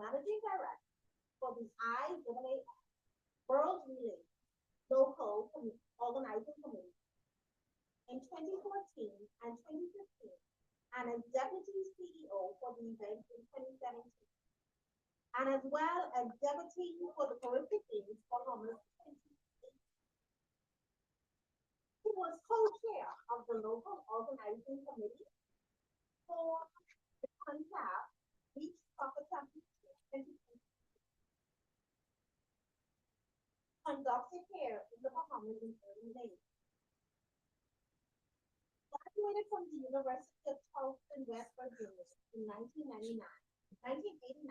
Managing Director for the IAA World Relay Local Organizing Committee in 2014 and 2015, and as Deputy CEO for the event in 2017, and as well as Deputy for the Horrific Games for Homeless 2018. He was co-chair of the local organizing committee for the CONCACAF Beach Soccer Championship 2020, conducted here in the Bahamas in early May. Graduated from the University of Charleston, West Virginia in 1999, 1989.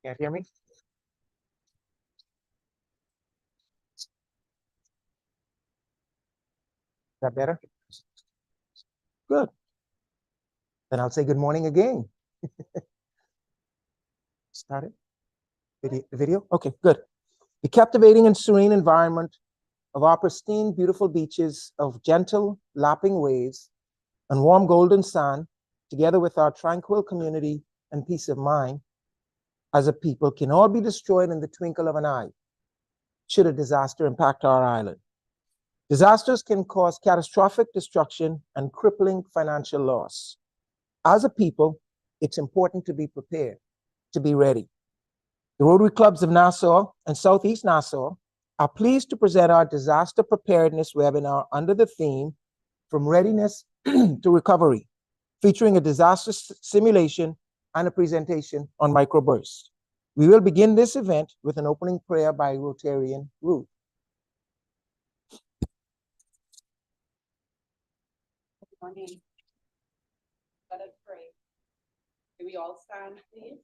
Can't hear me? Is that better? Good. Then I'll say good morning again. Started? Video? Okay, good. The captivating and serene environment of our pristine, beautiful beaches of gentle, lapping waves and warm golden sand, together with our tranquil community and peace of mind as a people, can all be destroyed in the twinkle of an eye should a disaster impact our island. Disasters can cause catastrophic destruction and crippling financial loss. As a people, it's important to be prepared, to be ready. The Rotary Clubs of Nassau and Southeast Nassau are pleased to present our disaster preparedness webinar under the theme From Readiness to Recovery, featuring a disaster simulation and a presentation on microbursts. We will begin this event with an opening prayer by Rotarian Ruth. Good morning. Let us pray. May we all stand, please?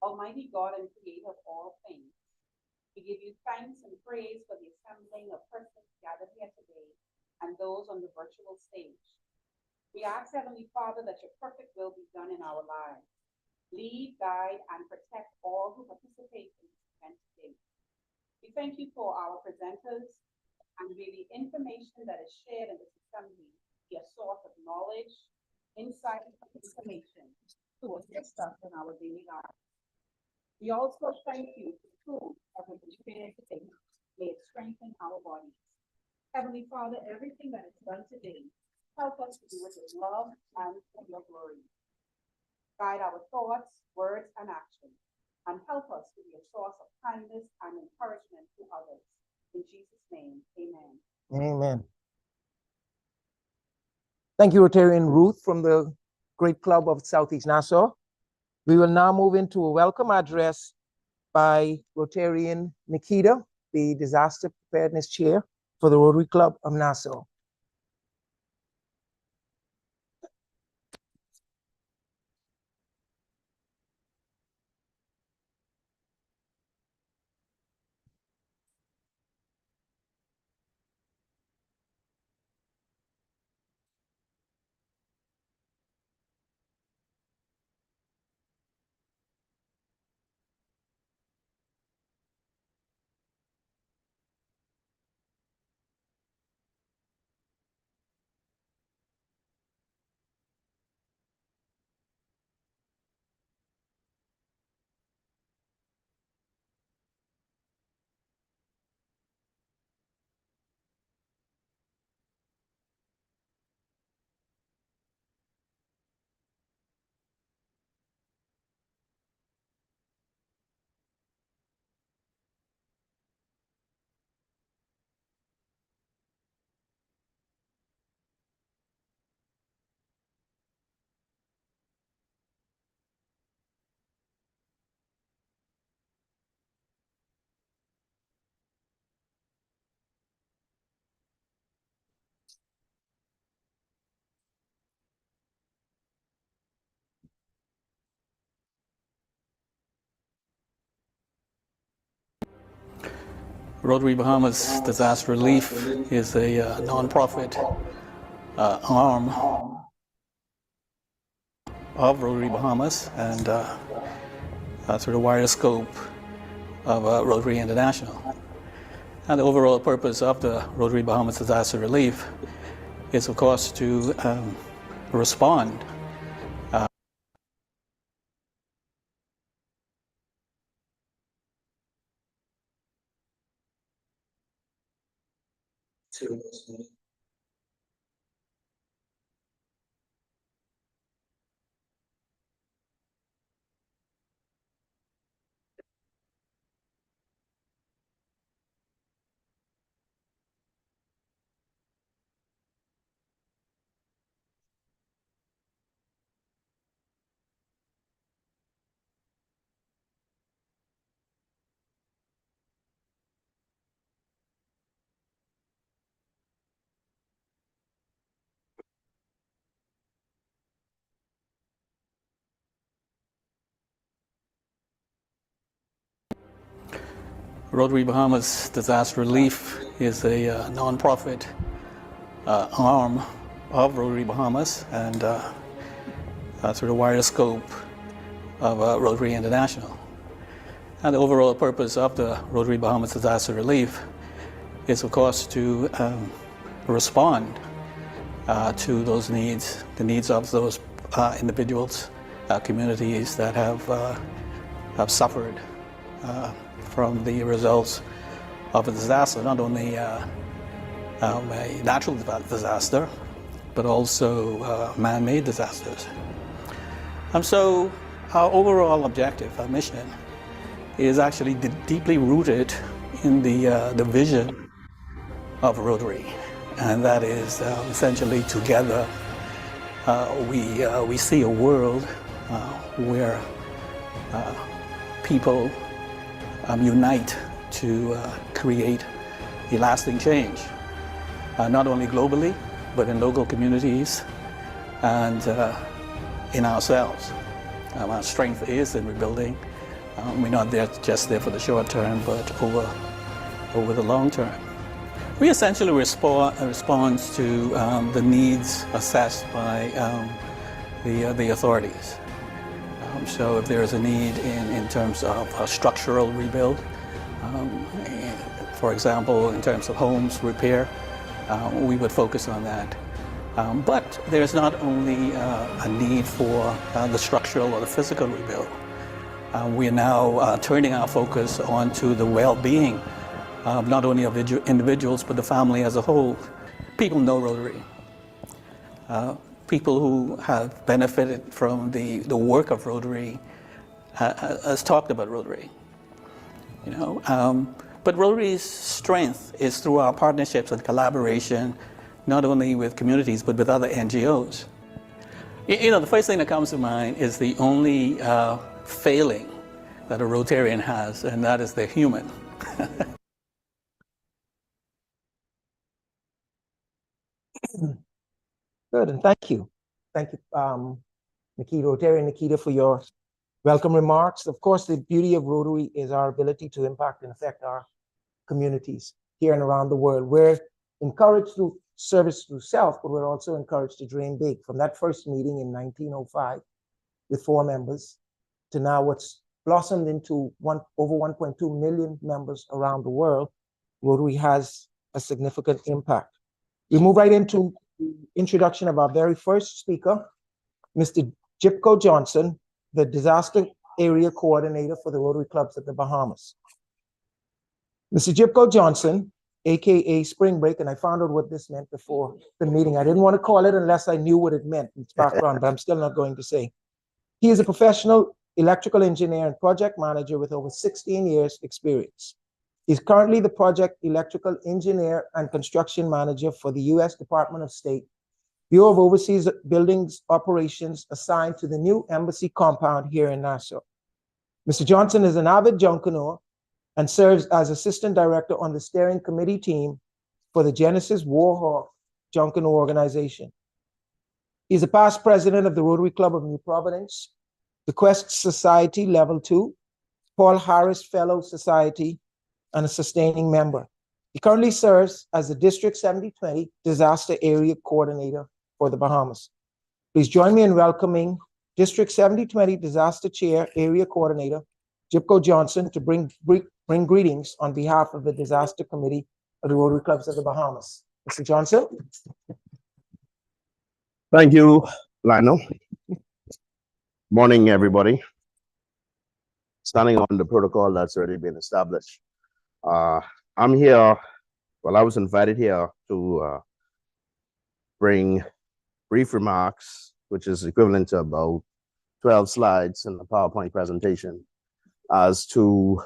Almighty God and Creator of all things, we give you thanks and praise for the assembling of persons gathered here today and those on the virtual stage. We ask, Heavenly Father, that your perfect will be done in our lives. Lead, guide, and protect all who participate in this event today. We thank you for our presenters, and may the information that is shared in this assembly be a source of knowledge, insight, and information to assist us in our daily lives. We also thank you for the food that will be shared today. May it strengthen our bodies. Heavenly Father, everything that is done today, help us to do it with love and for your glory. Guide our thoughts, words, and actions, and help us to be a source of kindness and encouragement to others. In Jesus' name, amen. Amen. Thank you, Rotarian Ruth from the Great Club of Southeast Nassau. We will now move into a welcome address by Rotarian Nikita, the Disaster Preparedness Chair for the Rotary Club of Nassau. Rotary Bahamas Disaster Relief is a nonprofit arm of Rotary Bahamas and through the wider scope of Rotary International. And the overall purpose of the Rotary Bahamas Disaster Relief is, of course, to respond to Rotary Bahamas Disaster Relief is a nonprofit arm of Rotary Bahamas and through the wider scope of Rotary International. And the overall purpose of the Rotary Bahamas Disaster Relief is, of course, to respond to those needs, the needs of those individuals, communities that have suffered from the results of a disaster, not only a natural disaster, but also man-made disasters. And so our overall objective, our mission, is actually deeply rooted in the vision of Rotary, and that is essentially together we see a world where people unite to create a lasting change, not only globally, but in local communities and in ourselves. Our strength is in rebuilding. We're not just there for the short term, but over the long term. We essentially respond to the needs assessed by the authorities. So if there is a need in terms of a structural rebuild, for example, in terms of homes repair, we would focus on that. But there's not only a need for the structural or the physical rebuild. We are now turning our focus onto the well-being of not only of individuals, but the family as a whole. People know Rotary. People who have benefited from the work of Rotary has talked about Rotary. But Rotary's strength is through our partnerships and collaboration, not only with communities, but with other NGOs. The first thing that comes to mind is the only failing that a Rotarian has, and that is they're human. Good, and thank you. Thank you, Nikita, Rotarian Nikita, for your welcome remarks. Of course, the beauty of Rotary is our ability to impact and affect our communities here and around the world. We're encouraged to service through self, but we're also encouraged to dream big. From that first meeting in 1905 with 4 members to now what's blossomed into over 1.2 million members around the world, Rotary has a significant impact. We move right into the introduction of our very first speaker, Mr. Jipko Johnson, the Disaster Area Coordinator for the Rotary Clubs of the Bahamas. Mr. Jipko Johnson, AKA Spring Break, and I found out what this meant before the meeting. I didn't want to call it unless I knew what it meant in its background, but I'm still not going to say. He is a professional electrical engineer and project manager with over 16 years experience. He's currently the project electrical engineer and construction manager for the U.S. Department of State, Bureau of Overseas Buildings Operations, assigned to the new embassy compound here in Nassau. Mr. Johnson is an avid junkaneur and serves as assistant director on the steering committee team for the Genesis Warhawk Junkanoo organization. He's a past president of the Rotary Club of New Providence, the Quest Society Level 2, Paul Harris Fellow Society, and a sustaining member. He currently serves as the District 7020 Disaster Area Coordinator for the Bahamas. Please join me in welcoming District 7020 Disaster Chair Area Coordinator, Jipko Johnson, to bring greetings on behalf of the Disaster Committee of the Rotary Clubs of the Bahamas. Mr. Johnson? Thank you, Lionel. Morning, everybody. Standing on the protocol that's already been established. I'm here, well, I was invited here to bring brief remarks, which is equivalent to about 12 slides in the PowerPoint presentation, as to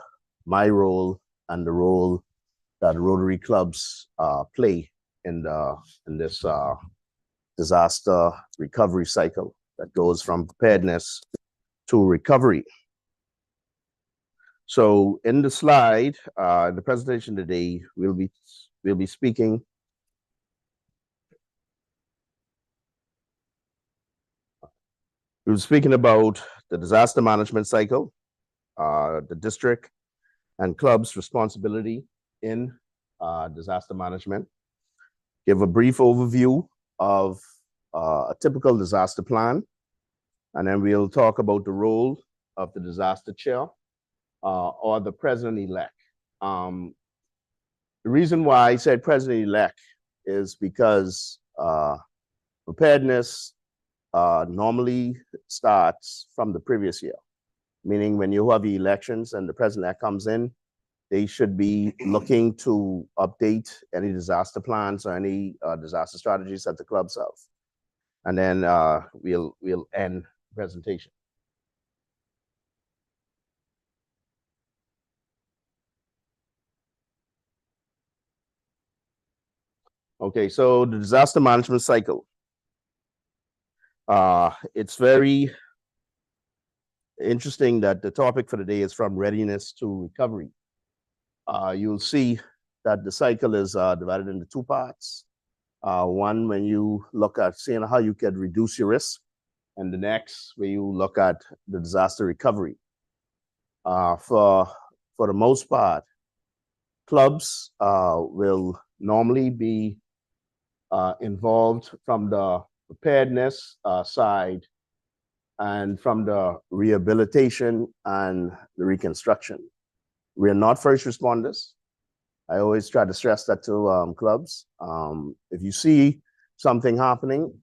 my role and the role that Rotary clubs play in this disaster recovery cycle that goes from preparedness to recovery. So in the slide, the presentation today, we'll be speaking about the disaster management cycle, the district and clubs' responsibility in disaster management, give a brief overview of a typical disaster plan, and then we'll talk about the role of the disaster chair or the president-elect. The reason why I said president-elect is because preparedness normally starts from the previous year, meaning when you have the elections and the president-elect comes in, they should be looking to update any disaster plans or any disaster strategies that the clubs have. And then we'll end the presentation. Okay, so the disaster management cycle. It's very interesting that the topic for today is from readiness to recovery. You'll see that the cycle is divided into two parts. One, when you look at seeing how you can reduce your risk, and the next, where you look at the disaster recovery. For the most part, clubs will normally be involved from the preparedness side and from the rehabilitation and the reconstruction. We are not first responders. I always try to stress that to clubs. If you see something happening,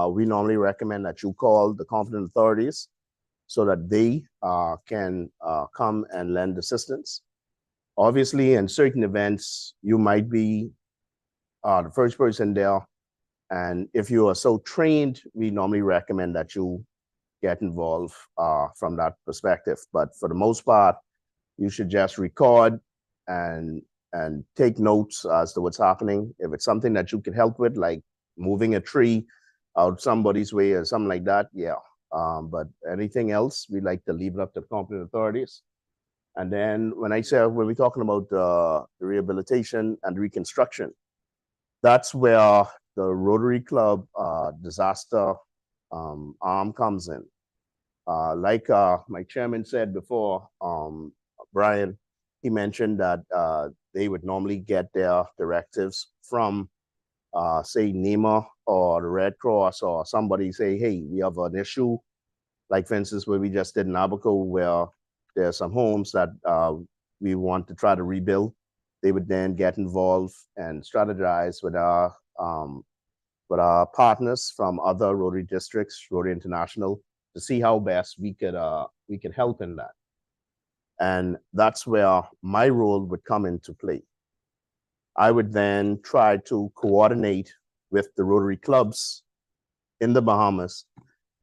we normally recommend that you call the competent authorities so that they can come and lend assistance. Obviously, in certain events, you might be the first person there. And if you are so trained, we normally recommend that you get involved from that perspective. But for the most part, you should just record and take notes as to what's happening. If it's something that you can help with, like moving a tree out somebody's way or something like that, yeah. But anything else, we like to leave it up to the competent authorities. And then when we're talking about the rehabilitation and reconstruction, that's where the Rotary Club disaster arm comes in. Like my chairman said before, Brian, he mentioned that they would normally get their directives from, say, NEMA or the Red Cross, or somebody say, hey, we have an issue. Like, for instance, where we just did in Abaco, where there are some homes that we want to try to rebuild. They would then get involved and strategize with our partners from other Rotary districts, Rotary International, to see how best we could help in that. And that's where my role would come into play. I would then try to coordinate with the Rotary clubs in the Bahamas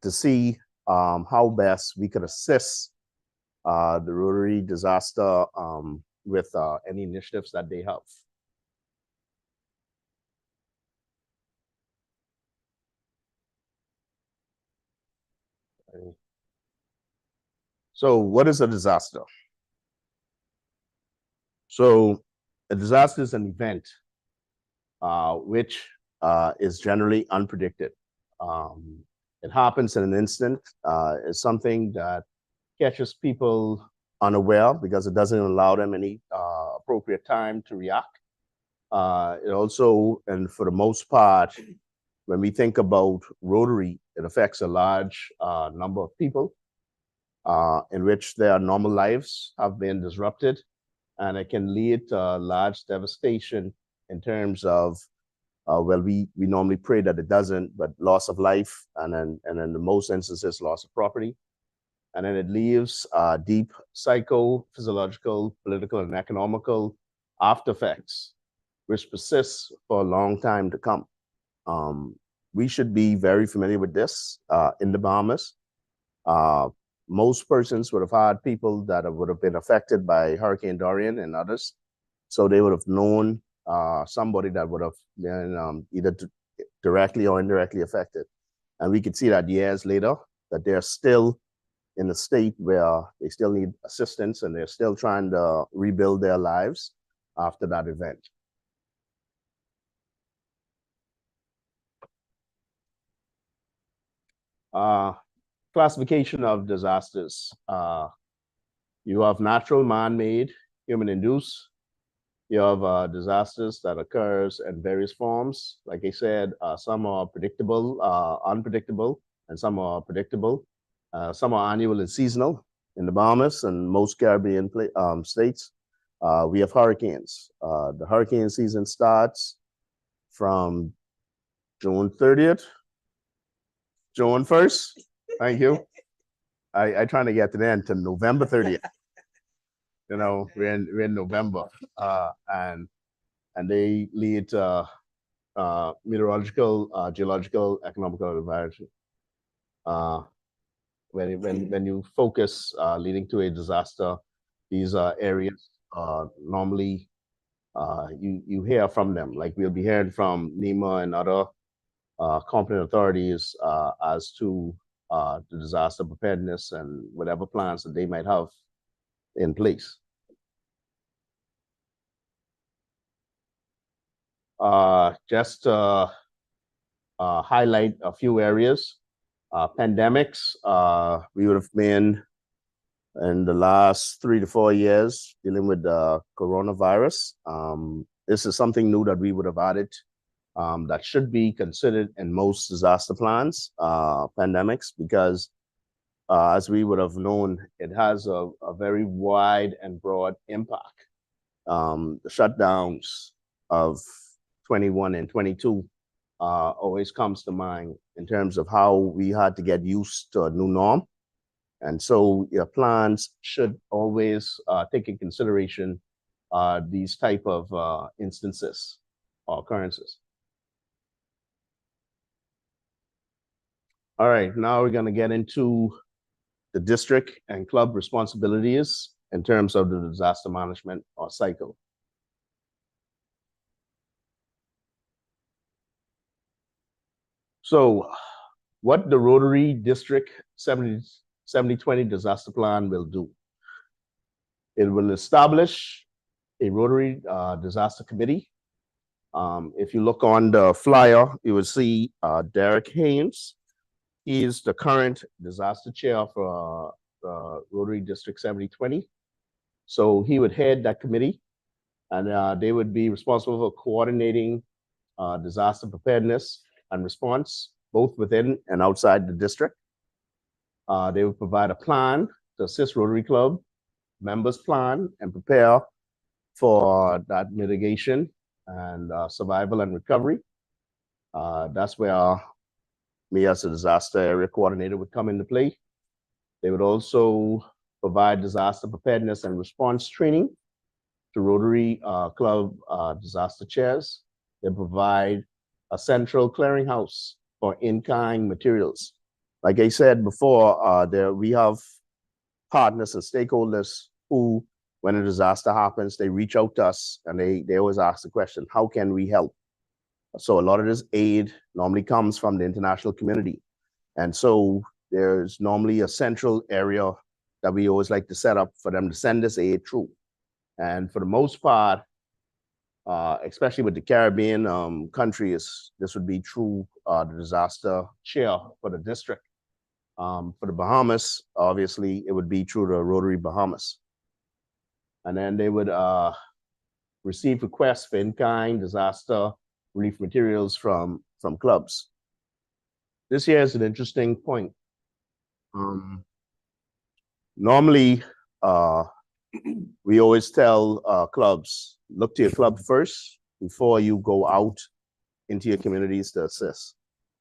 to see how best we could assist the Rotary disaster with any initiatives that they have. So what is a disaster? So a disaster is an event which is generally unpredicted. It happens in an instant. It's something that catches people unaware because it doesn't allow them any appropriate time to react. It also, and for the most part, when we think about Rotary, it affects a large number of people in which their normal lives have been disrupted, and it can lead to large devastation in terms of, well, we normally pray that it doesn't, but loss of life, and then in most instances, loss of property. And then it leaves deep psycho, physiological, political, and economical after effects, which persists for a long time to come. We should be very familiar with this in the Bahamas. Most persons would have had people that would have been affected by Hurricane Dorian and others. So they would have known somebody that would have been either directly or indirectly affected. And we could see that years later, that they're still in a state where they still need assistance and they're still trying to rebuild their lives after that event. Classification of disasters. You have natural, man-made, human-induced. You have disasters that occurs in various forms. Like I said, some are predictable, unpredictable, and some are predictable. Some are annual and seasonal in the Bahamas and most Caribbean states. We have hurricanes. The hurricane season starts from June 30th, June 1st. Thank you. I trying to get to the end to November 30th. You know, we're in November, and they lead to meteorological, geological, economical, environmental. When you focus leading to a disaster, these areas normally you hear from them. Like we'll be hearing from NEMA and other competent authorities as to the disaster preparedness and whatever plans that they might have in place. Just to highlight a few areas. Pandemics, we would have been in the last 3 to 4 years dealing with the coronavirus. This is something new that we would have added that should be considered in most disaster plans, pandemics, because as we would have known, it has a very wide and broad impact. The shutdowns of 21 and 22 always comes to mind in terms of how we had to get used to a new norm. And so your plans should always take in consideration these type of instances or occurrences. All right, now we're gonna get into the district and club responsibilities in terms of the disaster management or cycle. So what the Rotary District 70-20 disaster plan will do. It will establish a Rotary disaster committee. If you look on the flyer, you will see Derek Haynes. He is the current disaster chair for Rotary District 70-20. So he would head that committee, and they would be responsible for coordinating disaster preparedness and response, both within and outside the district. They would provide a plan to assist Rotary Club members plan and prepare for that mitigation and survival and recovery. That's where me as a disaster area coordinator would come into play. They would also provide disaster preparedness and response training to Rotary Club disaster chairs. They provide a central clearinghouse for in-kind materials. Like I said before, we have partners and stakeholders who, when a disaster happens, they reach out to us and they always ask the question, how can we help? So a lot of this aid normally comes from the international community. And so there's normally a central area that we always like to set up for them to send this aid through. And for the most part, especially with the Caribbean countries, this would be through the disaster chair for the district. For the Bahamas, obviously, it would be through the Rotary Bahamas. And then they would receive requests for in-kind disaster relief materials from clubs. This here is an interesting point. Normally, we always tell clubs, look to your club first before you go out into your communities to assist.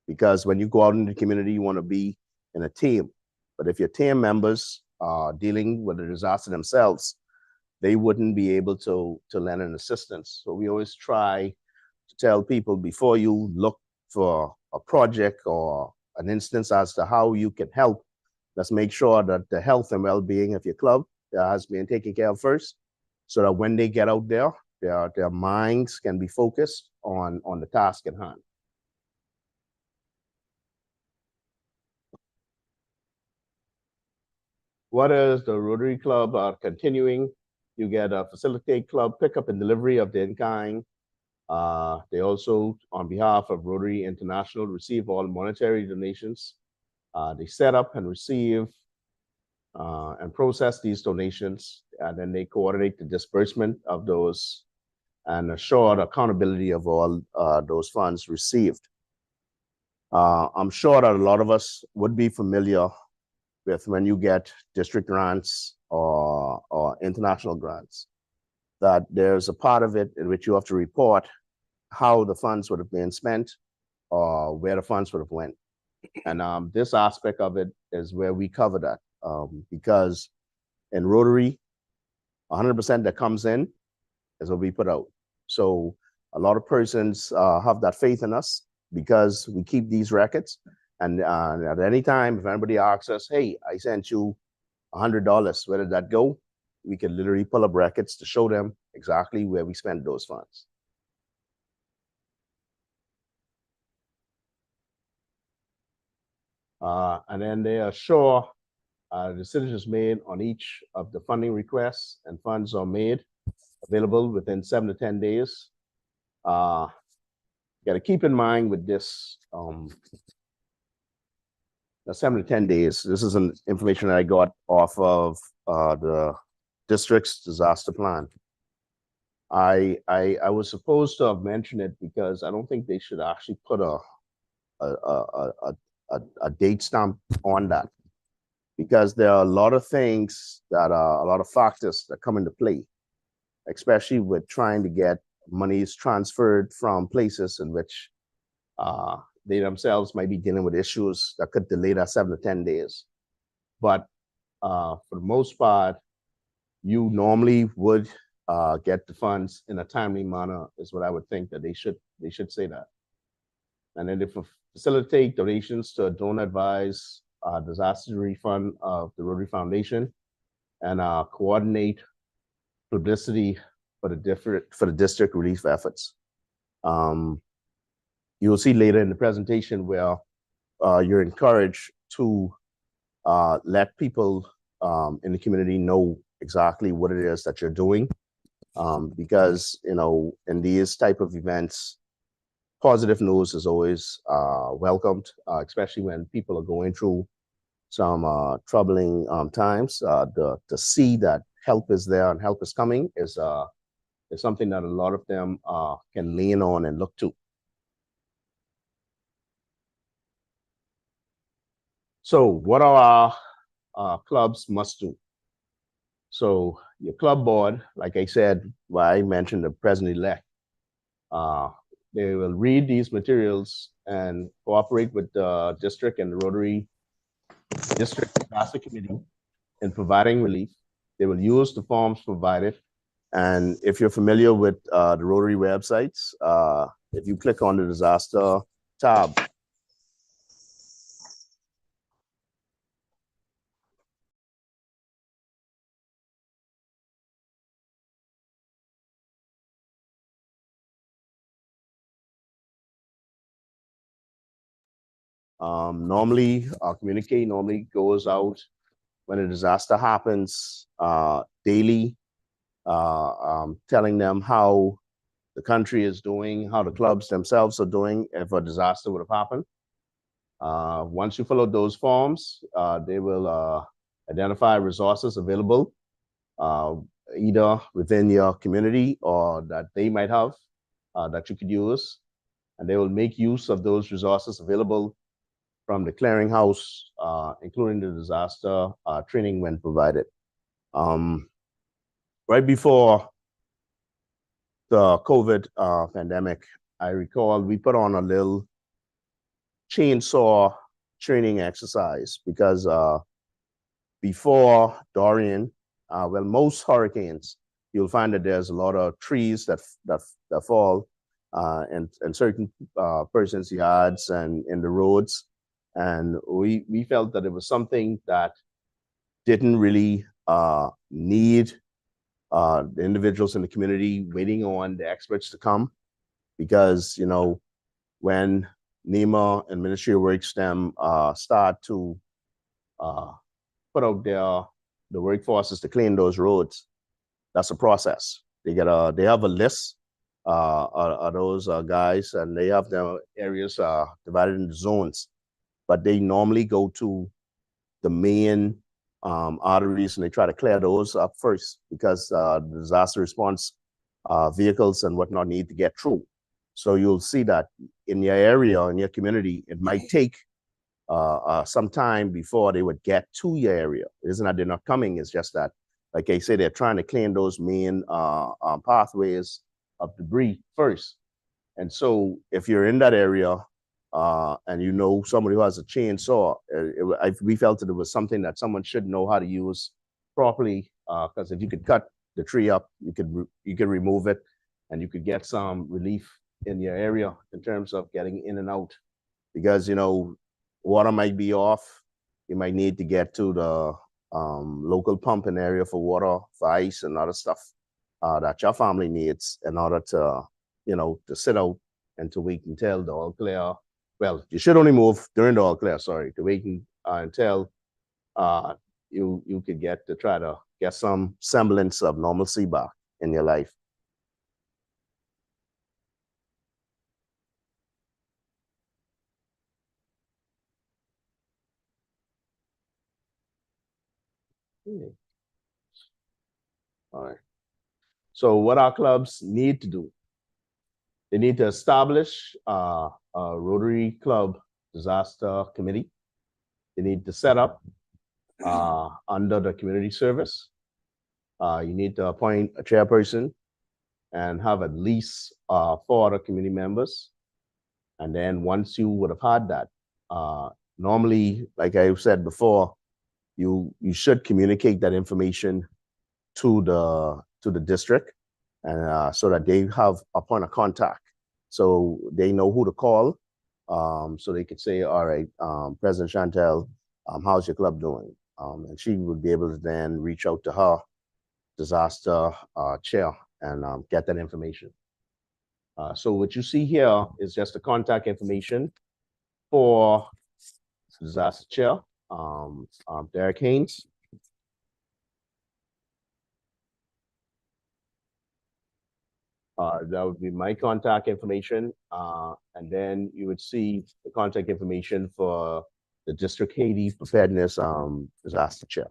Because when you go out into the community, you want to be in a team. But if your team members are dealing with a disaster themselves, they wouldn't be able to lend an assistance. So we always try to tell people before you look for a project or an instance as to how you can help, let's make sure that the health and well-being of your club has been taken care of first, so that when they get out there, their minds can be focused on the task at hand. What is the Rotary Club continuing? You get a facilitate club pickup and delivery of the in-kind. They also, on behalf of Rotary International, receive all monetary donations. They set up and receive and process these donations, and then they coordinate the disbursement of those and assure the accountability of all those funds received. I'm sure that a lot of us would be familiar with when you get district grants or international grants, that there's a part of it in which you have to report how the funds would have been spent or where the funds would have went. And this aspect of it is where we cover that, because in Rotary, 100% that comes in is what we put out. So a lot of persons have that faith in us because we keep these records. And at any time, if anybody asks us, hey, I sent you $100, where did that go? We can literally pull up records to show them exactly where we spent those funds. And then they assure decisions made on each of the funding requests, and funds are made available within 7 to 10 days. You got to keep in mind with this, 7 to 10 days. This is an information that I got off of the district's disaster plan. I was supposed to have mentioned it because I don't think they should actually put a date stamp on that, because there are a lot of things that are a lot of factors that come into play, especially with trying to get monies transferred from places in which they themselves might be dealing with issues that could delay that 7 to 10 days. But for the most part, you normally would get the funds in a timely manner, is what I would think that they should say that. And then if facilitate donations to a donor advised disaster refund of the Rotary Foundation, and coordinate publicity for the district relief efforts. You will see later in the presentation where you're encouraged to let people in the community know exactly what it is that you're doing, because in these type of events, positive news is always welcomed, especially when people are going through some troubling times. To see that help is there and help is coming is something that a lot of them can lean on and look to. So what are our clubs must do? So your club board, like I said, I mentioned the president-elect, they will read these materials and cooperate with the district and the Rotary District Disaster Committee in providing relief. They will use the forms provided. And if you're familiar with the Rotary websites, if you click on the disaster tab, normally our communique normally goes out when a disaster happens daily, telling them how the country is doing, how the clubs themselves are doing if a disaster would have happened. Once you fill out those forms, they will identify resources available. either within your community or that they might have that you could use. And they will make use of those resources available from the clearinghouse, including the disaster training when provided. Right before the COVID pandemic, I recall we put on a little chainsaw training exercise because before Dorian, well, most hurricanes, you'll find that there's a lot of trees that fall in certain persons' yards and in the roads. And we felt that it was something that didn't really need the individuals in the community waiting on the experts to come, because, you know, when NEMA and Ministry of Works STEM start to put out the workforces to clean those roads, that's a process. They have a list of those guys, and they have their areas divided into zones, but they normally go to the main arteries and they try to clear those up first, because the disaster response vehicles and whatnot need to get through. So you'll see that in your area, in your community, it might take some time before they would get to your area. It isn't that they're not coming, it's just that, like I say, they're trying to clean those main pathways of debris first. And so if you're in that area and you know somebody who has a chainsaw, we felt that it was something that someone should know how to use properly, because if you could cut the tree up, you could remove it, and you could get some relief in your area in terms of getting in and out. Because, you know, water might be off. You might need to get to the local pumping area for water, for ice and other stuff that your family needs in order to, you know, to sit out and to wait until the all clear. Well, you should only move during the all clear, sorry, to wait until you could get to try to get some semblance of normalcy back in your life. All right. So what our clubs need to do, they need to establish a Rotary Club disaster committee. They need to set up under the community service. You need to appoint a chairperson and have at least 4 other community members. And then once you would have had that, normally, like I said before, you should communicate that information to the district, and so that they have a point of contact, so they know who to call, so they could say, all right, President Chantel, how's your club doing? And she would be able to then reach out to her disaster chair and get that information. So what you see here is just the contact information for disaster chair, Derek Haynes. That would be my contact information. And then you would see the contact information for the District Haiti Preparedness Disaster Chair.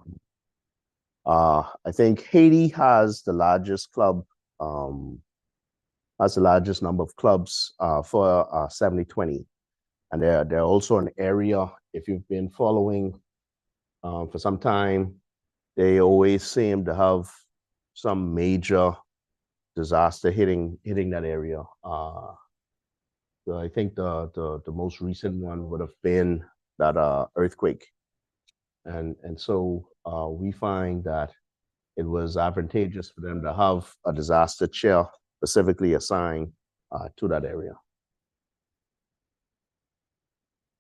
I think Haiti has the largest club, has the largest number of clubs for 70-20. And they're also an area, if you've been following for some time, they always seem to have some major disaster hitting that area. So I think the most recent one would have been that earthquake, and so we find that it was advantageous for them to have a disaster chair specifically assigned to that area.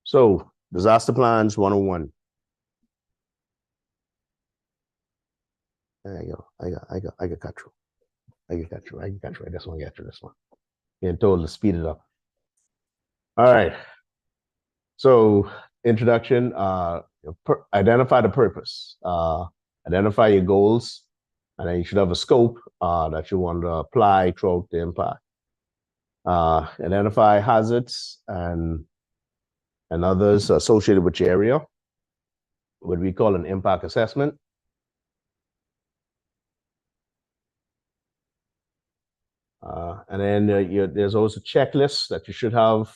So disaster plans 101. There you go. I got cut through. I got through. I just want to get through this one. Getting told to speed it up. All right. So introduction, identify the purpose, identify your goals, and then you should have a scope that you want to apply throughout the impact. Identify hazards and others associated with your area, what we call an impact assessment. And then there's also checklists that you should have,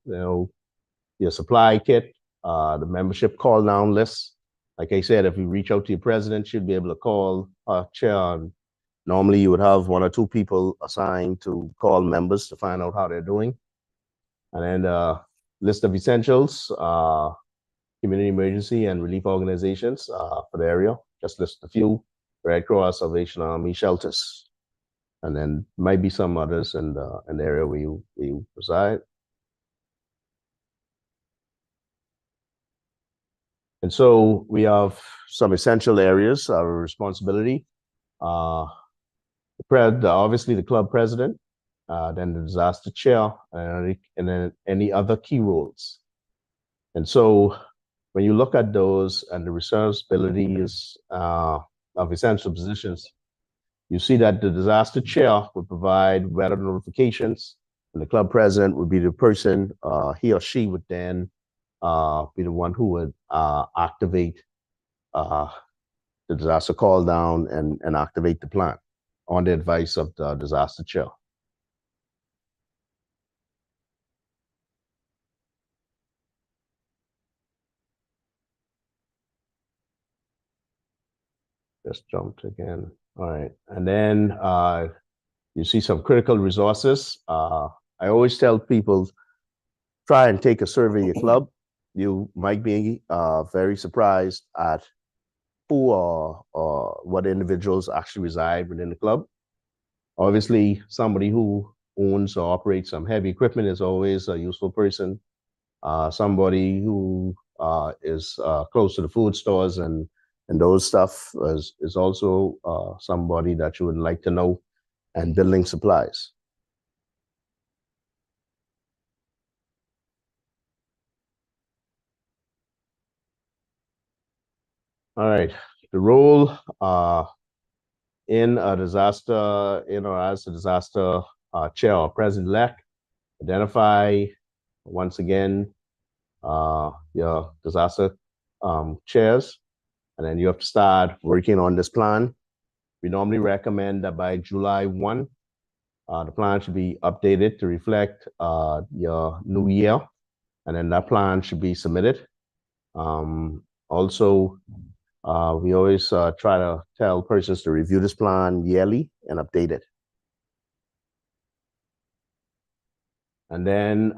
your supply kit, the membership call down list. Like I said, if you reach out to your president, you'd be able to call chair. And normally you would have 1 or 2 people assigned to call members to find out how they're doing. And then list of essentials, community emergency and relief organizations for the area. Just list a few: Red Cross, Salvation Army, shelters. And then might be some others in the area where you reside. And so we have some essential areas of responsibility. Obviously the club president, then the disaster chair, and then any other key roles. And so when you look at those and the responsibilities of essential positions, you see that the disaster chair would provide weather notifications, and the club president would be the person, he or she would then be the one who would activate the disaster call down and activate the plan on the advice of the disaster chair. Just jumped again. All right. And then you see some critical resources. I always tell people, try and take a survey of your club. You might be very surprised at who or what individuals actually reside within the club. Obviously, somebody who owns or operates some heavy equipment is always a useful person. Somebody who is close to the food stores and those stuff is also somebody that you would like to know, and building supplies. All right, the role in a disaster, as a disaster chair or president-elect, identify once again your disaster chairs, and then you have to start working on this plan. We normally recommend that by July 1, the plan should be updated to reflect your new year, and then that plan should be submitted. Also, we always try to tell persons to review this plan yearly and update it. And then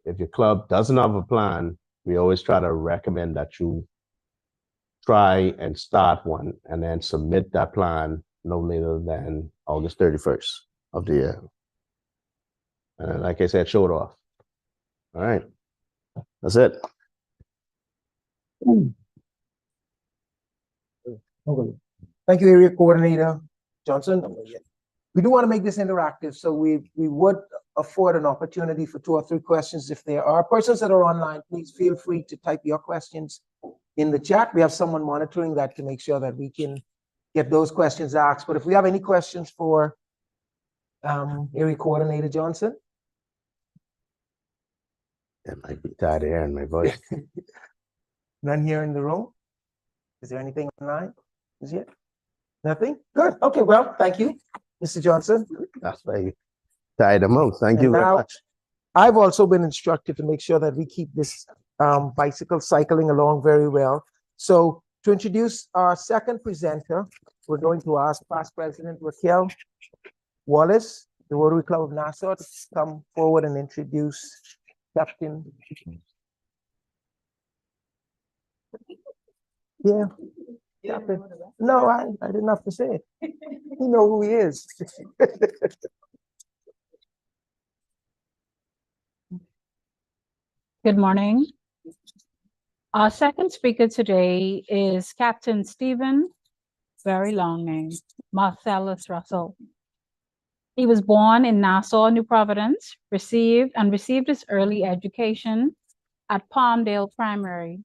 if your club doesn't have a plan, we always try to recommend that you try and start one and then submit that plan no later than August 31st of the year. And like I said, show it off. All right, that's it. Thank you, Area Coordinator Johnson. We do want to make this interactive, so we would afford an opportunity for 2 or 3 questions. If there are persons that are online, please feel free to type your questions in the chat. We have someone monitoring that to make sure that we can get those questions asked. But if we have any questions for Area Coordinator Johnson? It might be tired of hearing my voice. None here in the room? Is there anything online? Is it? Nothing? Good. Okay, well, thank you, Mr. Johnson. That's very tired amount. Thank you very much. I've also been instructed to make sure that we keep this bicycle cycling along very well. So to introduce our second presenter, we're going to ask past President Raquel Wallace, the Rotary Club of Nassau, to come forward and introduce Captain. Yeah. Captain. No, I didn't have to say it. You know who he is. Good morning. Our second speaker today is Captain Stephen, very long name, Marcellus Russell. He was born in Nassau, New Providence, received his early education at Palmdale Primary,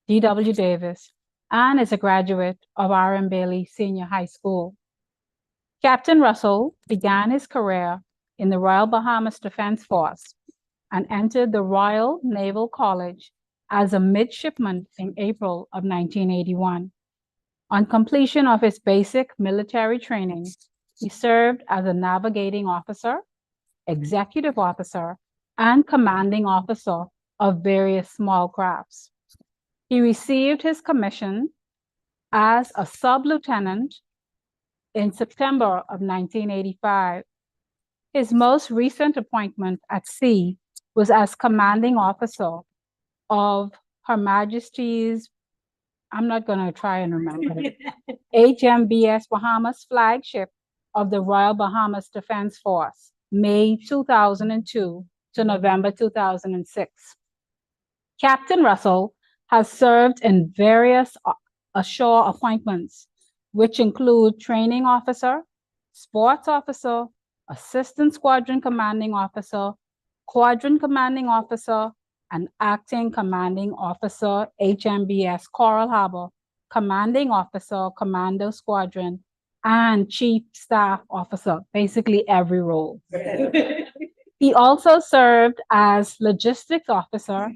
D.W. Davis, and is a graduate of R.M. Bailey Senior High School. Captain Russell began his career in the Royal Bahamas Defense Force and entered the Royal Naval College as a midshipman in April of 1981. On completion of his basic military training, he served as a navigating officer, executive officer, and commanding officer of various small crafts. He received his commission as a sub-lieutenant in September of 1985. His most recent appointment at sea was as commanding officer of Her Majesty's, I'm not going to try and remember it, HMBS Bahamas flagship of the Royal Bahamas Defense Force, May 2002 to November 2006. Captain Russell has served in various ashore appointments, which include training officer, sports officer, assistant squadron commanding officer, quadrant commanding officer, and acting commanding officer, HMBS Coral Harbor, commanding officer, commando squadron, and chief staff officer, basically every role. He also served as logistics officer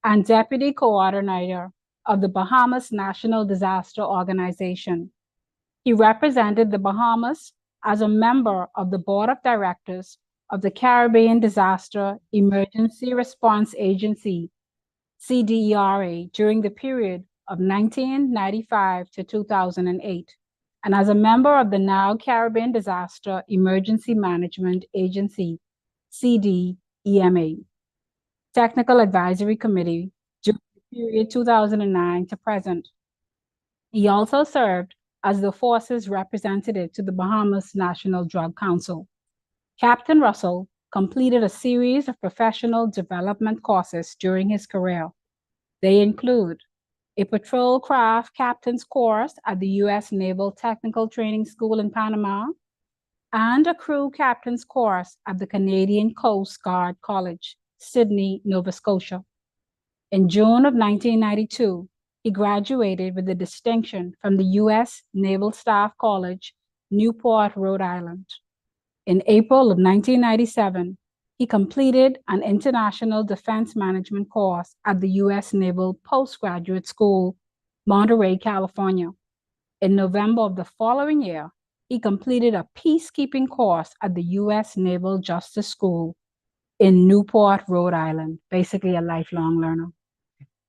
and deputy coordinator of the Bahamas National Disaster Organization. He represented the Bahamas as a member of the board of directors of the Caribbean Disaster Emergency Response Agency, CDERA, during the period of 1995 to 2008, and as a member of the now Caribbean Disaster Emergency Management Agency, CDEMA, Technical Advisory Committee during the period 2009 to present. He also served as the force's representative to the Bahamas National Drug Council. Captain Russell completed a series of professional development courses during his career. They include a patrol craft captain's course at the U.S. Naval Technical Training School in Panama, and a crew captain's course at the Canadian Coast Guard College, Sydney, Nova Scotia. In June of 1992, he graduated with a distinction from the U.S. Naval Staff College, Newport, Rhode Island. In April of 1997, he completed an international defense management course at the U.S. Naval Postgraduate School, Monterey, California. In November of the following year, he completed a peacekeeping course at the U.S. Naval Justice School in Newport, Rhode Island, basically a lifelong learner.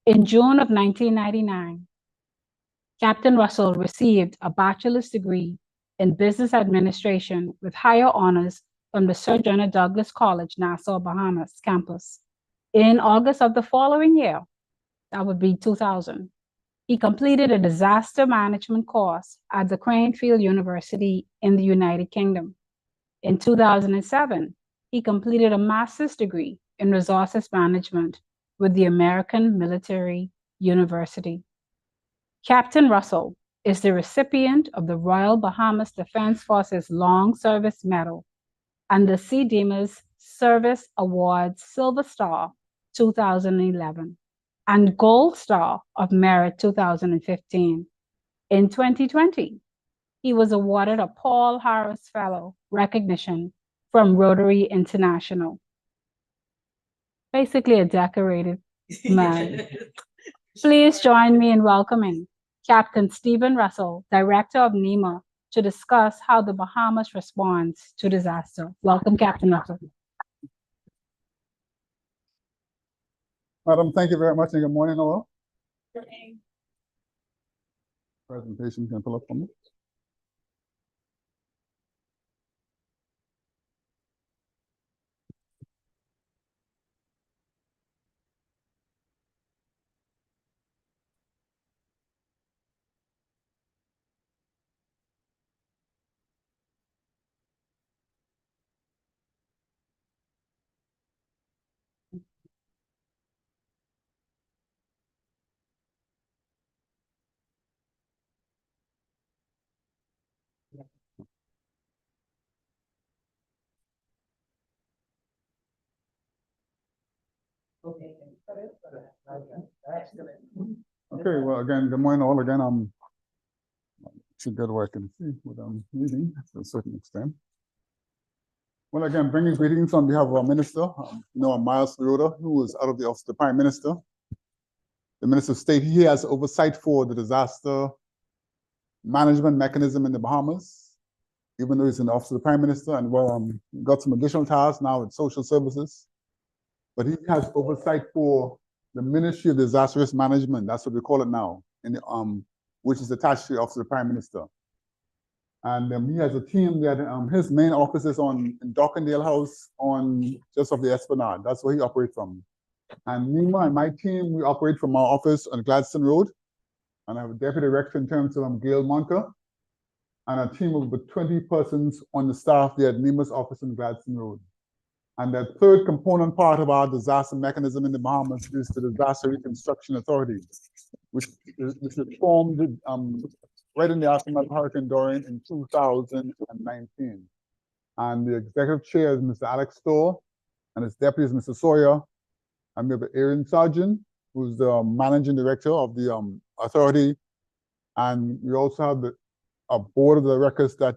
In June of 1999, Captain Russell received a bachelor's degree in business administration with higher honors from the Sir Jonah Douglas College, Nassau, Bahamas campus. In August of the following year, that would be 2000, he completed a disaster management course at the Cranfield University in the United Kingdom. In 2007, he completed a master's degree in resources management with the American Military University. Captain Russell is the recipient of the Royal Bahamas Defense Forces Long Service Medal and the CDEMA's Service Awards Silver Star 2011 and Gold Star of Merit 2015. In 2020, he was awarded a Paul Harris Fellow recognition from Rotary International. Basically a decorated man. Please join me in welcoming Captain Stephen Russell, Director of NEMA, to discuss how the Bahamas responds to disaster. Welcome, Captain Russell. Madam, thank you very much and good morning, hello. Presentation can pull up for me. Okay, well, again, good morning all. Again, I'm should get where I can see what I'm reading to a certain extent. Well, again, bringing greetings on behalf of our minister, Miles Rhoda, who is out of the office of the Prime Minister. The Minister of State, he has oversight for the disaster management mechanism in the Bahamas. even though he's in the office of the Prime Minister, and got some additional tasks now with social services. But he has oversight for the Ministry of Disaster Risk Management. That's what we call it now, which is attached to the office of the Prime Minister. And he has a team that his main office is in Dockendale House just off the Esplanade. That's where he operates from. And Nima and my team, we operate from our office on Gladstone Road. And I have a deputy director in terms of Gail Monka, and a team of about 20 persons on the staff there at Nima's office in Gladstone Road. And the third component part of our disaster mechanism in the Bahamas is the Disaster Reconstruction Authority, which was formed right in the aftermath of Hurricane Dorian in 2019. And the executive chair is Mr. Alex Storr, and his deputy is Mr. Sawyer. And we have Aaron Sargent, who's the managing director of the authority. And we also have a board of directors that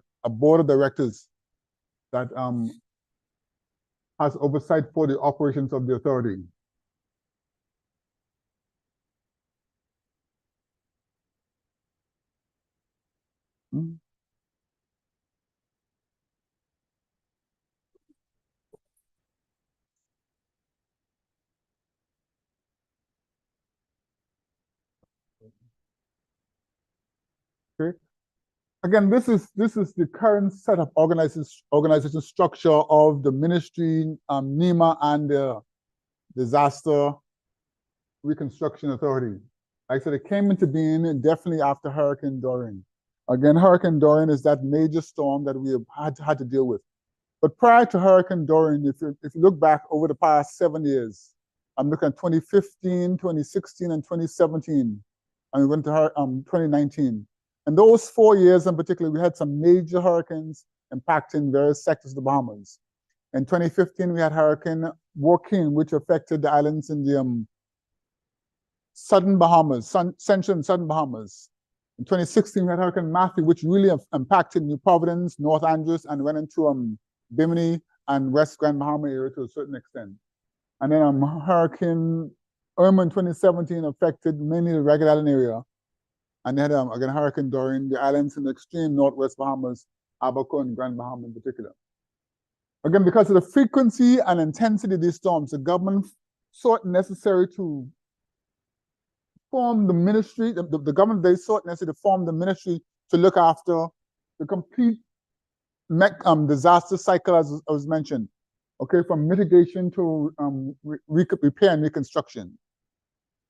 has oversight for the operations of the authority. Okay. Again, this is the current set of organization structure of the ministry, NEMA, and the Disaster Reconstruction Authority. Like I said, it came into being definitely after Hurricane Dorian. Again, Hurricane Dorian is that major storm that we have had to deal with. But prior to Hurricane Dorian, if you look back over the past 7 years, I'm looking at 2015, 2016, and 2017, and we went to 2019. And those 4 years in particular, we had some major hurricanes impacting various sectors of the Bahamas. In 2015, we had Hurricane Joaquin, which affected the islands in the southern Bahamas, central and southern Bahamas. In 2016, we had Hurricane Matthew, which really impacted New Providence, North Andros, and went into Bimini and West Grand Bahama area to a certain extent. And then Hurricane Irma in 2017 affected mainly the Ragged Island area. And they had, again, Hurricane Dorian, the islands in the extreme northwest Bahamas, Abaco and Grand Bahama in particular. Again, because of the frequency and intensity of these storms, the government saw it necessary to form the ministry, the government, they saw it necessary to form the ministry to look after the complete disaster cycle, as was mentioned, okay, from mitigation to repair and reconstruction.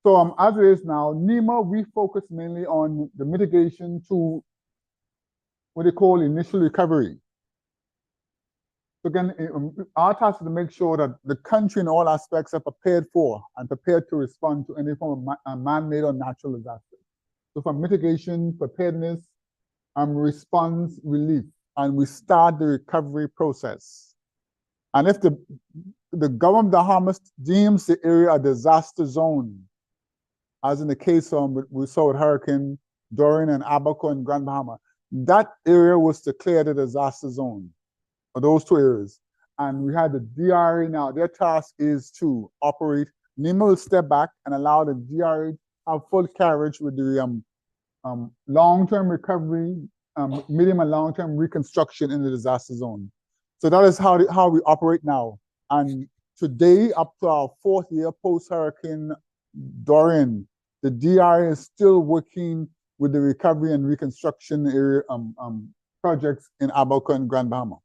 So as it is now, NEMA, we focus mainly on the mitigation to what they call initial recovery. So again, our task is to make sure that the country in all aspects are prepared for and prepared to respond to any form of man-made or natural disaster. So from mitigation, preparedness, response, relief, and we start the recovery process. And if the government of the Bahamas deems the area a disaster zone, as in the case we saw with Hurricane Dorian and Abaco and Grand Bahama, that area was declared a disaster zone for those two areas. And we had the DRA now, their task is to operate. NEMA will step back and allow the DRA to have full carriage with the long-term recovery, medium and long-term reconstruction in the disaster zone. So that is how we operate now. And today, up to our 4th year post-Hurricane Dorian, the DRA is still working with the recovery and reconstruction area projects in Abaco and Grand Bahama.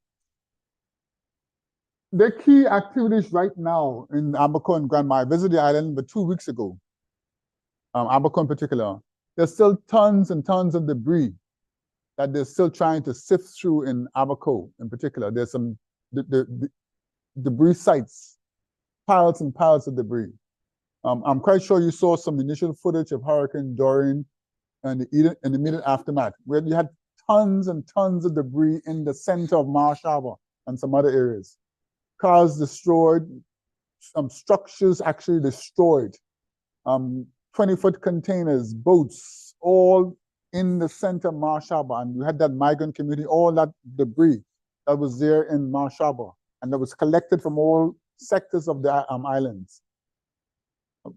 The key activities right now in Abaco and Grand Bahama, I visited the island but 2 weeks ago, Abaco in particular. There's still tons and tons of debris that they're still trying to sift through in Abaco in particular. There's some debris sites, piles and piles of debris. I'm quite sure you saw some initial footage of Hurricane Dorian and the immediate aftermath, where you had tons and tons of debris in the center of Marsh Harbor and some other areas. Cars destroyed, structures actually destroyed, 20-foot containers, boats, all in the center of Marsh Harbor. And we had that migrant community, all that debris that was there in Marsh Harbor, and that was collected from all sectors of the islands,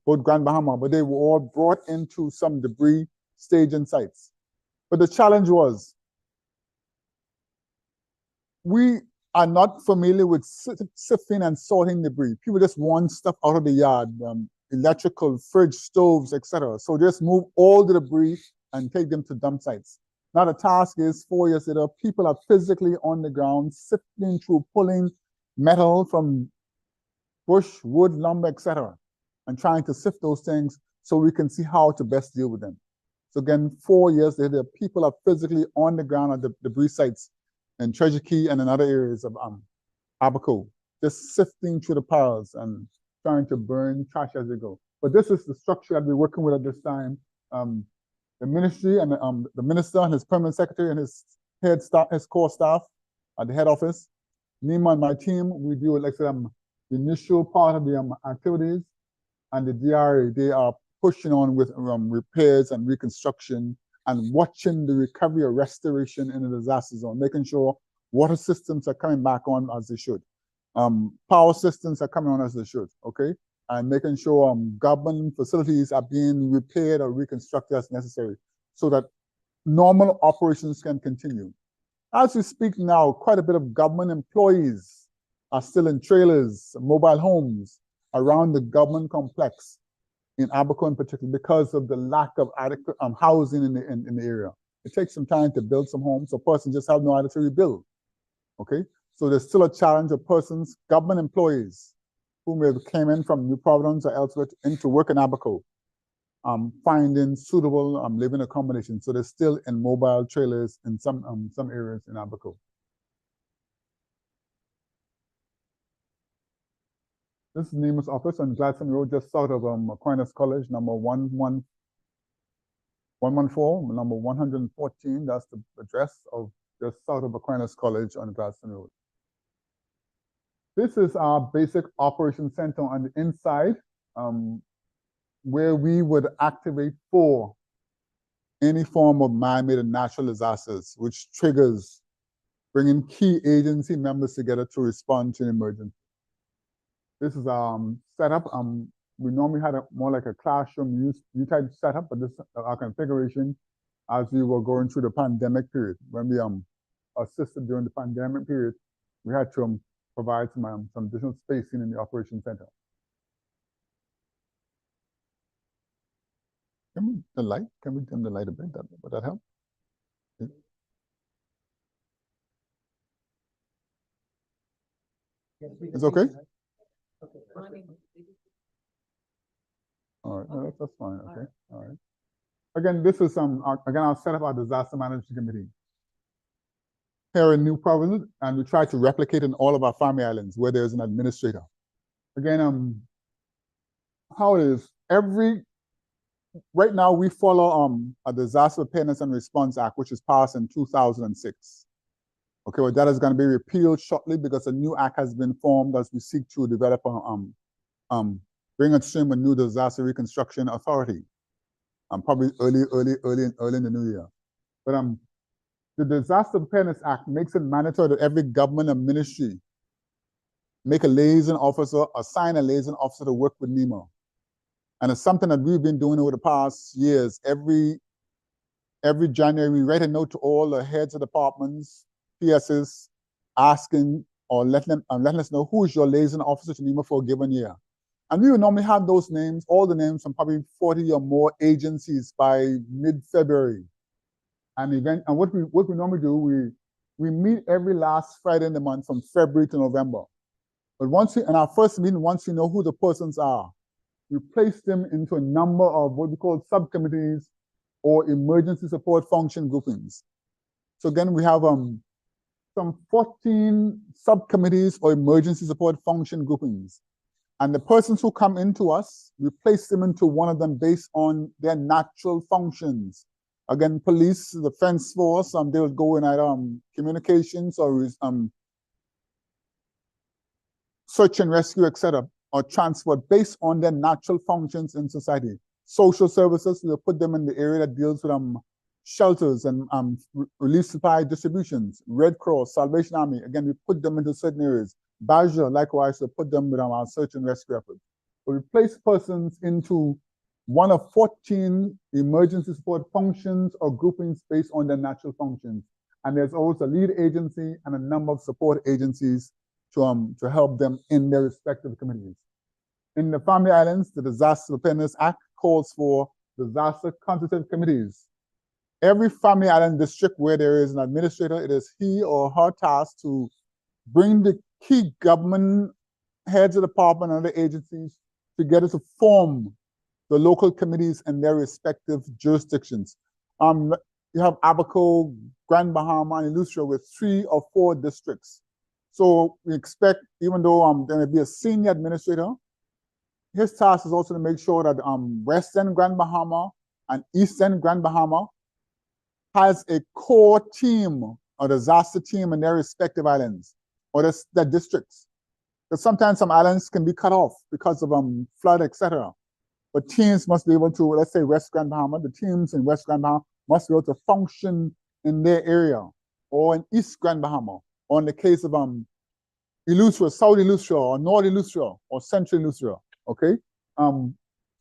both Grand Bahama, but they were all brought into some debris staging sites. But the challenge was we are not familiar with sifting and sorting debris. People just want stuff out of the yard, electrical, fridge, stoves, etc. So just move all the debris and take them to dump sites. Now the task is 4 years later, people are physically on the ground, sifting through, pulling metal from bush, wood, lumber, etc., and trying to sift those things so we can see how to best deal with them. So again, 4 years later, people are physically on the ground at the debris sites in Treasure Key and in other areas of Abaco, just sifting through the piles and trying to burn trash as they go. But this is the structure that we're working with at this time. The ministry and the minister and his permanent secretary and his head staff, his core staff at the head office. Nima and my team, we do, like I said, the initial part of the activities, and the DRA, they are pushing on with repairs and reconstruction and watching the recovery or restoration in the disaster zone, making sure water systems are coming back on as they should. Power systems are coming on as they should, okay? And making sure government facilities are being repaired or reconstructed as necessary so that normal operations can continue. As we speak now, quite a bit of government employees are still in trailers, mobile homes around the government complex in Abaco in particular because of the lack of adequate housing in the area. It takes some time to build some homes, so a person just have no idea to rebuild, okay? So there's still a challenge of persons, government employees, who may have came in from New Providence or elsewhere into work in Abaco, finding suitable living accommodations. So they're still in mobile trailers in some areas in Abaco. This is Nema's office on Gladstone Road, just south of Aquinas College, number 114, number 114. That's the address of just south of Aquinas College on Gladstone Road. This is our basic operations center on the inside, where we would activate for any form of man-made and natural disasters, which triggers bringing key agency members together to respond to an emergency. This is setup. We normally had more like a classroom type setup, but this is our configuration as we were going through the pandemic period. When we assisted during the pandemic period, we had to provide some additional spacing in the operation center. Can we dim the light a bit? Would that help? It's okay? All right, no, that's fine, okay, all right. Again, this is again, I'll set up our disaster management committee here in New Providence, and we try to replicate in all of our family islands where there's an administrator. Again, how it is, right now we follow a Disaster Preparedness and Response Act, which was passed in 2006. Okay, well, that is going to be repealed shortly because a new act has been formed as we seek to develop bring on stream a new disaster reconstruction authority. Probably early in the new year. But the Disaster Preparedness Act makes it mandatory that every government and ministry make a liaison officer, assign a liaison officer to work with NEMA. And it's something that we've been doing over the past years. Every January, we write a note to all the heads of departments, PSs, asking or letting us know who is your liaison officer to NEMA for a given year. And we would normally have those names, all the names from probably 40 or more agencies by mid-February. And what we normally do, we meet every last Friday in the month from February to November. But in our first meeting, once we know who the persons are, we place them into a number of what we call subcommittees or emergency support function groupings. So again, we have some 14 subcommittees or emergency support function groupings. And the persons who come into us, we place them into one of them based on their natural functions. Again, police, the defense force, they will go in either communications or search and rescue, etc., or transport based on their natural functions in society. Social services, we'll put them in the area that deals with shelters and relief supply distributions. Red Cross, Salvation Army, again, we put them into certain areas. Baja, likewise, we put them with our search and rescue efforts. But we place persons into one of 14 emergency support functions or groupings based on their natural functions. And there's also a lead agency and a number of support agencies to help them in their respective communities. In the Family Islands, the Disaster Preparedness Act calls for disaster consultative committees. Every Family Island district where there is an administrator, it is he or her task to bring the key government heads of department and other agencies together to form the local committees in their respective jurisdictions. You have Abaco, Grand Bahama, and Eleuthera with 3 or 4 districts. So we expect, even though there may be a senior administrator, his task is also to make sure that Western Grand Bahama and Eastern Grand Bahama has a core team, a disaster team in their respective islands or the districts. Because sometimes some islands can be cut off because of flood, etc. But teams must be able to, let's say West Grand Bahama, the teams in West Grand Bahama must be able to function in their area, or in East Grand Bahama, or in the case of Eleuthera, South Eleuthera, or North Eleuthera, or Central Eleuthera, okay? So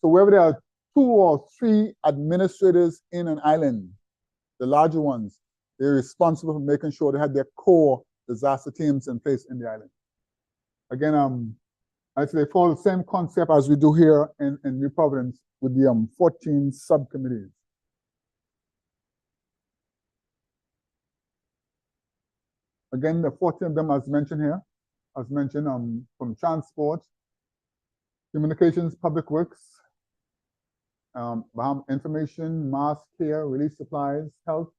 wherever there are 2 or 3 administrators in an island, the larger ones, they're responsible for making sure they have their core disaster teams in place in the island. Again, actually they follow the same concept as we do here in New Providence with the 14 subcommittees. Again, the 14 of them, as mentioned here, from transport, communications, public works, information, mass care, relief supplies, health,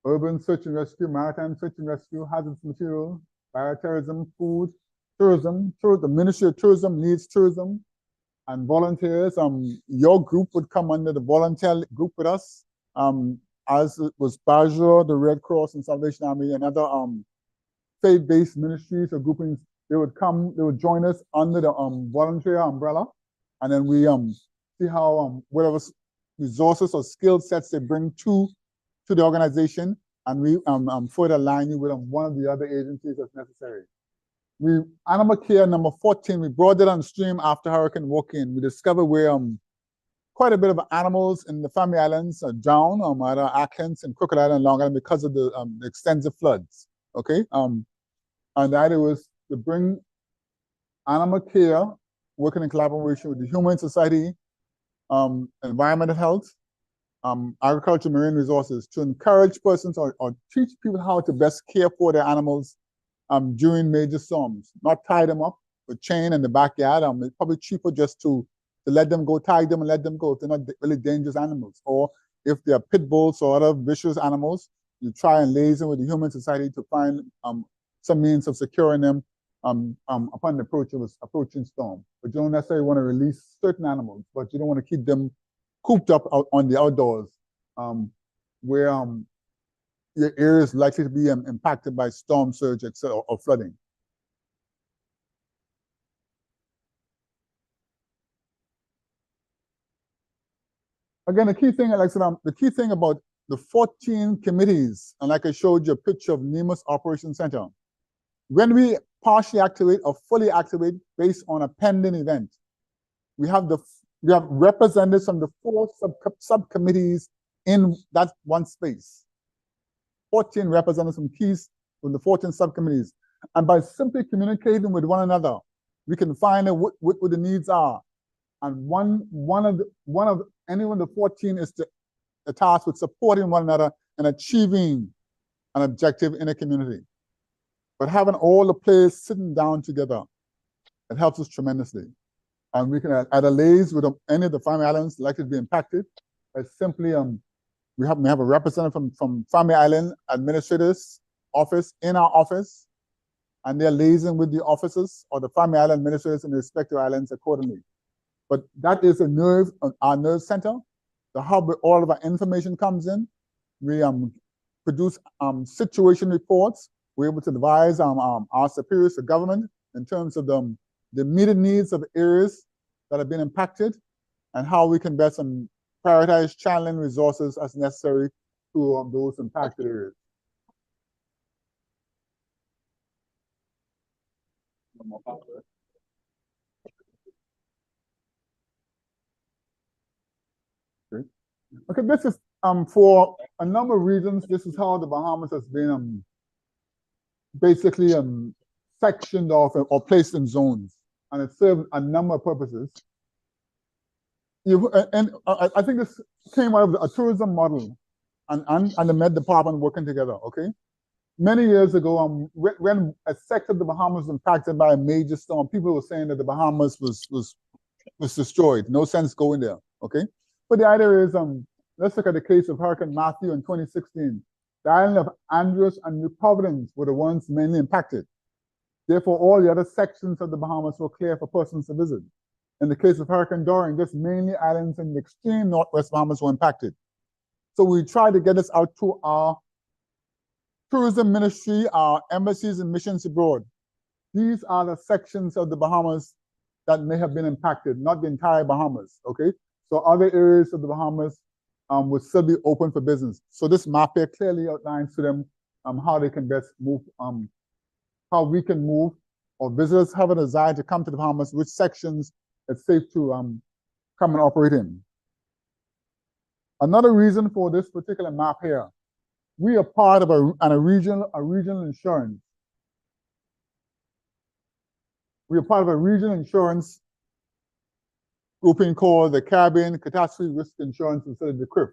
urban search and rescue, maritime search and rescue, hazardous material, bioterrorism, food, tourism, the Ministry of Tourism needs tourism, and volunteers. Your group would come under the volunteer group with us, as it was Bajo, the Red Cross and Salvation Army, and other faith-based ministries or groupings. They would join us under the volunteer umbrella, and then we see how whatever resources or skill sets they bring to the organization, and we further align you with one of the other agencies as necessary. Animal care number 14, we brought it on stream after Hurricane Joaquin. We discovered where quite a bit of animals in the Family Islands are drowned, either Atkins and Crooked Island and Long Island, because of the extensive floods. Okay, and the idea was to bring animal care, working in collaboration with the Humane Society, environmental health, agriculture, marine resources, to encourage persons or teach people how to best care for their animals during major storms. Not tie them up with chain in the backyard. It's probably cheaper just to let them go, tie them and let them go if they're not really dangerous animals. Or if they're pit bulls or other vicious animals, you try and liaison with the Humane Society to find some means of securing them upon the approaching storm. But you don't necessarily want to release certain animals, but you don't want to keep them cooped up out on the outdoors, where your area is likely to be impacted by storm surge, etc., or flooding. Again, the key thing about the 14 committees, and like I showed you a picture of NEMA's Operation Center, when we partially activate or fully activate based on a pending event, we have representatives from the 4 subcommittees in that one space. 14 representatives from the 14 subcommittees. And by simply communicating with one another, we can find out what the needs are. And one of the 14 is the task with supporting one another and achieving an objective in a community. But having all the players sitting down together, it helps us tremendously. And we can either liaise with any of the Family Islands likely to be impacted by simply we have a representative from Family Island Administrators Office in our office, and they're liaising with the officers or the Family Island administrators in the respective islands accordingly. But that is our nerve center, the hub where all of our information comes in. We produce situation reports. We're able to advise our superiors, the government, in terms of the immediate needs of areas that have been impacted and how we can best prioritize channeling resources as necessary to those impacted areas. Okay, this is For a number of reasons, this is how the Bahamas has been basically sectioned off or placed in zones, and it served a number of purposes. I think this came out of a tourism model and the Met Department working together, okay? Many years ago, when a sector of the Bahamas was impacted by a major storm, people were saying that the Bahamas was destroyed. No sense going there, okay? But the idea is, let's look at the case of Hurricane Matthew in 2016. The island of Andros and New Providence were the ones mainly impacted. Therefore, all the other sections of the Bahamas were clear for persons to visit. In the case of Hurricane Dorian, just mainly islands in the extreme northwest Bahamas were impacted. So we tried to get this out to our tourism ministry, our embassies and missions abroad. These are the sections of the Bahamas that may have been impacted, not the entire Bahamas, okay? So other areas of the Bahamas would still be open for business. So this map here clearly outlines to them how they can best move, how we can move, or visitors have a desire to come to the Bahamas, which sections it's safe to come and operate in. Another reason for this particular map here, we are part of a regional insurance. We are part of a regional insurance grouping called the Caribbean Catastrophe Risk Insurance Facility, the CRIF.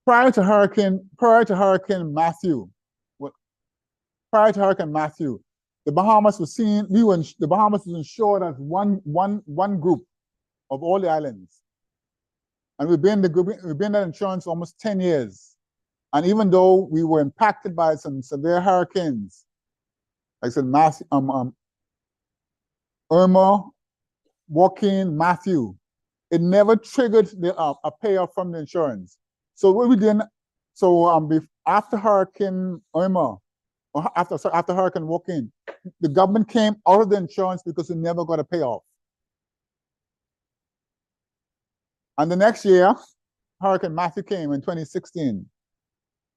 Prior to Hurricane Matthew, the Bahamas was seen. The Bahamas was insured as one group of all the islands, and we've been that insurance for almost 10 years. And even though we were impacted by some severe hurricanes, like I said, Irma, Joaquin, Matthew, it never triggered a payoff from the insurance. So what we did, after Hurricane Irma, or after Hurricane Joaquin, the government came out of the insurance because we never got a payoff. And the next year, Hurricane Matthew came in 2016.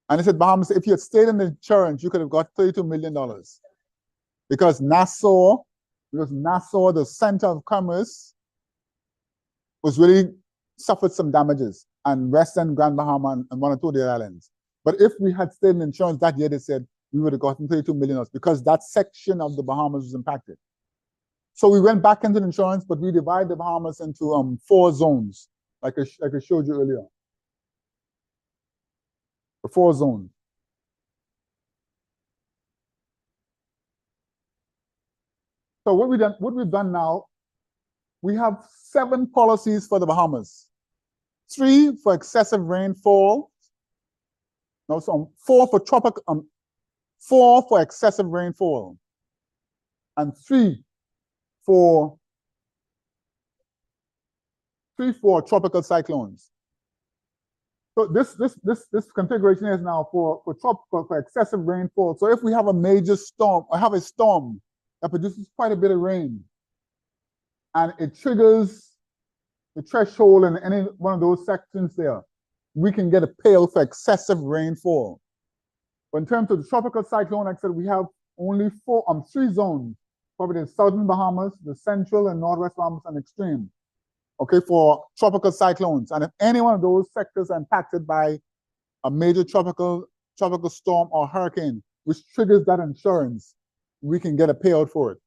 And they said, Bahamas, if you had stayed in the insurance, you could have got $32 million. Because Nassau, the center of commerce, was really suffered some damages, and Western Grand Bahama and one or two of the islands. But if we had stayed in insurance that year, they said we would have gotten $32 million because that section of the Bahamas was impacted. So we went back into the insurance, but we divided the Bahamas into 4 zones, like I showed you earlier. The 4 zones. So what we've done now, we have 7 policies for the Bahamas. 3 for excessive rainfall. No, so 4 for tropical, 4 for excessive rainfall, and 3 for tropical cyclones. So this configuration is now for excessive rainfall. So if we have a major storm or have a storm that produces quite a bit of rain, and it triggers the threshold in any one of those sections there, we can get a payout for excessive rainfall. But in terms of the tropical cyclone, like I said, we have only 3 zones, probably the southern Bahamas, the central and northwest Bahamas, and extreme, okay, for tropical cyclones. And if any one of those sectors are impacted by a major tropical storm or hurricane, which triggers that insurance, we can get a payout for it.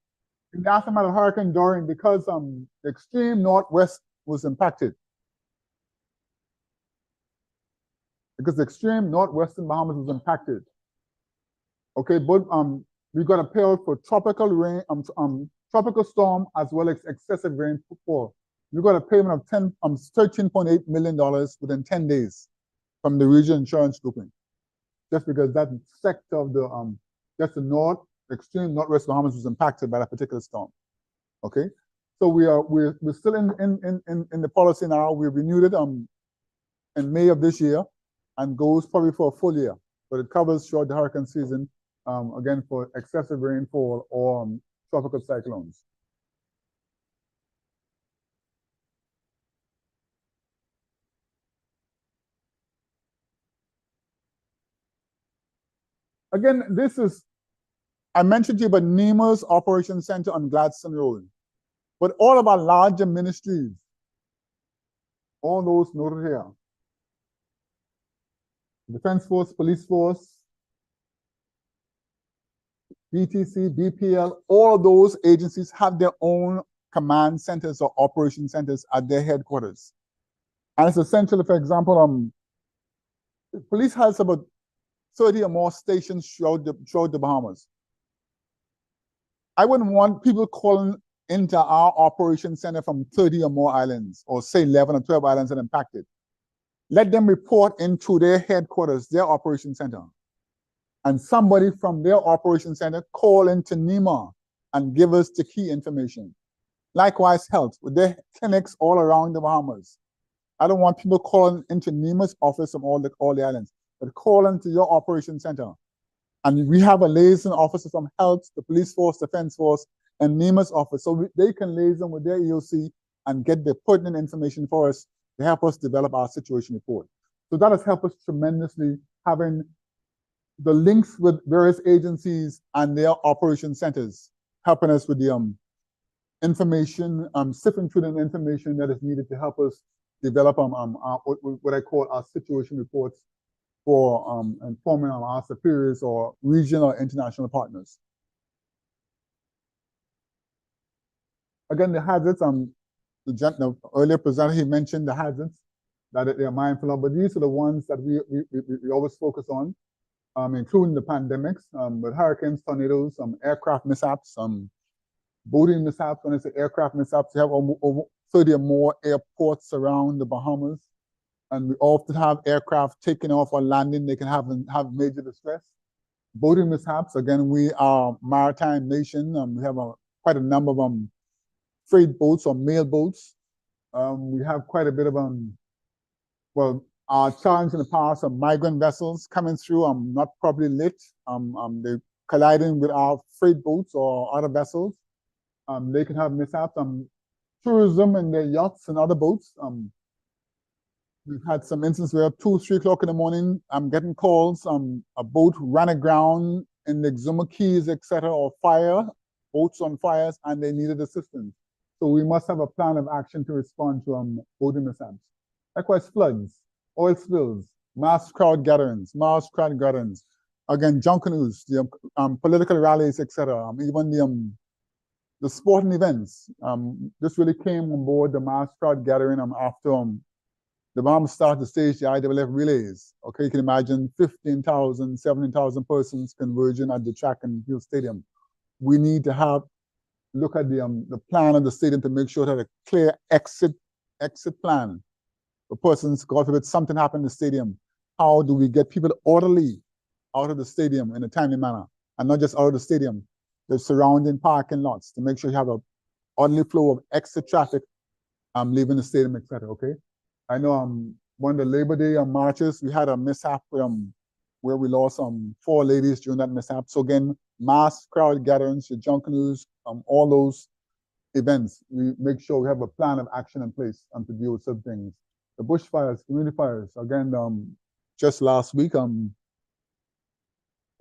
In the aftermath of Hurricane Dorian, because the extreme northwest was impacted, because the extreme northwestern Bahamas was impacted. Okay, but we got a payout for tropical rain, tropical storm as well as excessive rainfall. We got a payment of $13.8 million within 10 days from the regional insurance grouping, just because that sector of the just the extreme northwest Bahamas was impacted by that particular storm. Okay, so we're still in the policy now. We renewed it in May of this year, and goes probably for a full year, but it covers throughout the hurricane season, again for excessive rainfall or tropical cyclones. Again, I mentioned to you about NEMA's Operations Center on Gladstone Road, but all of our larger ministries, all those noted here. Defense Force, Police Force, BTC, BPL, all of those agencies have their own command centers or operation centers at their headquarters. And it's essential, for example, the police has about 30 or more stations throughout the Bahamas. I wouldn't want people calling into our operation center from 30 or more islands, or say 11 or 12 islands that are impacted. Let them report into their headquarters, their operation center. And somebody from their operation center call into NEMA and give us the key information. Likewise, health, with their clinics all around the Bahamas. I don't want people calling into NEMA's office from all the islands, but call into your operation center. And we have a liaison officer from health, the police force, defense force, and NEMA's office. So they can liaison with their EOC and get the pertinent information for us to help us develop our situation report. So that has helped us tremendously, having the links with various agencies and their operation centers, helping us with the information, sifting through the information that is needed to help us develop what I call our situation reports for informing our superiors or regional or international partners. Again, the hazards, the earlier presenter, he mentioned the hazards that they are mindful of, but these are the ones that we always focus on, including the pandemics, with hurricanes, tornadoes, aircraft mishaps, boating mishaps. When I say aircraft mishaps, you have over 30 or more airports around the Bahamas, and we often have aircraft taking off or landing. They can have major distress. Boating mishaps, again, we are a maritime nation. We have quite a number of freight boats or mail boats. We have quite a bit of, well, our challenge in the past of migrant vessels coming through, not properly lit. They colliding with our freight boats or other vessels. They can have mishaps. Tourism and their yachts and other boats. We've had some instances where 2, 3 o'clock in the morning, I'm getting calls, a boat ran aground in the Exuma Keys, etc., or boats on fires, and they needed assistance. So we must have a plan of action to respond to boating mishaps. Likewise, floods, oil spills, mass crowd gatherings. Again, junkanus, the political rallies, etc. Even the sporting events. This really came on board the mass crowd gathering after the Bahamas started to stage the IWF relays. Okay, you can imagine 15,000, 17,000 persons converging at the track and field stadium. We need to look at the plan of the stadium to make sure that a clear exit plan for persons. God forbid something happened in the stadium. How do we get people orderly out of the stadium in a timely manner, and not just out of the stadium, the surrounding parking lots, to make sure you have a orderly flow of exit traffic leaving the stadium, etc. Okay. I know one of the Labor Day marches, we had a mishap where we lost 4 ladies during that mishap. So again, mass crowd gatherings, the junkanus, all those events, we make sure we have a plan of action in place to deal with certain things. The bushfires, community fires, again, just last week, one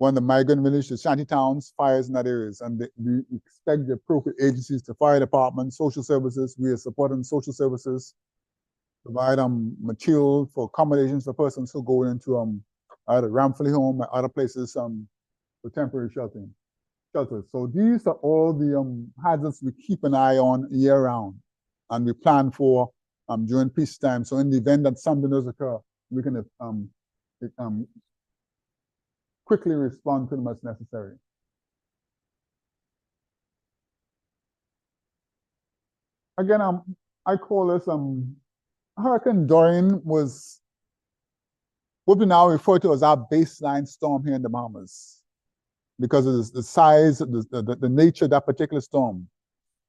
of the migrant villages, the shanty towns, fires in that areas, and we expect the appropriate agencies, the fire department, social services. We are supporting social services, provide material for accommodations for persons who go into either Ramfully home or other places for temporary shelters. So these are all the hazards we keep an eye on year round, and we plan for during peacetime. So in the event that something does occur, we can quickly respond to them as necessary. Again, I call this Hurricane Dorian was what we now refer to as our baseline storm here in the Bahamas, because of the size, the nature of that particular storm.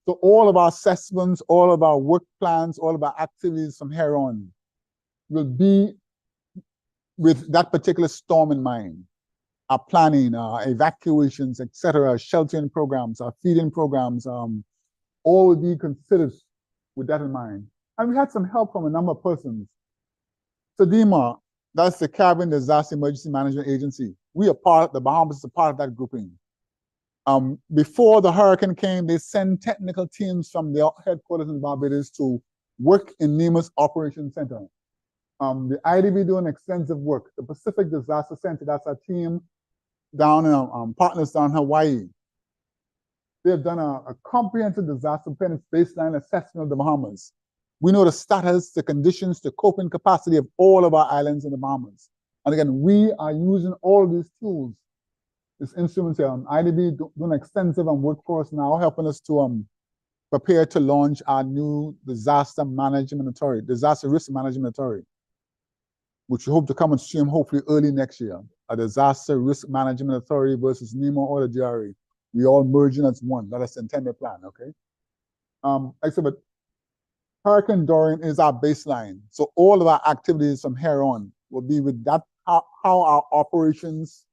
So all of our assessments, all of our work plans, all of our activities from here on will be with that particular storm in mind. Our planning, our evacuations, etc., our sheltering programs, our feeding programs, all will be considered with that in mind. And we had some help from a number of persons. SEDEMA, that's the Caribbean Disaster Emergency Management Agency. We are the Bahamas is a part of that grouping. Before the hurricane came, they sent technical teams from their headquarters in Barbados to work in NEMA's Operations Center. The IDB doing extensive work. The Pacific Disaster Center, that's our team down in partners down in Hawaii. They've done a comprehensive disaster preparedness baseline assessment of the Bahamas. We know the status, the conditions, the coping capacity of all of our islands in the Bahamas. And again, we are using all of these tools, these instruments here. IDB doing extensive work for us now, helping us to prepare to launch our new disaster risk management authority, which we hope to come on stream hopefully early next year. A disaster risk management authority versus NEMA or the DRA. We all merging as one. That is the intended plan, okay? Like I said, but Hurricane Dorian is our baseline. So all of our activities from here on will be with that, how our operations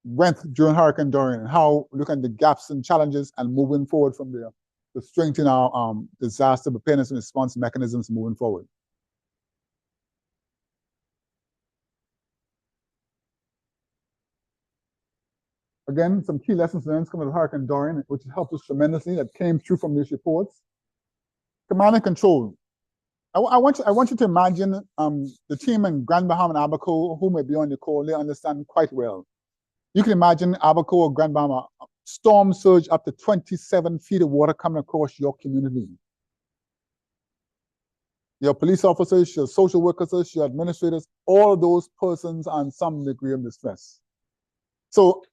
went during Hurricane Dorian and how looking at the gaps and challenges and moving forward from there to strengthen our disaster preparedness and response mechanisms moving forward. Again, some key lessons learned coming from Hurricane Dorian, which helped us tremendously, that came through from these reports. Command and control. I want you to imagine the team in Grand Bahama and Abaco, who may be on the call, they understand quite well. You can imagine Abaco or Grand Bahama, storm surge up to 27 feet of water coming across your community. Your police officers, your social workers, your administrators, all of those persons are in some degree of distress. So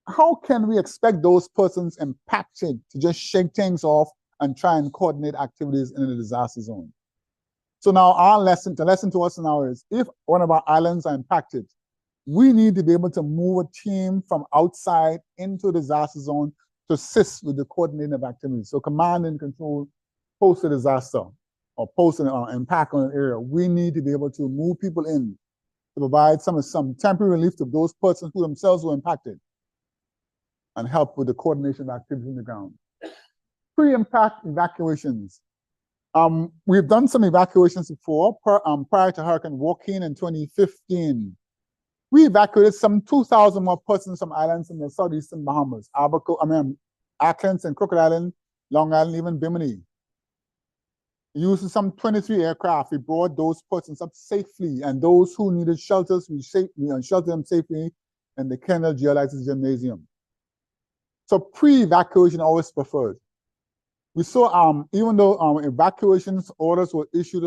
how can we expect those persons impacted to just shake things off and try and coordinate activities in a disaster zone? So now the lesson to us now is, if one of our islands are impacted, we need to be able to move a team from outside into a disaster zone to assist with the coordinating of activities. So command and control post a disaster or post an impact on an area. We need to be able to move people in to provide some temporary relief to those persons who themselves were impacted and help with the coordination of activities on the ground. Pre-impact evacuations. We've done some evacuations before prior to Hurricane Joaquin in 2015. We evacuated some 2,000 more persons from islands in the southeastern Bahamas, Acklands and Crooked Island, Long Island, even Bimini. Using some 23 aircraft, we brought those persons up safely, and those who needed shelters, we sheltered them safely in the Kendall Geolysis Gymnasium. So pre-evacuation always preferred. We saw, even though evacuations orders were issued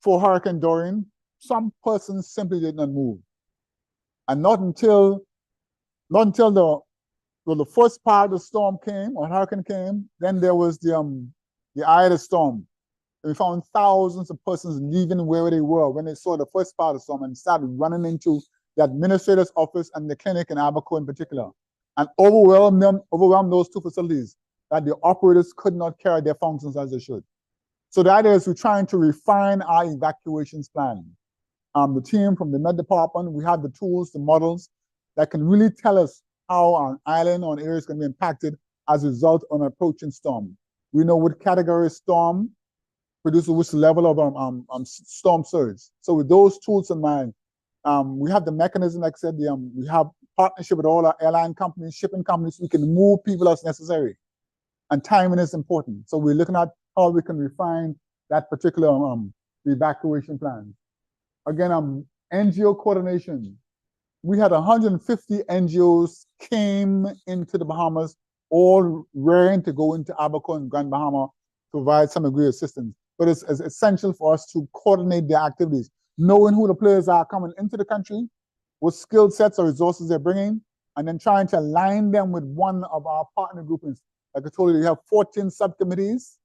for Hurricane Dorian, some persons simply did not move. And not until the first part of the storm came, or hurricane came, then there was the eye of the storm. And we found thousands of persons leaving where they were when they saw the first part of the storm and started running into the administrator's office and the clinic in Abaco in particular, and overwhelmed those two facilities that the operators could not carry their functions as they should. So the idea is we're trying to refine our evacuations plan. The team from the Med Department, we have the tools, the models that can really tell us how an island or an area is going to be impacted as a result of an approaching storm. We know what category of storm produces which level of storm surge. So with those tools in mind, we have the mechanism, like I said, we have partnership with all our airline companies, shipping companies. We can move people as necessary. And timing is important. So we're looking at how we can refine that particular evacuation plan. Again, NGO coordination. We had 150 NGOs came into the Bahamas, all raring to go into Abaco and Grand Bahama to provide some degree of assistance. But it's essential for us to coordinate their activities, knowing who the players are coming into the country, what skill sets or resources they're bringing, and then trying to align them with one of our partner groupings. Like I told you, we have 14 subcommittees.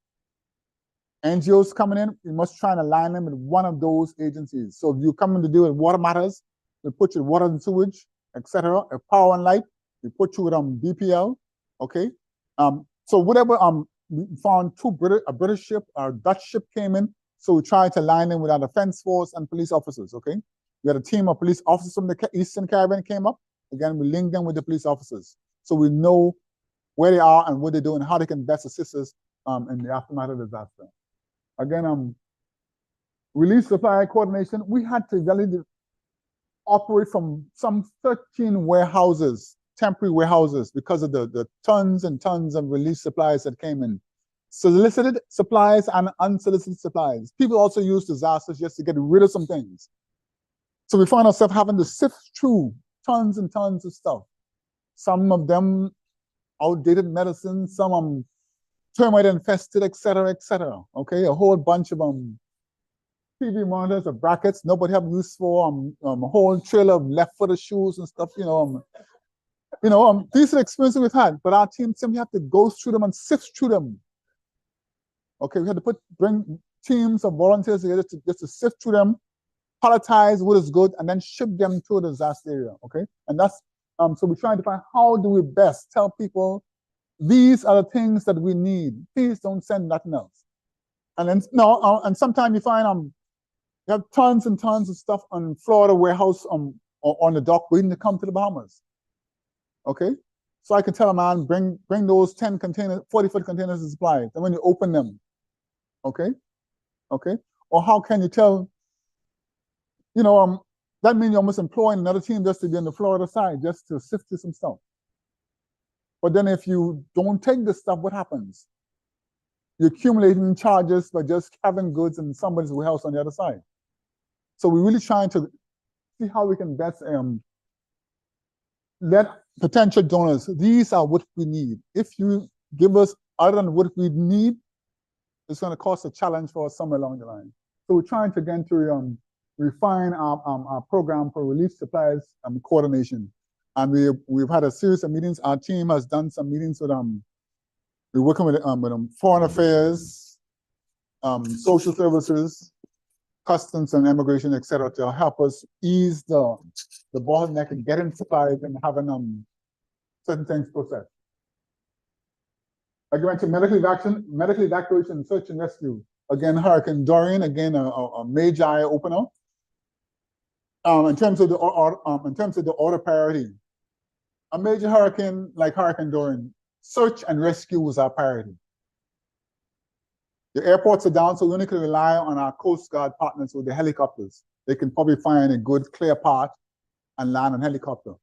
NGOs coming in, we must try and align them with one of those agencies. So if you come in to deal with water matters, we put you with water and sewage, etc. If power and light, we put you with BPL. Okay. So whatever we found a British ship, a Dutch ship came in, so we tried to align them with our defense force and police officers. Okay. We had a team of police officers from the Eastern Caribbean came up. Again, we linked them with the police officers, so we know where they are and what they're doing, how they can best assist us in the aftermath of the disaster. Again, relief supply coordination, we had to really operate from some 13 warehouses temporary warehouses because of the tons and tons of relief supplies that came in. Solicited supplies and unsolicited supplies. People also use disasters just to get rid of some things. So we found ourselves having to sift through tons and tons of stuff. Some of them outdated medicine, some termite infested, et cetera, okay? A whole bunch of TV monitors or brackets nobody have use for, a whole trailer of left-footed shoes and stuff, these are the experiences we've had, but our team simply have to go through them and sift through them. Okay, we had to bring teams of volunteers together just to sift through them, palletize what is good, and then ship them to a disaster area, okay? And that's, so we're trying to find how do we best tell people these are the things that we need. Please don't send nothing else. And then, and sometimes you find, you have tons and tons of stuff on Florida warehouse or on the dock waiting to come to the Bahamas. Okay? So I can tell a man, bring those 10 containers, 40-foot containers of supplies. And when you open them, okay? Okay? Or how can you tell, that means you're almost employing another team just to be on the Florida side, just to sift through some stuff. But then if you don't take this stuff, what happens? You're accumulating charges by just having goods in somebody's warehouse on the other side. So we're really trying to see how we can best let potential donors, these are what we need. If you give us other than what we need, it's going to cause a challenge for us somewhere along the line. So we're trying to again to refine our program for relief supplies coordination. And we've had a series of meetings. Our team has done some meetings with we're working with foreign affairs, social services, customs and immigration, et cetera, to help us ease the bottleneck and getting supplies and having certain things processed. I went to medical evacuation, search and rescue. Again, Hurricane Dorian, again a major eye opener. In terms of the order priority, a major hurricane like Hurricane Dorian, search and rescue was our priority. The airports are down, so we only can rely on our Coast Guard partners with the helicopters. They can probably find a good clear path and land on helicopter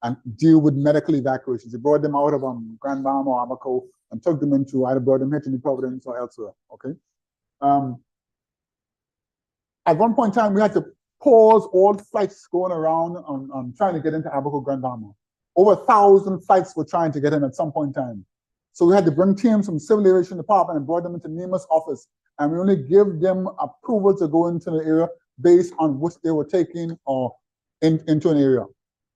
and deal with medical evacuations. They brought them out of Grand Bahama or Abaco and took them into either brought them here to New Providence or elsewhere. Okay. At one point in time, we had to pause all flights going around on trying to get into Abaco, Grand Bahama. Over 1,000 flights were trying to get in at some point in time. So we had to bring teams from Civil Aviation Department and brought them into NEMA's office. And we only give them approval to go into the area based on what they were taking or into an area.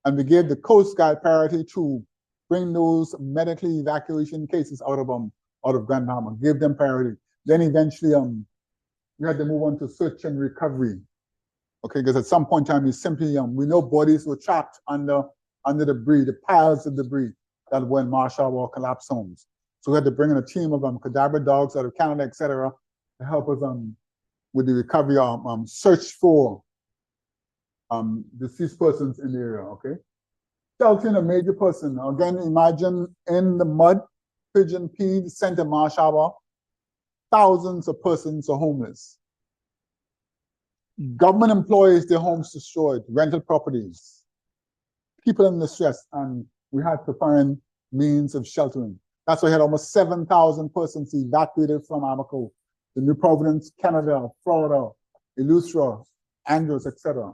And we gave the Coast Guard priority to bring those medical evacuation cases out of Grand Bahama, give them priority. Then eventually we had to move on to search and recovery. Okay, because at some point in time, we simply, we know bodies were trapped under debris, the piles of debris that were in marshal or collapsed homes. So we had to bring in a team of cadaver dogs out of Canada, et cetera, to help us with the recovery, search for deceased persons in the area, okay? Sheltering a major person. Again, imagine in the mud, Pigeon P, Center Marshall, thousands of persons are homeless. Government employees, their homes destroyed, rental properties, people in distress, and we had to find means of sheltering. That's why we had almost 7,000 persons evacuated from Abaco, the New Providence, Canada, Florida, Eleuthera, Andros, etc.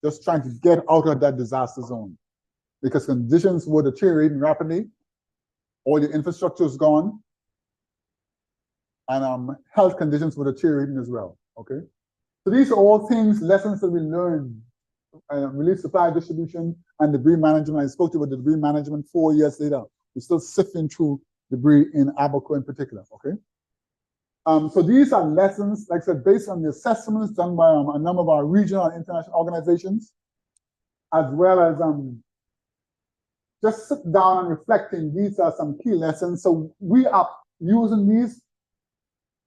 Just trying to get out of that disaster zone because conditions were deteriorating rapidly. All the infrastructure is gone, and health conditions were deteriorating as well. Okay, so these are all things, lessons that we learned. Relief supply distribution and debris management. I spoke to you about the debris management 4 years later. We're still sifting through debris in Abaco in particular. Okay. So these are lessons, like I said, based on the assessments done by a number of our regional and international organizations, as well as just sit down and reflecting. These are some key lessons. So we are using these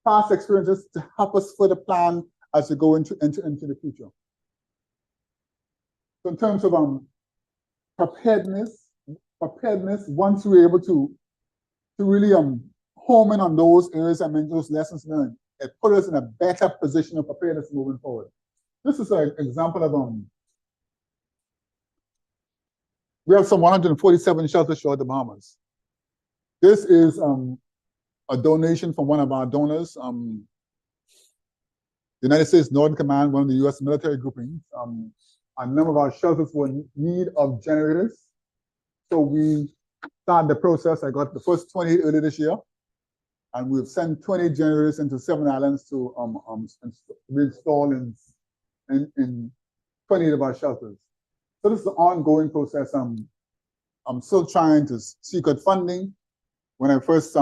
past experiences to help us further plan as we go into the future. So in terms of preparedness, once we're able to really home in on those areas, those lessons learned, it put us in a better position of preparedness moving forward. This is an example of We have some 147 shelters throughout the Bahamas. This is a donation from one of our donors, the United States Northern Command, one of the U.S. military groupings. A number of our shelters were in need of generators. So we started the process. I got the first 28 early this year. And we've sent 20 generators into 7 islands to be installed in 28 of our shelters. So this is an ongoing process. I'm still trying to seek out funding. When I first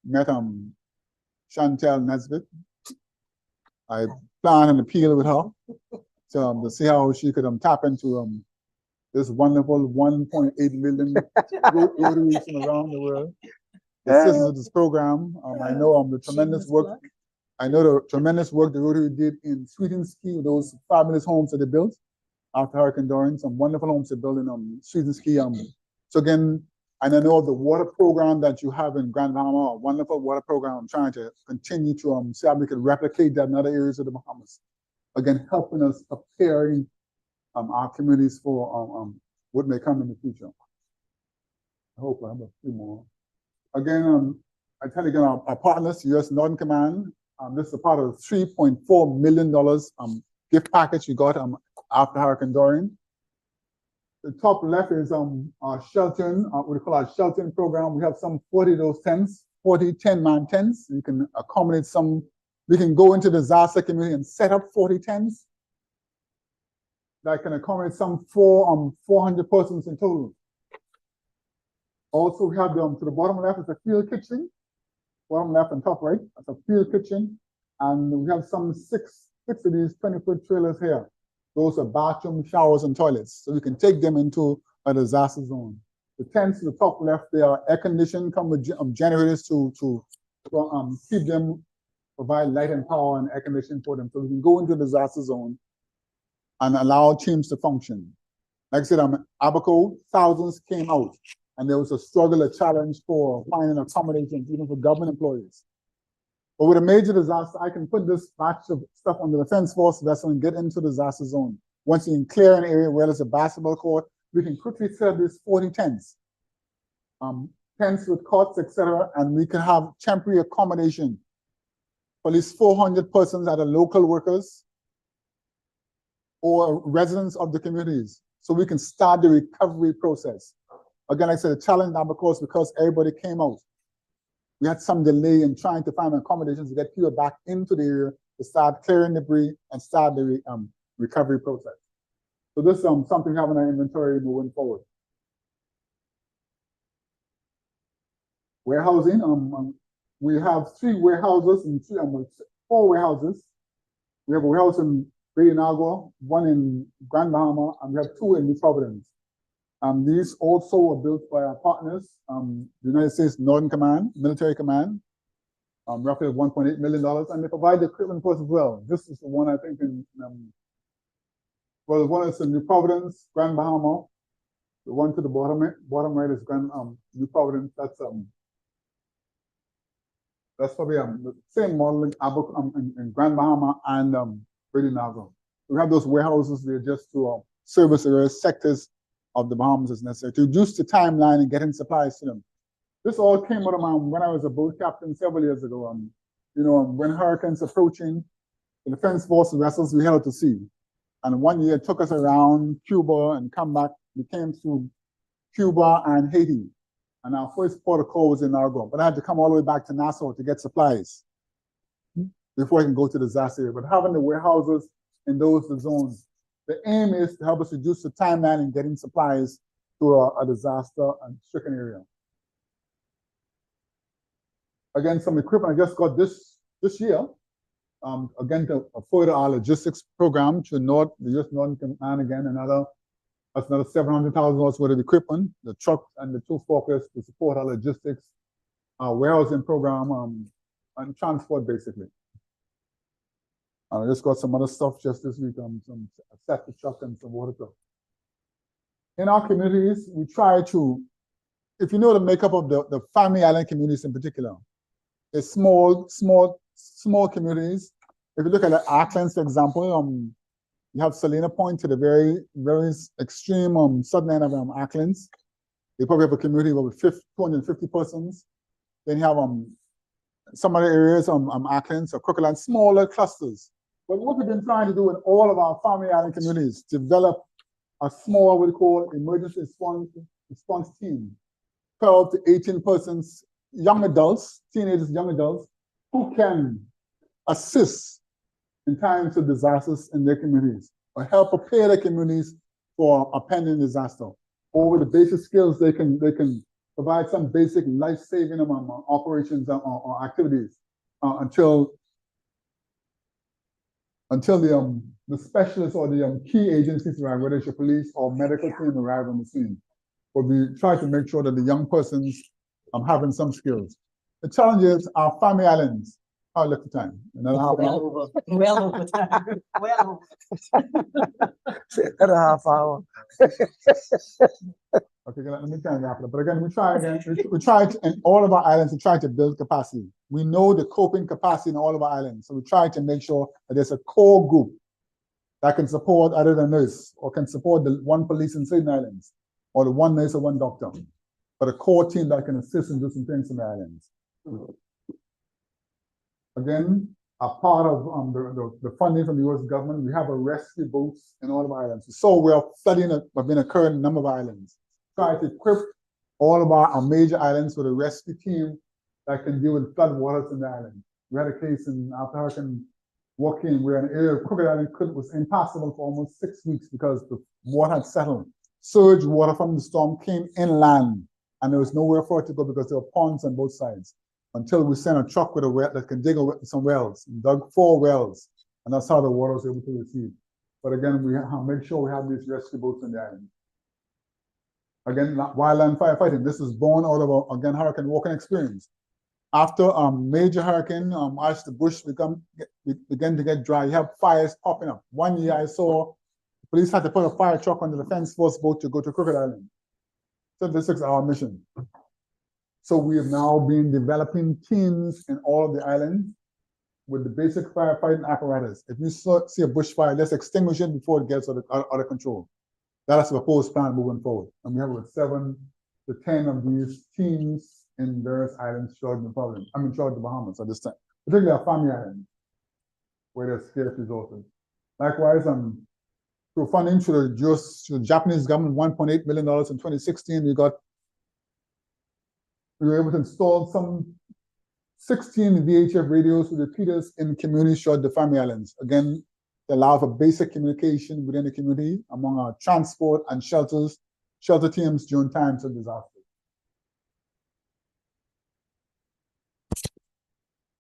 met Chantel Nesbitt, I planned an appeal with her to see how she could tap into this wonderful 1.8 million rotaries from around the world. The citizens of this program. I know the tremendous work. I know the tremendous work the Rotary did in Sweetens Key, those fabulous homes that they built after Hurricane Dorian. Some wonderful homes they built in Sweetens Key. So again, and I know of the water program that you have in Grand Bahama, a wonderful water program. I'm trying to continue to see how we can replicate that in other areas of the Bahamas. Again, helping us preparing our communities for what may come in the future. I hope I have a few more. Again, I tell you again, our partners, U.S. Northern Command, this is a part of the $3.4 million gift package we got after Hurricane Dorian. The top left is our sheltering, what we call our sheltering program. We have some 40 of those tents, 40 10-man tents. You can accommodate some. We can go into the disaster community and set up 40 tents that can accommodate some 400 persons in total. Also, we have to the bottom left is a field kitchen. Bottom left and top right, that's a field kitchen. And we have some six of these 20-foot trailers here. Those are bathroom, showers, and toilets. So we can take them into a disaster zone. The tents to the top left, they are air conditioned, come with generators to keep them, provide light and power and air conditioning for them. So we can go into the disaster zone and allow teams to function. Like I said, Abaco, thousands came out. And there was a struggle, a challenge for finding accommodations, even for government employees. But with a major disaster, I can put this batch of stuff on the Defense Force vessel and get into the disaster zone. Once you can clear an area where there's a basketball court, we can quickly set up these 40 tents. Tents with cots, etc., and we can have temporary accommodation for at least 400 persons that are local workers or residents of the communities. So we can start the recovery process. Again, like I said, the challenge now, because everybody came out. We had some delay in trying to find accommodations to get people back into the area to start clearing debris and start the recovery process. So this is something we have in our inventory moving forward. Warehousing, we have 3 warehouses and 4 warehouses. We have a warehouse in Bay Inagua, 1 in Grand Bahama, and we have 2 in New Providence. These also were built by our partners, the United States Northern Command, Military Command, roughly $1.8 million, and they provide the equipment for us as well. This is the one I think well, the one is in New Providence, Grand Bahama. The one to the bottom right is New Providence. That's probably the same model in Grand Bahama and Brady Nago. We have those warehouses there just to service areas, sectors of the Bahamas as necessary to reduce the timeline and getting supplies to them. This all came out of when I was a boat captain several years ago. When hurricanes approaching, the Defense Force vessels we held to sea. And one year it took us around Cuba and come back. We came through Cuba and Haiti. And our first port of call was in Argo. But I had to come all the way back to Nassau to get supplies before I can go to the disaster area. But having the warehouses in those zones, the aim is to help us reduce the timeline in getting supplies to a disaster and stricken area. Again, some equipment I just got this year. Again, to further our logistics program to the U.S. Northern Command again, that's another $700,000 worth of equipment, the trucks and the 2 forklifts to support our logistics, our warehousing program, and transport basically. I just got some other stuff just this week, some septic truck and some water truck. In our communities, we try to, if you know the makeup of the family island communities in particular, it's small communities. If you look at the Arklands, for example, You have Salina Point to the very extreme southern end of Acklands. They probably have a community of over 250 persons. Then you have some other areas Acklands or Crookland, smaller clusters. But what we've been trying to do in all of our family island communities, develop a small, what we call emergency response team, 12 to 18 persons, young adults, teenagers, young adults, who can assist in times of disasters in their communities or help prepare their communities for a pending disaster. Over the basic skills, they can provide some basic life-saving operations or activities until the specialists or the key agencies arrive, whether it's your police or medical team arrive on the scene. But we try to make sure that the young persons having some skills. The challenge is our family islands. How look for time? Another half an hour? Well over time. Well Another half hour. Okay, let me try and wrap it up. But again, we try in all of our islands to try to build capacity. We know the coping capacity in all of our islands. So we try to make sure that there's a core group that can support either the nurse or can support the one police in certain islands or the one nurse or one doctor, but a core team that can assist and do some things in the islands. Again, a part of the funding from the U.S. government, we have a rescue boats in all of our islands. So we're studying what's been occurring in a number of islands. Try to equip all of our major islands with a rescue team that can deal with flood waters in the island. We had a case after Hurricane Joaquin where an area of Crooked Island was impassable for almost 6 weeks because the water had settled. Surge water from the storm came inland and there was nowhere for it to go because there were ponds on both sides. Until we sent a truck with a well that can dig some wells, and dug 4 wells, and that's how the water was able to receive. But again, we make sure we have these rescue boats in the island. Again, wildland firefighting. This is born out of Hurricane Joaquin experience. After a major hurricane, as the bush began to get dry, you have fires popping up. One year I saw the police had to put a fire truck on the defense force boat to go to Crooked Island. 76-hour mission. So we have now been developing teams in all of the islands with the basic firefighting apparatus. If you see a bushfire, let's extinguish it before it gets out of control. That is the proposed plan moving forward. And we have about 7 to 10 of these teams in various islands throughout the Bahamas at this time, particularly our family islands, where there's scarce resources. Likewise, through funding through the Japanese government, $1.8 million in 2016, we were able to install some 16 VHF radios with repeaters in communities throughout the family islands. Again, to allow for basic communication within the community among our transport and shelter teams during times of disaster.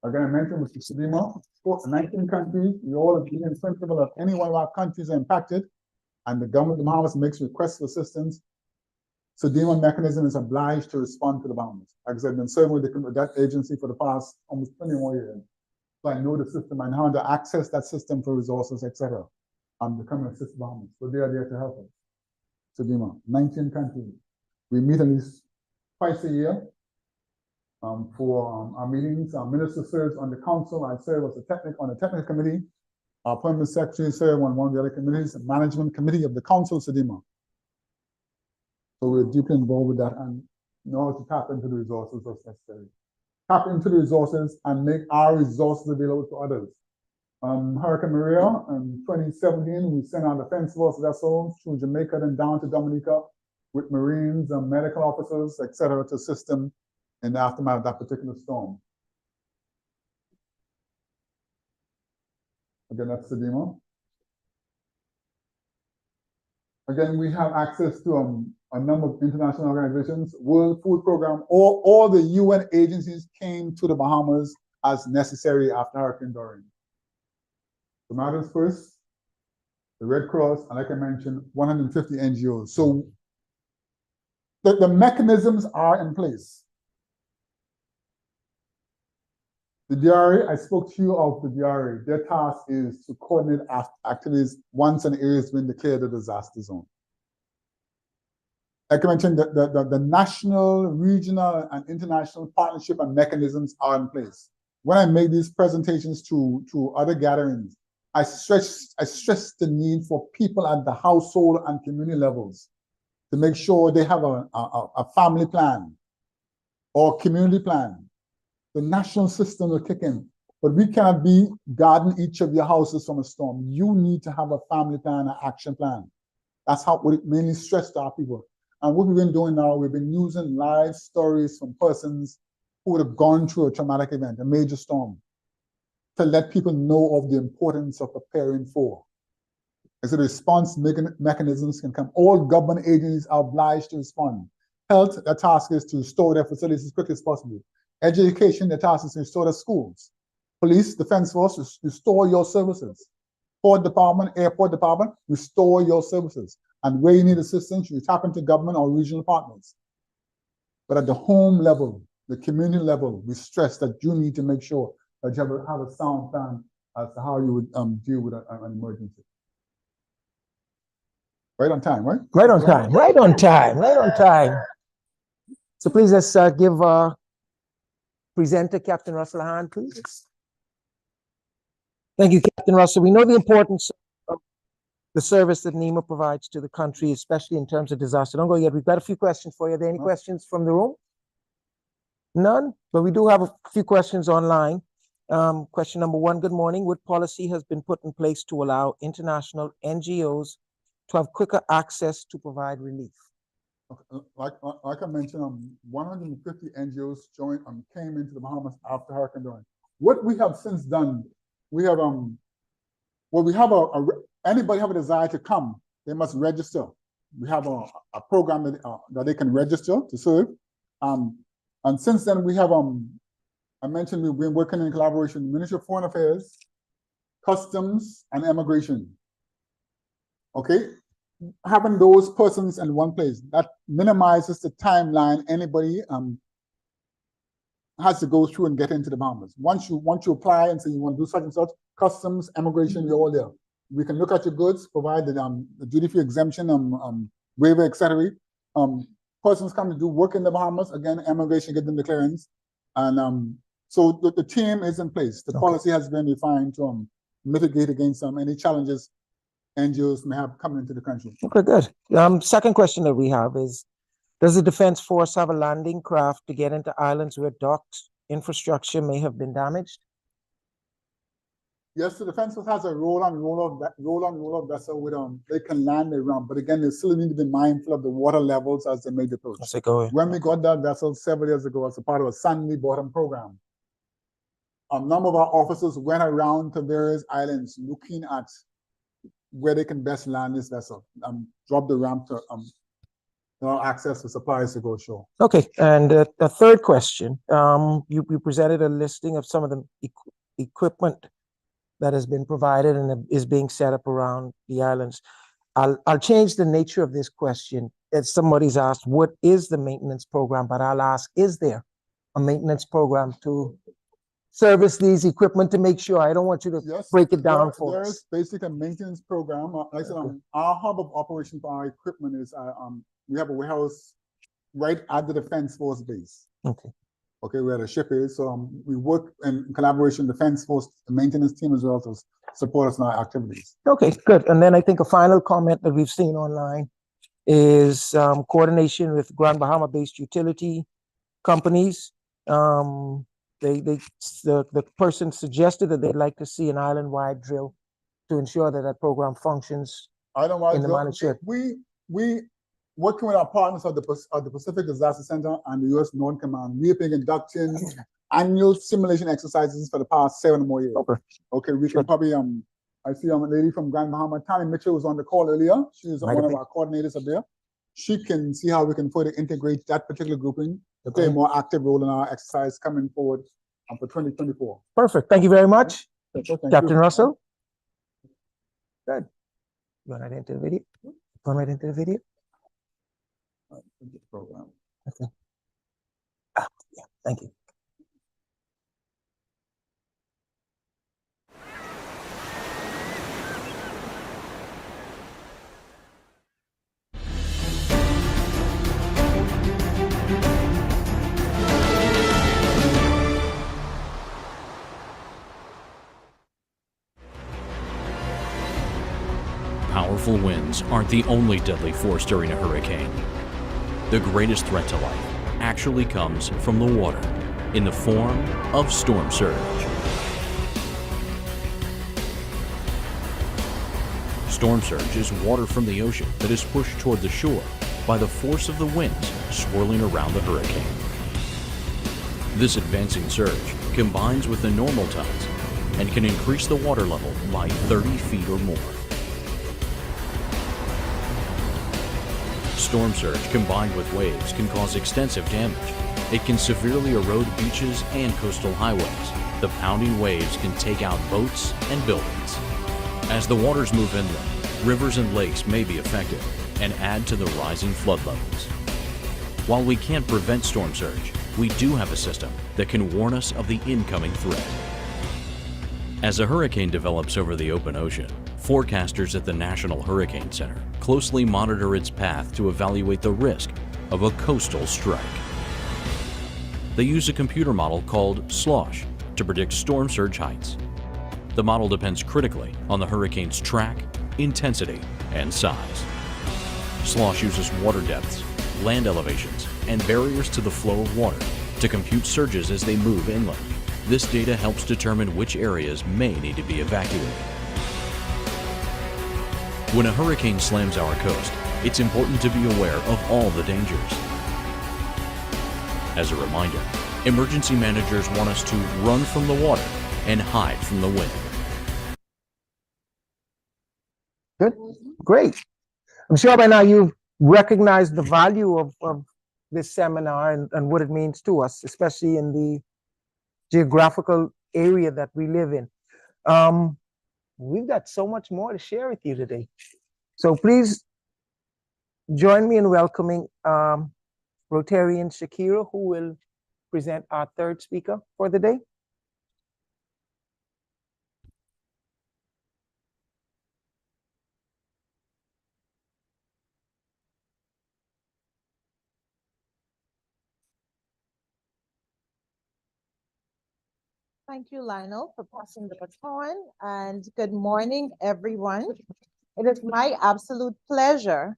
Again, I mentioned with SEDEMA, 19 countries, we all agree in principle that any one of our countries are impacted, and the government of the Bahamas makes requests for assistance. SEDEMA mechanism is obliged to respond to the Bahamas. Like I said, I've been serving with that agency for the past almost 20 more years. So I know the system and how to access that system for resources, etc. I'm becoming a system Bahamas. So they are there to help us. SEDEMA, 19 countries. We meet at least twice a year for our meetings. Our minister serves on the council. I serve as on the technical committee. Our permanent secretary serves on one of the other committees, the management committee of the council, SEDEMA. So we're deeply involved with that and know how to tap into the resources as necessary. Tap into the resources and make our resources available to others. Hurricane Maria in 2017, we sent our defense force vessels through Jamaica and down to Dominica with Marines and medical officers, etc., to assist them in the aftermath of that particular storm. Again, that's SEDEMA. Again, we have access to a number of international organizations, World Food Program, all the UN agencies came to the Bahamas as necessary after Hurricane Dorian. The Matters First, the Red Cross, and like I mentioned, 150 NGOs. So the mechanisms are in place. The DRA, I spoke to you of the DRA. Their task is to coordinate activities once an area has been declared a disaster zone. Like I mentioned, the national, regional, and international partnership and mechanisms are in place. When I make these presentations to other gatherings, I stress the need for people at the household and community levels to make sure they have a family plan or community plan. The national system will kick in, but we cannot be guarding each of your houses from a storm. You need to have a family plan, an action plan. That's how we mainly stress to our people. And what we've been doing now, we've been using live stories from persons who would have gone through a traumatic event, a major storm, to let people know of the importance of preparing for. As a response mechanisms can come. All government agencies are obliged to respond. Health, their task is to restore their facilities as quickly as possible. Education, their task is to restore their schools. Police, defense force, restore your services. Port department, airport department, restore your services. And where you need assistance, you tap into government or regional partners. But at the home level, the community level, we stress that you need to make sure that you have a sound plan as to how you would deal with an emergency. Right on time, right? Right on time, right on time, right on time. So please let's give presenter Captain Russell a hand, please. Thank you, Captain Russell. We know the importance of the service that NEMA provides to the country, especially in terms of disaster. Don't go yet. We've got a few questions for you. Are there any questions from the room? None, but we do have a few questions online. Question number one, good morning. What policy has been put in place to allow international NGOs to have quicker access to provide relief? Like I mentioned, 150 NGOs came into the Bahamas after Hurricane Dorian. What we have since done, we have anybody have a desire to come, they must register. We have a program that they can register to serve. And since then we have I mentioned we've been working in collaboration with the Ministry of Foreign Affairs, Customs, and Immigration. Okay, having those persons in one place, that minimizes the timeline anybody has to go through and get into the Bahamas. Once you apply and say you want to do such and such, Customs, Immigration, you're all there. We can look at your goods, provide the duty-free exemption, waiver, etc. Persons come to do work in the Bahamas, again, Immigration get them the clearance. And so the team is in place. The policy has been refined to mitigate against any challenges NGOs may have coming into the country. Okay, good. Second question that we have is, does the Defense Force have a landing craft to get into islands where docks infrastructure may have been damaged? Yes, the Defense Force has a roll-on vessel with they can land and run, but again, they still need to be mindful of the water levels as they make the approach. As they go in. When we got that vessel several years ago as a part of a Sandy Bottom program, a number of our officers went around to various islands looking at where they can best land this vessel, drop the ramp to access to supplies to go ashore. Okay, and the third question, you presented a listing of some of the equipment that has been provided and is being set up around the islands. I'll change the nature of this question. As somebody's asked, what is the maintenance program? But I'll ask, is there a maintenance program to service these equipment to make sure? I don't want you to break it down for us. There is basically a maintenance program. Like I said, our hub of operation for our equipment is we have a warehouse right at the Defense Force base. Okay, where the ship is. So we work in collaboration with Defense Force, the maintenance team as well, to support us in our activities. Okay, good. And then I think a final comment that we've seen online is coordination with Grand Bahama-based utility companies. The person suggested that they'd like to see an island-wide drill to ensure that that program functions in the managed ship. We working with our partners at the Pacific Disaster Center and the U.S. Northern Command, we have been conducting annual simulation exercises for the past 7 or more years. Okay, we can probably I see a lady from Grand Bahama, Tammy Mitchell, was on the call earlier. She's one of our coordinators up there. She can see how we can further integrate that particular grouping to play a more active role in our exercise coming forward for 2024. Perfect. Thank you very much, Captain you. Russell. Good. Going right into the video. Going right into the video. Program. Okay. Yeah. Thank you. winds aren't the only deadly force during a hurricane. The greatest threat to life actually comes from the water in the form of storm surge. Storm surge is water from the ocean that is pushed toward the shore by the force of the winds swirling around the hurricane. This advancing surge combines with the normal tides and can increase the water level by 30 feet or more. Storm surge combined with waves can cause extensive damage. It can severely erode beaches and coastal highways. The pounding waves can take out boats and buildings. As the waters move inland, rivers and lakes may be affected and add to the rising flood levels. While we can't prevent storm surge, we do have a system that can warn us of the incoming threat. As a hurricane develops over the open ocean, forecasters at the National Hurricane Center closely monitor its path to evaluate the risk of a coastal strike. They use a computer model called SLOSH to predict storm surge heights. The model depends critically on the hurricane's track, intensity, and size. SLOSH uses water depths, land elevations, and barriers to the flow of water to compute surges as they move inland. This data helps determine which areas may need to be evacuated. When a hurricane slams our coast, it's important to be aware of all the dangers. As a reminder, emergency managers want us to run from the water and hide from the wind. Good, great. I'm sure by now you've recognized the value of this seminar and what it means to us, especially in the geographical area that we live in. We've got so much more to share with you today. So please join me in welcoming Rotarian Shakira, who will present our third speaker for the day. Thank you, Lionel, for passing the baton, and good morning, everyone. It is my absolute pleasure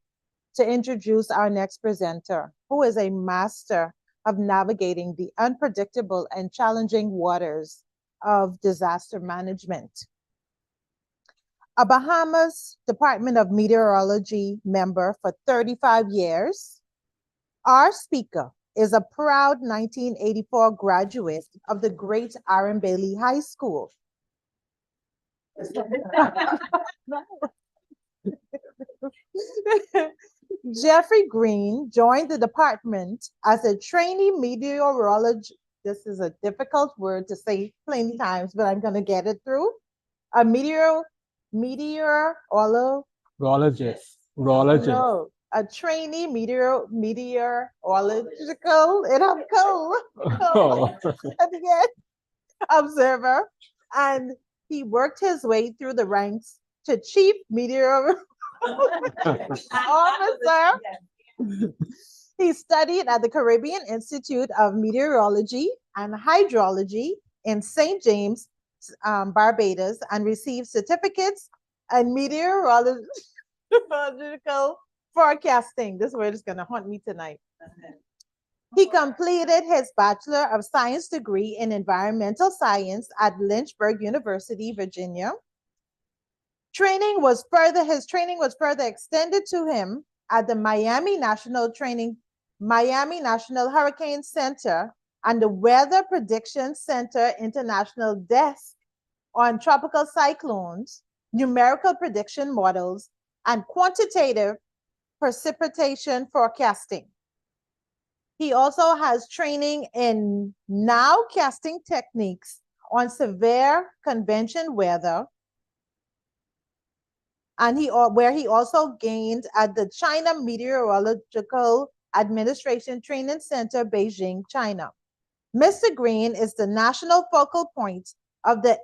to introduce our next presenter, who is a master of navigating the unpredictable and challenging waters of disaster management. A Bahamas Department of Meteorology member for 35 years, our speaker is a proud 1984 graduate of the great Aaron Bailey High School. Jeffrey Green joined the department as a trainee meteorologist. This is a difficult word to say plenty times, but I'm going to get it through. A meteorologist. No, a trainee meteorological, and I'm cold. Again, observer, and he worked his way through the ranks to chief meteorologist officer. He studied at the Caribbean Institute of Meteorology and Hydrology in St. James, Barbados, and received certificates in meteorological forecasting. This word is going to haunt me tonight. He completed his Bachelor of Science degree in Environmental Science at Lynchburg University, Virginia. His training was further extended to him at the Miami National Hurricane Center and the Weather Prediction Center International Desk on tropical cyclones, numerical prediction models, and quantitative precipitation forecasting. He also has training in nowcasting techniques on severe convention weather, and where he also gained at the China Meteorological Administration Training Center, Beijing, China. Mr. Green is the national focal point of the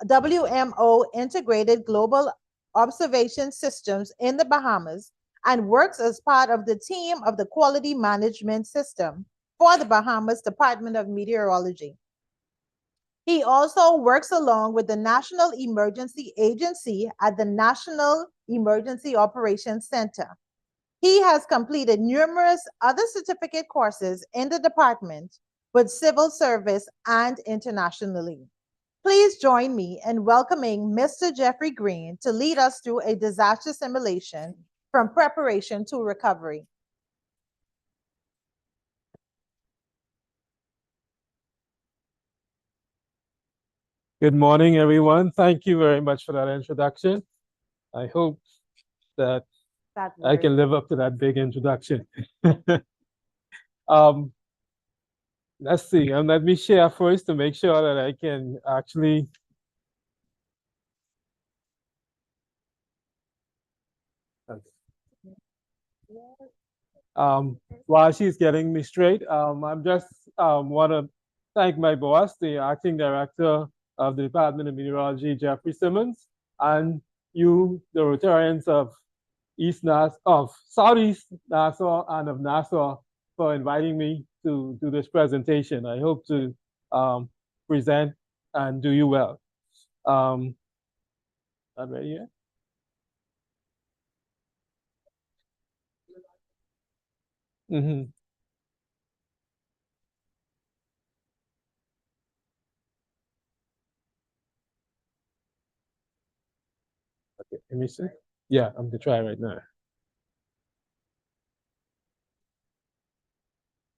WMO Integrated Global Observation Systems in the Bahamas and works as part of the team of the Quality Management System for the Bahamas Department of Meteorology. He also works along with the National Emergency Agency at the National Emergency Operations Center. He has completed numerous other certificate courses in the department with civil service and internationally. Please join me in welcoming Mr. Jeffrey Green to lead us through a disaster simulation from preparation to recovery. Good morning, everyone. Thank you very much for that introduction. I hope that I can live up to that big introduction. um, let's see. Let me share first to make sure that I can actually. While she's getting me straight, I'm just want to thank my boss, the acting director of the Department of Meteorology, Jeffrey Simmons, and you, the Rotarians of Southeast Nassau and of Nassau, for inviting me to do this presentation. I hope to present and do you well. Not ready yet? Mm-hmm. Okay, let me see. Yeah, I'm gonna try right now.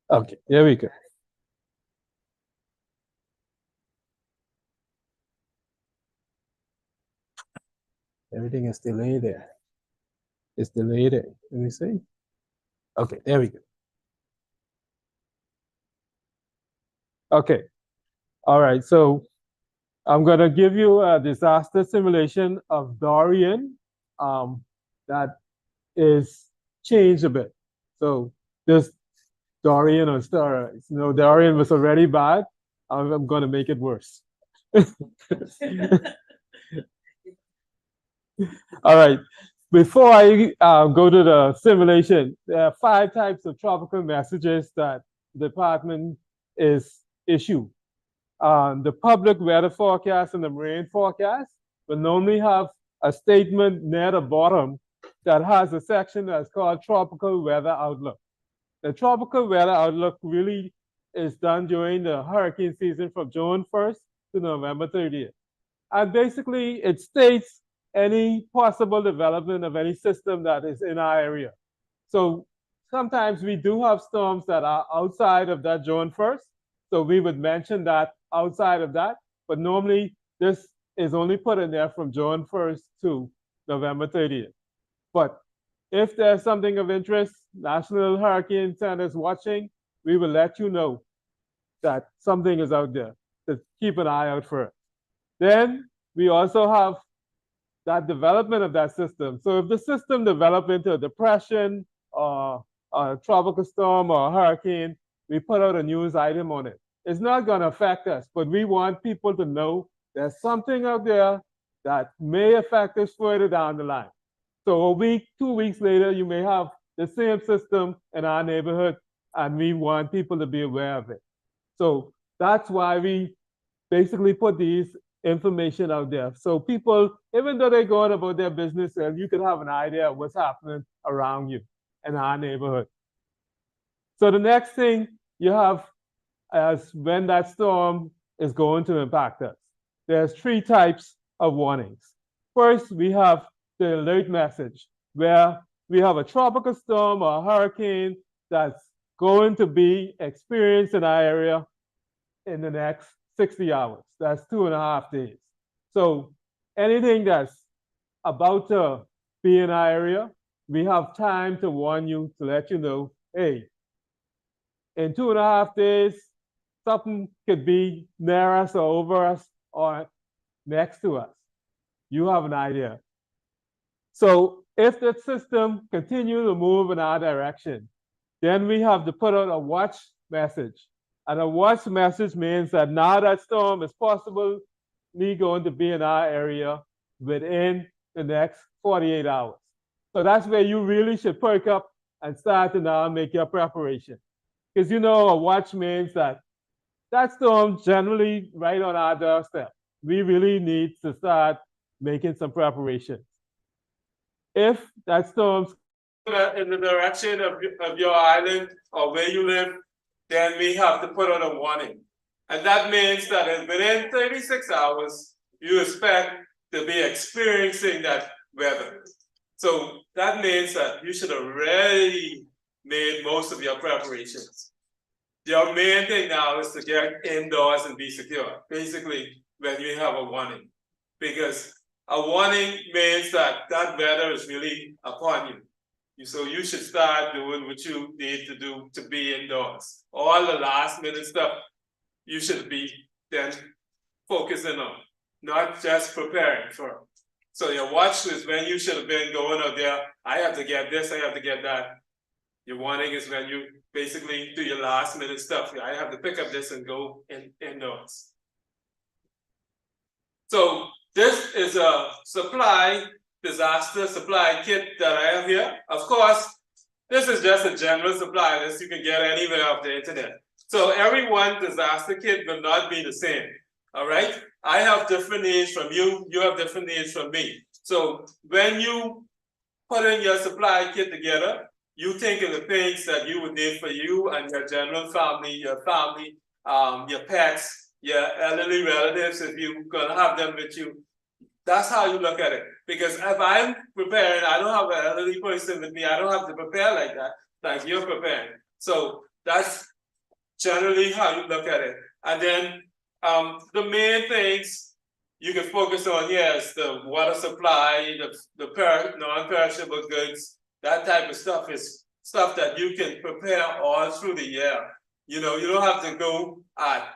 Okay, there we go. Everything is delayed there. It's delayed there. Let me see. Okay, there we go. Okay. All right, so I'm gonna give you a disaster simulation of Dorian that is changed a bit. So this Dorian on steroids. No, Dorian was already bad. I'm gonna make it worse. All right. Before I go to the simulation, there are 5 types of tropical messages that the department is issued. The public weather forecast and the rain forecast will normally have a statement near the bottom that has a section that's called tropical weather outlook. The tropical weather outlook really is done during the hurricane season from June 1st to November 30th. And basically it states any possible development of any system that is in our area. So sometimes we do have storms that are outside of that June 1st. So we would mention that outside of that, but normally this is only put in there from June 1st to November 30th. But if there's something of interest, National Hurricane Center is watching, we will let you know that something is out there. To keep an eye out for it. Then we also have that development of that system. So if the system develop into a depression or a tropical storm or a hurricane, we put out a news item on it. It's not going to affect us, but we want people to know there's something out there that may affect us further down the line. So a week, 2 weeks later, you may have the same system in our neighborhood, and we want people to be aware of it. So that's why we basically put these information out there. So people, even though they're going about their business, you can have an idea of what's happening around you in our neighborhood. So the next thing you have as when that storm is going to impact us. There's 3 types of warnings. First, we have the alert message, where we have a tropical storm or a hurricane that's going to be experienced in our area in the next 60 hours. That's 2.5 days. So anything that's about to be in our area, we have time to warn you, to let you know, hey, in 2.5 days, something could be near us or over us or next to us. You have an idea. So if the system continues to move in our direction, then we have to put out a watch message. And a watch message means that now that storm is possibly going to be in our area within the next 48 hours. So that's where you really should perk up and start to now make your preparation. Because you know, a watch means that that storm generally right on our doorstep. We really need to start making some preparations. If that storm's in the direction of your island or where you live, then we have to put out a warning. And that means that within 36 hours, you expect to be experiencing that weather. So that means that you should have already made most of your preparations. Your main thing now is to get indoors and be secure, basically, when you have a warning. Because a warning means that that weather is really upon you. So you should start doing what you need to do to be indoors. All the last minute stuff, you should be then focusing on, not just preparing for. So your watch is when you should have been going out there, I have to get this, I have to get that. Your warning is when you basically do your last minute stuff. I have to pick up this and go indoors. So this is a disaster supply kit that I have here. Of course, this is just a general supply list you can get anywhere off the internet. So every one disaster kit will not be the same. All right. I have different needs from you. You have different needs from me. So when you put in your supply kit together, you think of the things that you would need for you and your general family, your pets, your elderly relatives, if you're gonna have them with you. That's how you look at it. Because if I'm preparing, I don't have an elderly person with me, I don't have to prepare like that, like you're preparing. So that's generally how you look at it. And then the main things you can focus on here is the water supply, the non-perishable goods. That type of stuff is stuff that you can prepare all through the year. You know, you don't have to go at,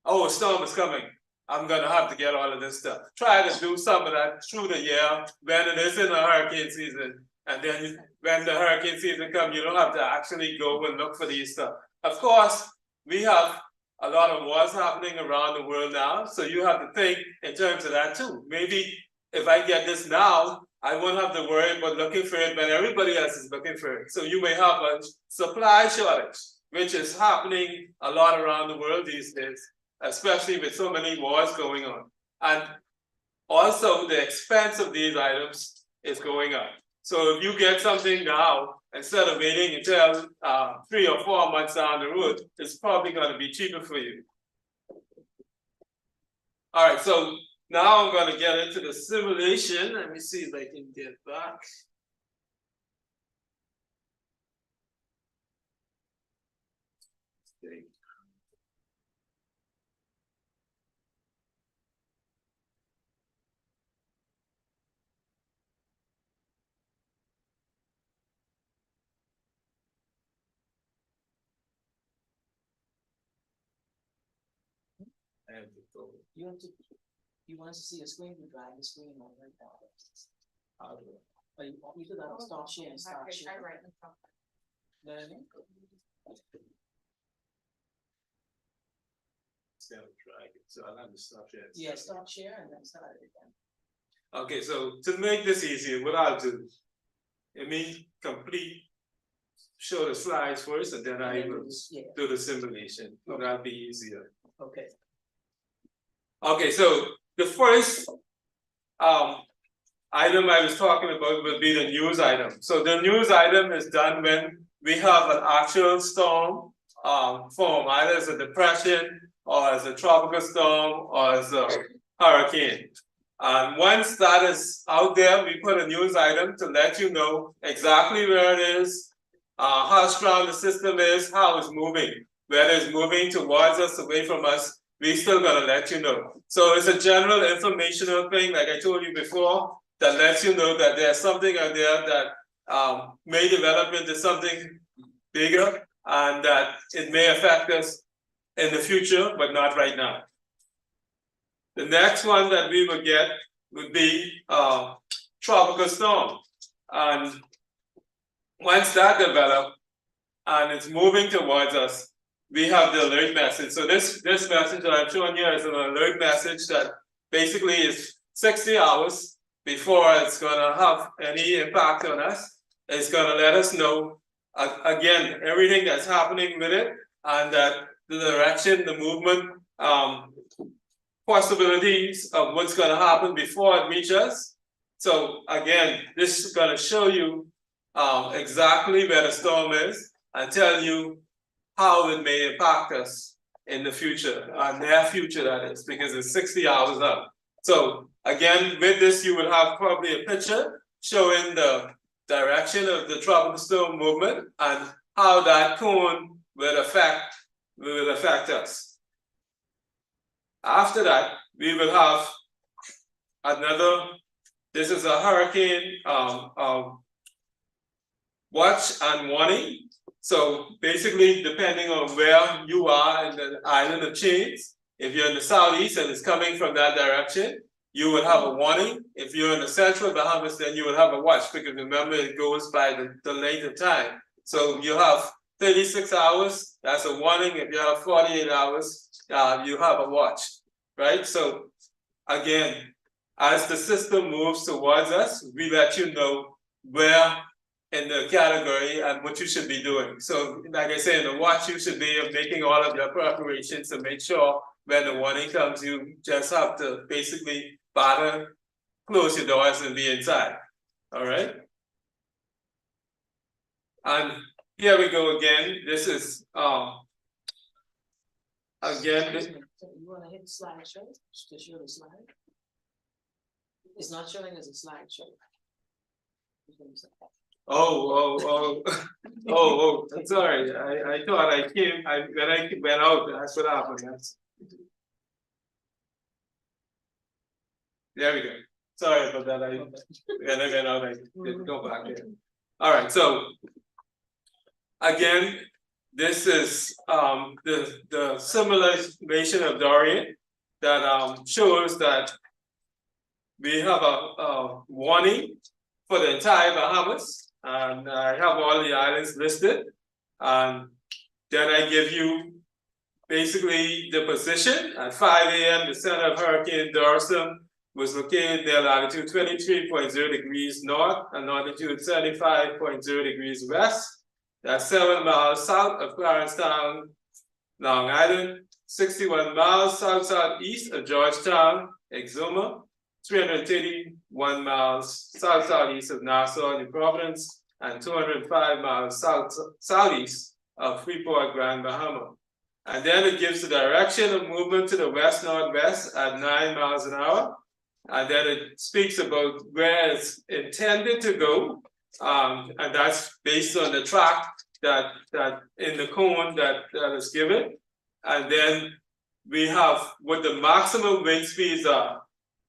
oh, a storm is coming, I'm gonna have to get all of this stuff. Try to do some of that through the year when it is in the hurricane season. And then when the hurricane season comes, you don't have to actually go and look for these stuff. Of course, we have a lot of wars happening around the world now, so you have to think in terms of that too. Maybe if I get this now, I won't have to worry about looking for it when everybody else is looking for it. So you may have a supply shortage, which is happening a lot around the world these days, especially with so many wars going on. And also the expense of these items is going up. So if you get something now, instead of waiting until 3 or 4 months down the road, it's probably going to be cheaper for you. All right, so now I'm going to get into the simulation. Let me see if I can get back. Okay. You want to see a screen, you drag the screen on right now. How do it? But you could start sharing, start sharing. Learning. So I'll have to stop sharing. Yeah, start sharing and then start it again. Okay, so to make this easier, what I'll do, let me show the slides first, and then I will do the simulation. So that'll be easier. Okay. Okay, so the first item I was talking about will be the news item. So the news item is done when we have an actual storm form, either as a depression or as a tropical storm or as a hurricane. And once that is out there, we put a news item to let you know exactly where it is, how strong the system is, how it's moving. Whether it's moving towards us, away from us, we still gonna let you know. So it's a general informational thing, like I told you before, that lets you know that there's something out there that may develop into something bigger and that it may affect us in the future, but not right now. The next one that we would get would be tropical storm. And once that develops and it's moving towards us, we have the alert message. So this message that I'm showing you is an alert message that basically is 60 hours before it's gonna have any impact on us. It's gonna let us know, again, everything that's happening with it, and that the direction, the movement, possibilities of what's going to happen before it reaches us. So again, this is going to show you exactly where the storm is and tell you how it may impact us in the future, near future that is, because it's 60 hours up. So again, with this, you will have probably a picture showing the direction of the tropical storm movement and how that cone will affect us. After that, we will have another, this is a hurricane watch and warning. So basically, depending on where you are in the island of Chains, if you're in the southeast and it's coming from that direction, you will have a warning. If you're in the central Bahamas, then you will have a watch, because remember, it goes by the length of time. So you have 36 hours, that's a warning. If you have 48 hours, you have a watch, right? So again, as the system moves towards us, we let you know where in the category and what you should be doing. So like I say, in the watch, you should be making all of your preparations to make sure when the warning comes, you just have to basically bother, close your doors and be inside, all right? And here we go again. This is, again, You wanna hit slideshow to show the slide? It's not showing as a slideshow. oh, sorry. I thought I came, when I went out, that's what happened. There we go. Sorry about that. When I went out, I didn't go back there. All right, so again, this is the simulation of Dorian that shows that we have a warning for the entire Bahamas, and I have all the islands listed, and then I give you basically the position. At 5 a.m., the center of Hurricane Dorsum was located near latitude 23.0 degrees north and longitude 75.0 degrees west. That's 7 miles south of Clarenstown, Long Island, 61 miles south-southeast of Georgetown, Exuma, 331 miles south-southeast of Nassau, New Providence, and 205 miles south-southeast of Freeport, Grand Bahama. And then it gives the direction of movement to the west-northwest at 9 miles an hour. And then it speaks about where it's intended to go. And that's based on the track that in the cone that is given. And then we have what the maximum wind speeds are.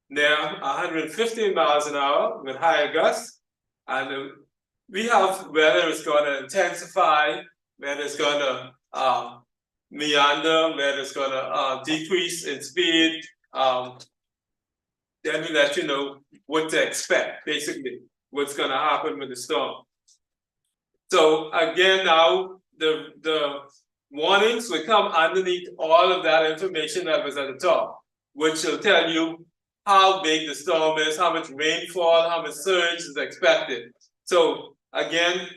Near 150 miles an hour with higher gusts. And we have whether it's going to intensify, whether it's going to meander, whether it's going to decrease in speed. Then we let you know what to expect, basically, what's going to happen with the storm. So again, now the warnings will come underneath all of that information that was at the top, which will tell you how big the storm is, how much rainfall, how much surge is expected. So again,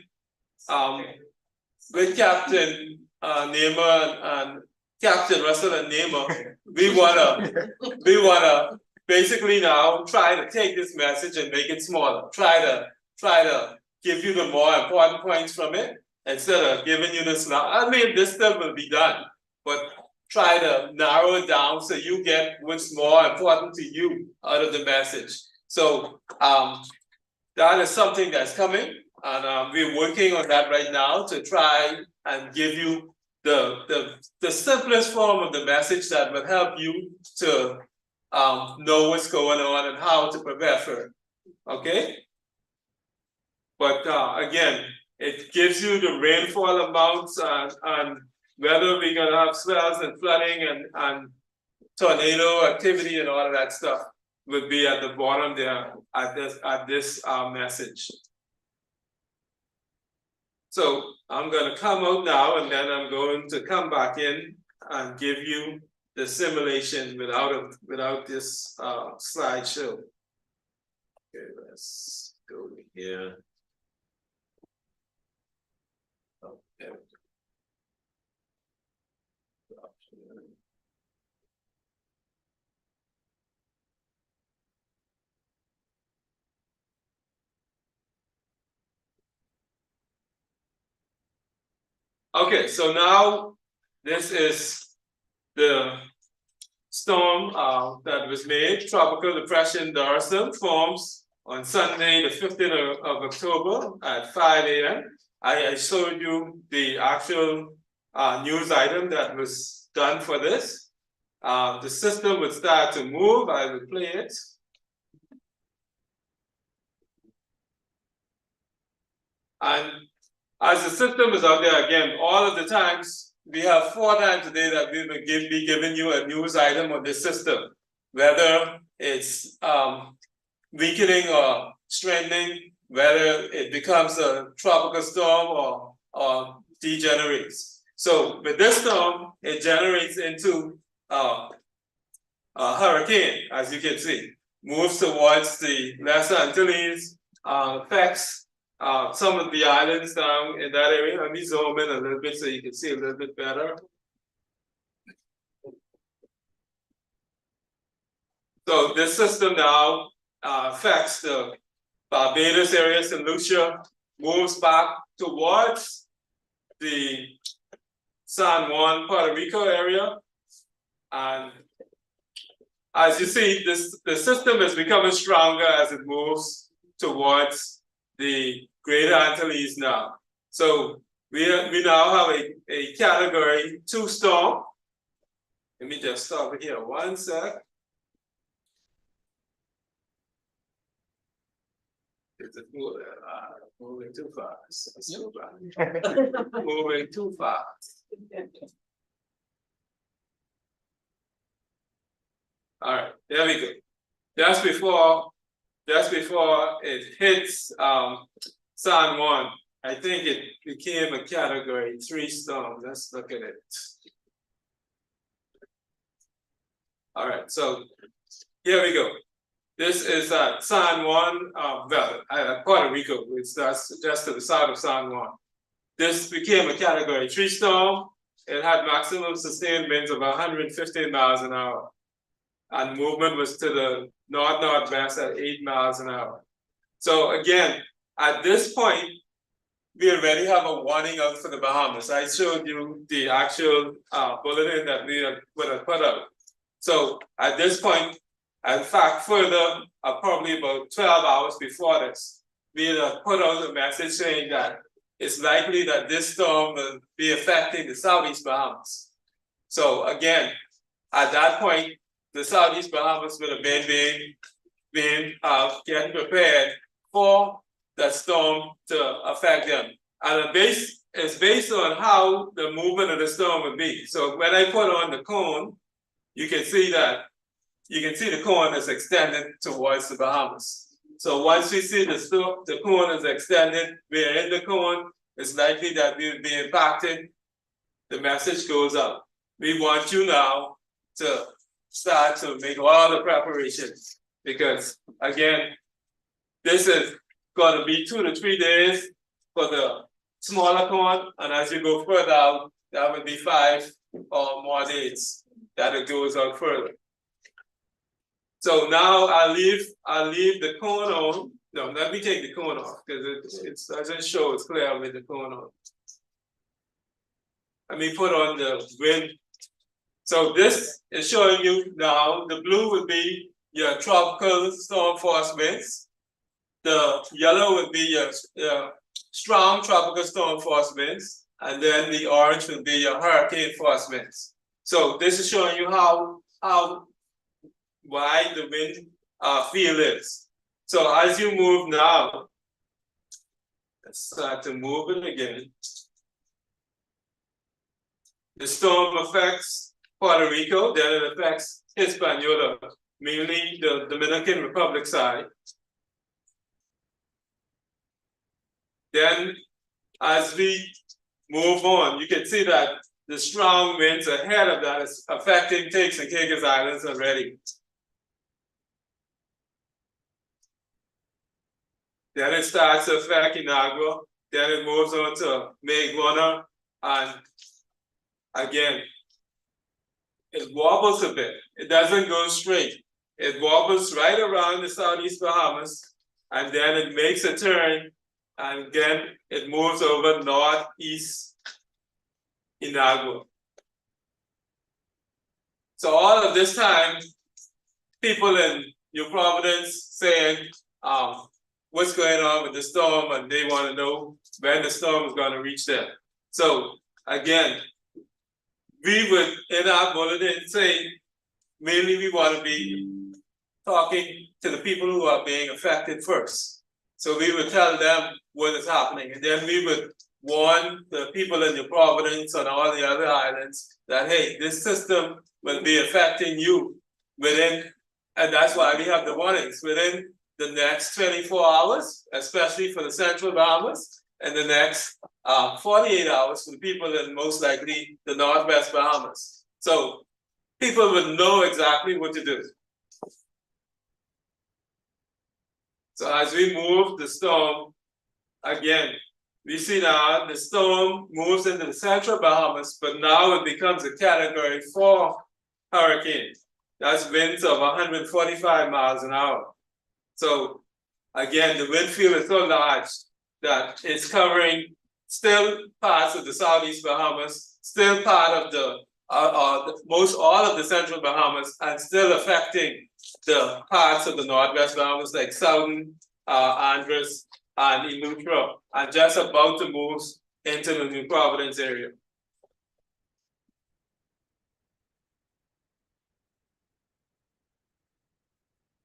with Captain Nehmer and Captain Russell and Nehmer, we wanna basically now try to take this message and make it smaller. Try to give you the more important points from it instead of giving you this. I mean, this stuff will be done, but try to narrow it down so you get what's more important to you out of the message. So that is something that's coming, and we're working on that right now to try and give you the simplest form of the message that will help you to know what's going on and how to prepare for it. Okay? But again, it gives you the rainfall amounts and whether we're gonna have swells and flooding and tornado activity and all of that stuff would be at the bottom there at this message. So I'm gonna come out now and then I'm going to come back in and give you the simulation without this slideshow. Okay, let's go here. Oh, there we go. Okay, so now this is the storm that was made. Tropical depression Dorsum forms on Sunday, the 15th of October at 5 a.m. I showed you the actual news item that was done for this. The system would start to move. I will play it. And as the system is out there again, all of the times, we have 4 times a day that we will be giving you a news item on this system, whether it's weakening or strengthening, whether it becomes a tropical storm or degenerates. So with this storm, it generates into a hurricane, as you can see, moves towards the Lesser Antilles, affects some of the islands down in that area. Let me zoom in a little bit so you can see a little bit better. So this system now affects the Barbados area, St. Lucia, moves back towards the San Juan, Puerto Rico area. And as you see, the system is becoming stronger as it moves towards the Greater Antilles now. So we now have a category 2 storm. Let me just stop it here 1 sec. It's moving too fast. Moving too fast. All right, there we go. Just before it hits San Juan, I think it became a category 3 storm. Let's look at it. All right, so here we go. This is San Juan, Puerto Rico. It's just to the south of San Juan. This became a category 3 storm. It had maximum sustained winds of 115 miles an hour. And movement was to the north-northwest at 8 miles an hour. So again, at this point, we already have a warning out for the Bahamas. I showed you the actual bulletin that we would have put out. So at this point, in fact, further, probably about 12 hours before this, we have put out a message saying that it's likely that this storm will be affecting the Southeast Bahamas. So again, at that point, the Southeast Bahamas would have been getting prepared for the storm to affect them. And it's based on how the movement of the storm would be. So when I put on the cone, you can see the cone is extended towards the Bahamas. So once we see the cone is extended, we are in the cone, it's likely that we will be impacted. The message goes out. We want you now to start to make all the preparations, because again, this is going to be 2 to 3 days for the smaller cone, and as you go further out, that would be 5 or more days that it goes out further. So now I'll leave the cone on. No, let me take the cone off because it doesn't show it's clear with the cone on. Let me put on the wind. So this is showing you now, the blue would be your tropical storm force winds. The yellow would be your strong tropical storm force winds. And then the orange would be your hurricane force winds. So this is showing you how wide the wind field is. So as you move now, let's start to move it again. The storm affects Puerto Rico, then it affects Hispaniola, mainly the Dominican Republic side. Then as we move on, you can see that the strong winds ahead of that is affecting Turks and Caicos Islands already. Then it starts to affect Inagua, then it moves on to Maguana, and again, it wobbles a bit. It doesn't go straight. It wobbles right around the Southeast Bahamas, and then it makes a turn, and again, it moves over northeast Inagua. So all of this time, people in New Providence saying, what's going on with the storm, and they want to know when the storm is going to reach them. So again, we would in our bulletin say, mainly we want to be talking to the people who are being affected first. So we would tell them what is happening, and then we would warn the people in New Providence and all the other islands that, hey, this system will be affecting you within, and that's why we have the warnings, within the next 24 hours, especially for the Central Bahamas, and the next 48 hours for the people in most likely the Northwest Bahamas. So people would know exactly what to do. So as we move the storm, again, we see now the storm moves into the Central Bahamas, but now it becomes a Category 4 hurricane. That's winds of 145 miles an hour. So again, the wind field is so large that it's covering still parts of the Southeast Bahamas, still part of the most all of the Central Bahamas, and still affecting the parts of the Northwest Bahamas like Southern Andros and Eleuthera, and just about to move into the New Providence area.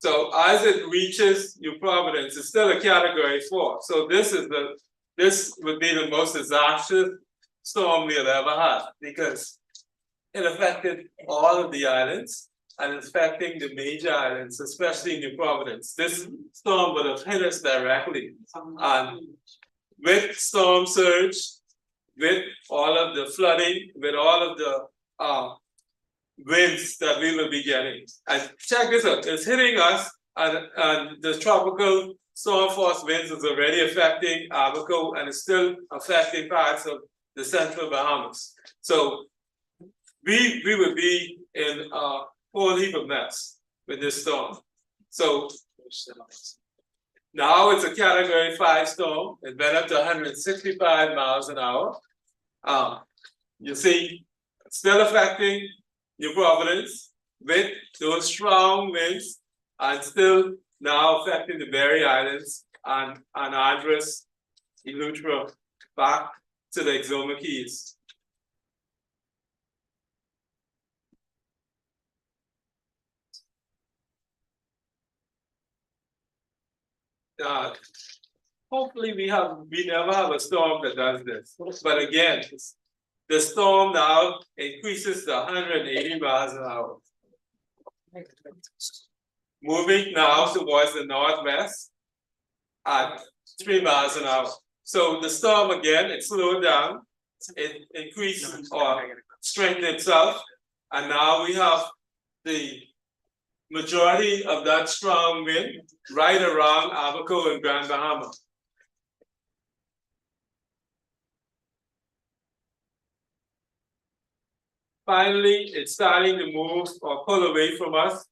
So as it reaches New Providence, it's still a Category 4. So this would be the most disastrous storm we'll ever have, because it affected all of the islands and it's affecting the major islands, especially New Providence. This storm would have hit us directly, and with storm surge, with all of the flooding, with all of the winds that we will be getting. And check this out, it's hitting us, and the tropical storm force winds is already affecting Abaco, and it's still affecting parts of the Central Bahamas. So we would be in a whole heap of mess with this storm. So now it's a Category 5 storm. It went up to 165 miles an hour. You see, it's still affecting New Providence with those strong winds, and still now affecting the Berry Islands and Andros, Eleuthera, back to the Exoma Keys. Hopefully we never have a storm that does this. But again, the storm now increases to 180 miles an hour. Moving now towards the northwest at 3 miles an hour. So the storm again, it slowed down, it increased or strengthened itself, and now we have the majority of that strong wind right around Abaco and Grand Bahama. Finally, it's starting to move or pull away from us.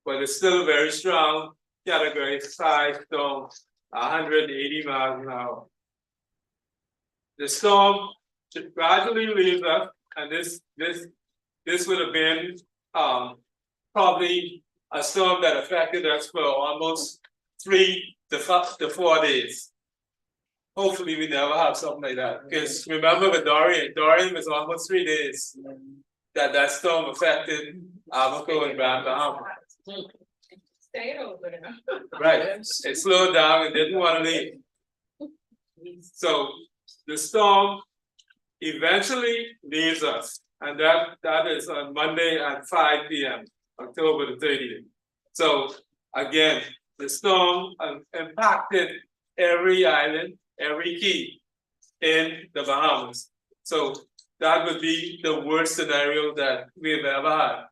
But it's still very strong, Category 5 storm, 180 miles an hour. The storm gradually leaves us, and this would have been probably a storm that affected us for almost 3 to 4 days. Hopefully we never have something like that. Because remember with Dorian was almost 3 days that storm affected Abaco and Grand Bahama. Stay over there. Right, it slowed down and didn't want to leave. So the storm eventually leaves us, and that is on Monday at 5 p.m., October the 30th. So again, the storm impacted every island, every key in the Bahamas. So that would be the worst scenario that we've ever had,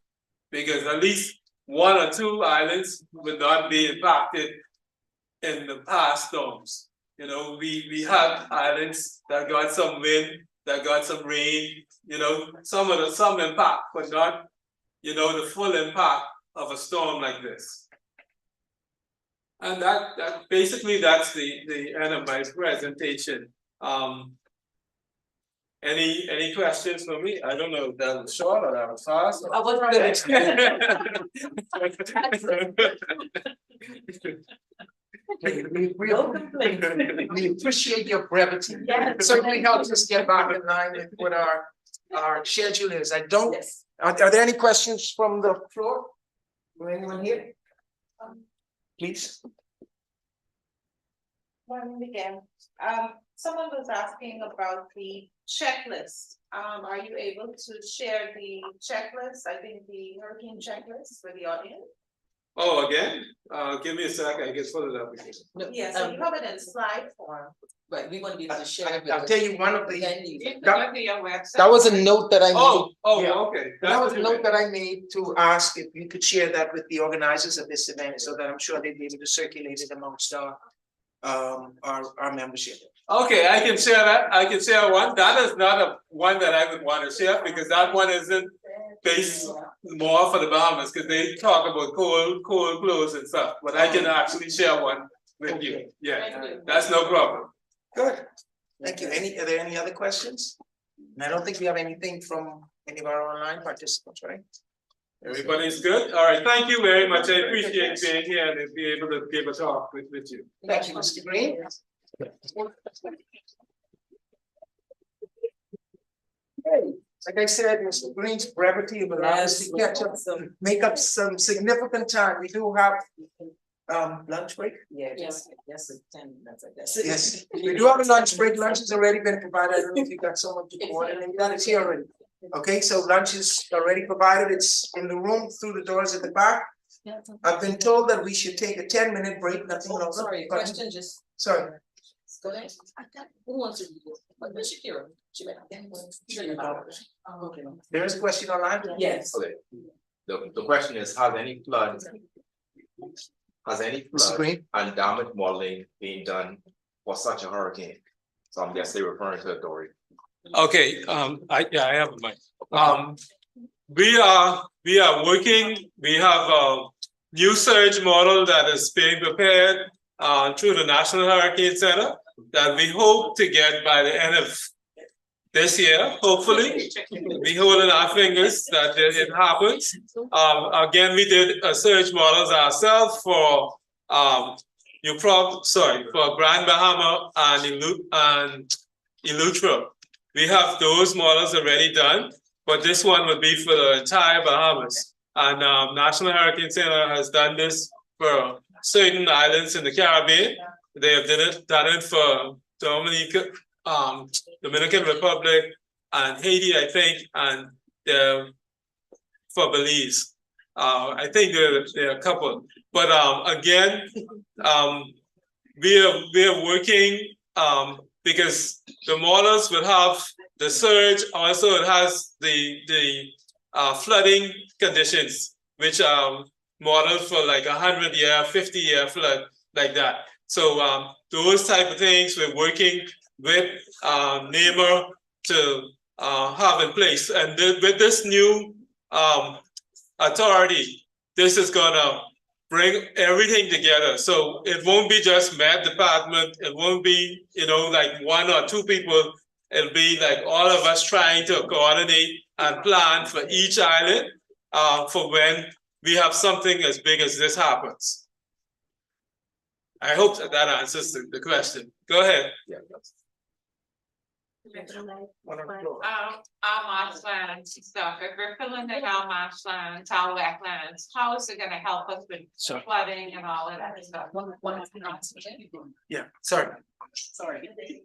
because at least 1 or 2 islands would not be impacted in the past storms. You know, we had islands that got some wind, that got some rain, you know, some impact, but not, you know, the full impact of a storm like this. And that basically that's the end of my presentation. Any questions for me? I don't know if that was short or that was fast. I was We appreciate your brevity. It certainly helps us get back in line with what our schedule is. I don't, are there any questions from the floor? Or anyone here? Please. Morning again. Someone was asking about the checklist. Are you able to share the checklist? I think the hurricane checklist for the audience. Oh, again? Give me a sec, I guess pull it up again. Yeah, so you have it in slide form. Right, we want to be able to share. I'll tell you one of the. That That was a note that I made. Okay. That was a note that I made to ask if you could share that with the organizers of this event, so that I'm sure they'd be able to circulate it amongst our membership. Okay, I can share that. I can share one. That is not one that I would want to share because that one isn't based more for the Bahamas because they talk about cold clothes and stuff. But I can actually share one with you. Yeah, that's no problem. Good. Thank you. Are there any other questions? And I don't think we have anything from any of our online participants, right? Everybody's good? All right, thank you very much. I appreciate being here and be able to give a talk with you. Thank you, Mr. Green. Hey, like I said, Mr. Green's brevity will allow us to catch up, make up some significant time. We do have lunch break? Yes, 10 minutes, I guess. Yes, we do have a lunch break. Lunch has already been provided. I don't know if you got someone to coordinate that. It's here already. Okay, so lunch is already provided. It's in the room through the doors at the back. I've been told that we should take a 10-minute break, nothing longer. Sorry, question just. Sorry. Go ahead. Who wants to do this? But Shakira. Okay. There is a question online? Yes. Okay. The question is, has any flood and damage modeling been done for such a hurricane? So I'm guessing they're referring to Dory. Okay, I have a mic. We are working, we have a new surge model that is being prepared through the National Hurricane Center that we hope to get by the end of this year, hopefully. We holding our fingers that it happens. Again, we did a surge models ourselves for for Grand Bahama and Eleuthera. We have those models already done, but this one would be for the entire Bahamas. And National Hurricane Center has done this for certain islands in the Caribbean. They have done it for Dominican Republic and Haiti, I think, and for Belize. I think there are a couple. But again, we are working because the models will have the surge, also it has the flooding conditions, which are modeled for like 100-year, 50-year flood, like that. So those type of things we're working with NEMA to have in place. And with this new authority, this is gonna bring everything together. So it won't be just Met Department. It won't be, like one or two people. It'll be like all of us trying to coordinate and plan for each island for when we have something as big as this happens. I hope that answers the question. Go ahead. Yeah. Our marshlands stuff, if we're filling in our marshlands, our wetlands, how is it gonna help us with flooding and all of that stuff? Yeah, sorry.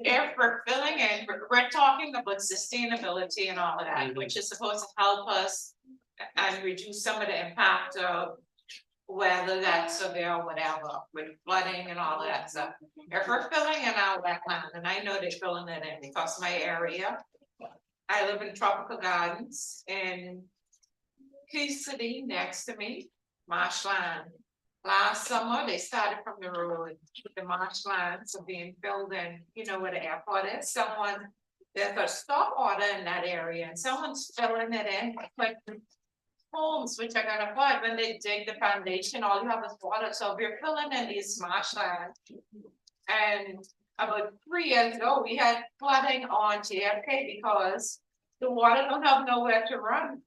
If we're filling in, we're talking about sustainability and all of that, which is supposed to help us and reduce some of the impact of whether that's severe or whatever, with flooding and all of that stuff. If we're filling in our wetland, and I know they're filling it in because my area, I live in Tropical Gardens in Key City next to me, marshland. Last summer, they started from the road, the marshlands are being filled in, you know where the airport is, there's a stop order in that area, and someone's filling it in, like homes, which are gonna flood, when they dig the foundation, all you have is water, so we're filling in these marshlands. And about 3 years ago, we had flooding on JFK because the water don't have nowhere to run.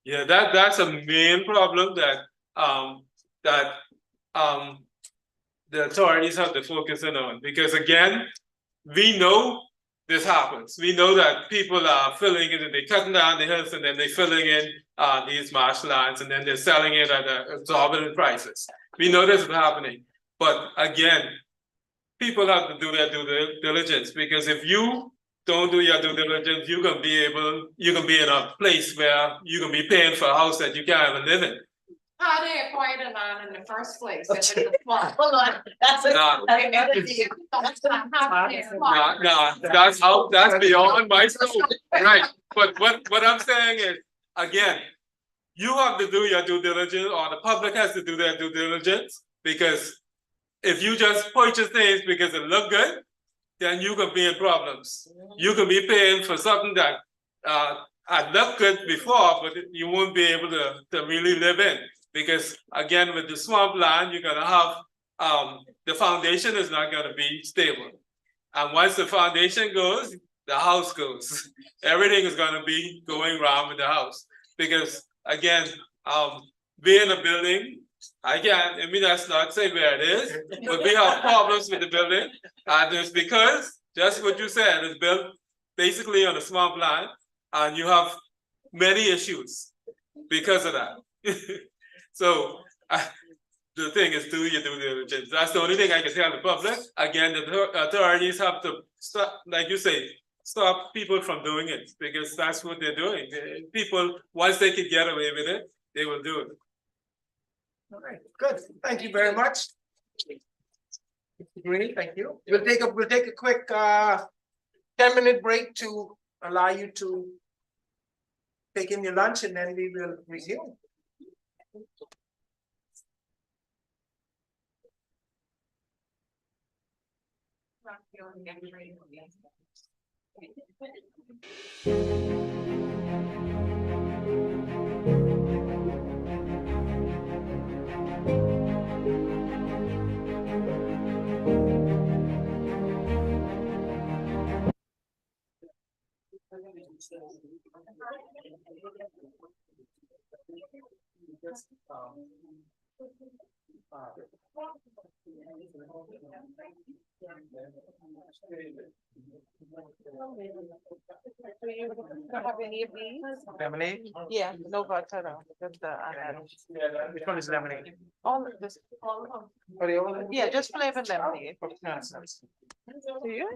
Yeah, that's a main problem that the authorities have to focus in on, because again, we know this happens. We know that people are filling it and they're cutting down the hills and then they're filling in these marshlands and then they're selling it at exorbitant prices. We know this is happening, but again, people have to do their due diligence, because if you don't do your due diligence, you can be in a place where you can be paying for a house that you can't even live in. How they acquired the land in the first place? If it's a flood. Hold on, that's No. another deal. That's not how they acquired. No, that's beyond my scope, right? But what I'm saying is, again, you have to do your due diligence, or the public has to do their due diligence, because if you just purchase things because it look good, then you could be in problems. You could be paying for something that had looked good before, but you won't be able to really live in. Because again, with the swamp land, you're gonna have the foundation is not gonna be stable. And once the foundation goes, the house goes. Everything is gonna be going wrong with the house. Because again, being a building, that's not say where it is, but we have problems with the building. And it's because, just what you said, it's built basically on a swamp land, and you have many issues because of that. So the thing is, do your due diligence. That's the only thing I can tell the public. Again, the authorities have to stop, like you say, stop people from doing it, because that's what they're doing. People, once they can get away with it, they will do it. All right, good. Thank you very much. Great, thank you. We'll take a quick 10-minute break to allow you to take in your lunch, and then we will resume. Have any of these? Lemonade? Yeah, no vodka, no. Which one is lemonade? All of this, all of them. Are they all? Yeah, just flavored lemonade. Do you?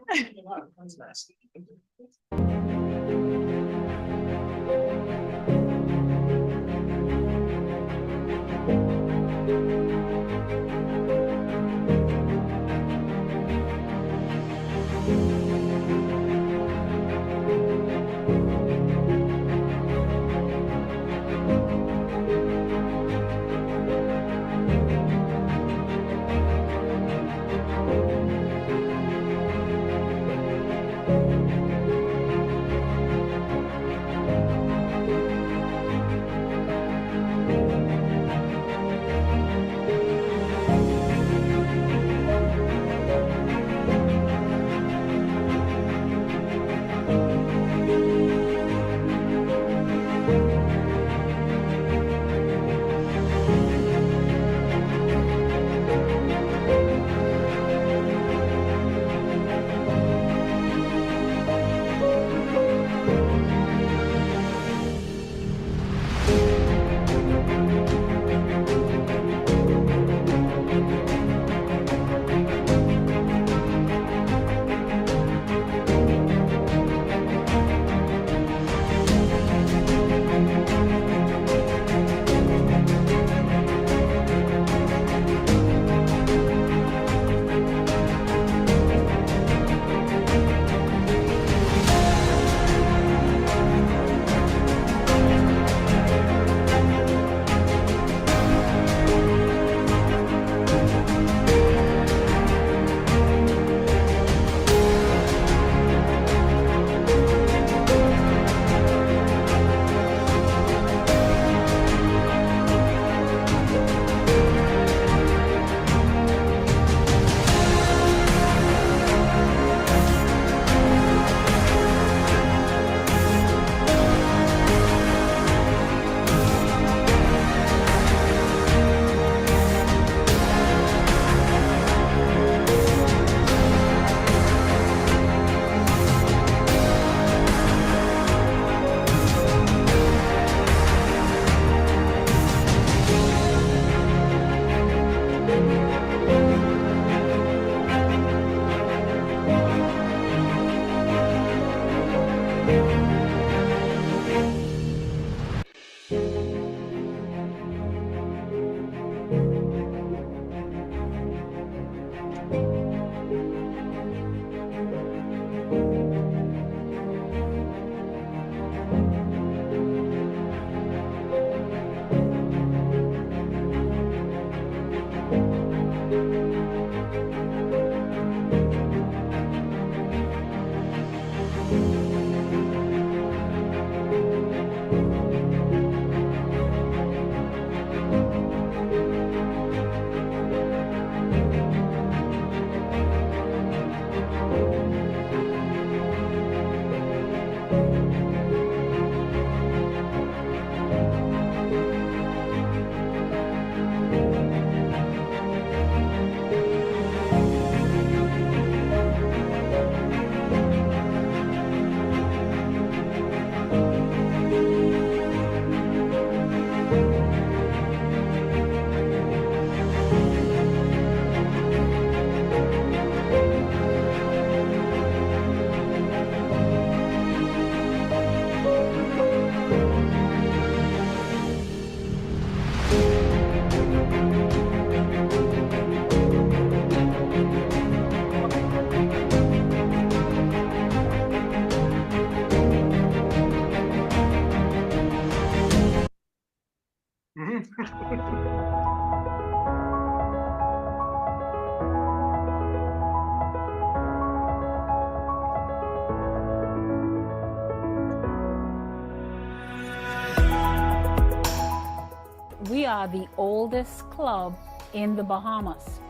are the oldest club in the Bahamas.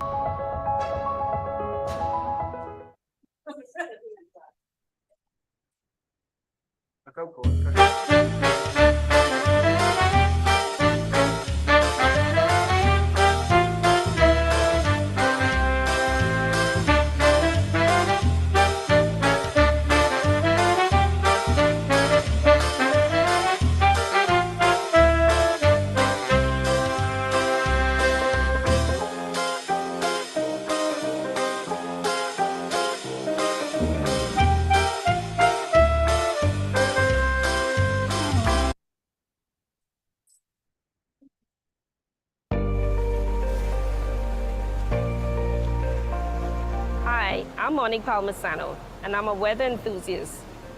Hi, I'm Monique Palmisano, and I'm a weather enthusiast.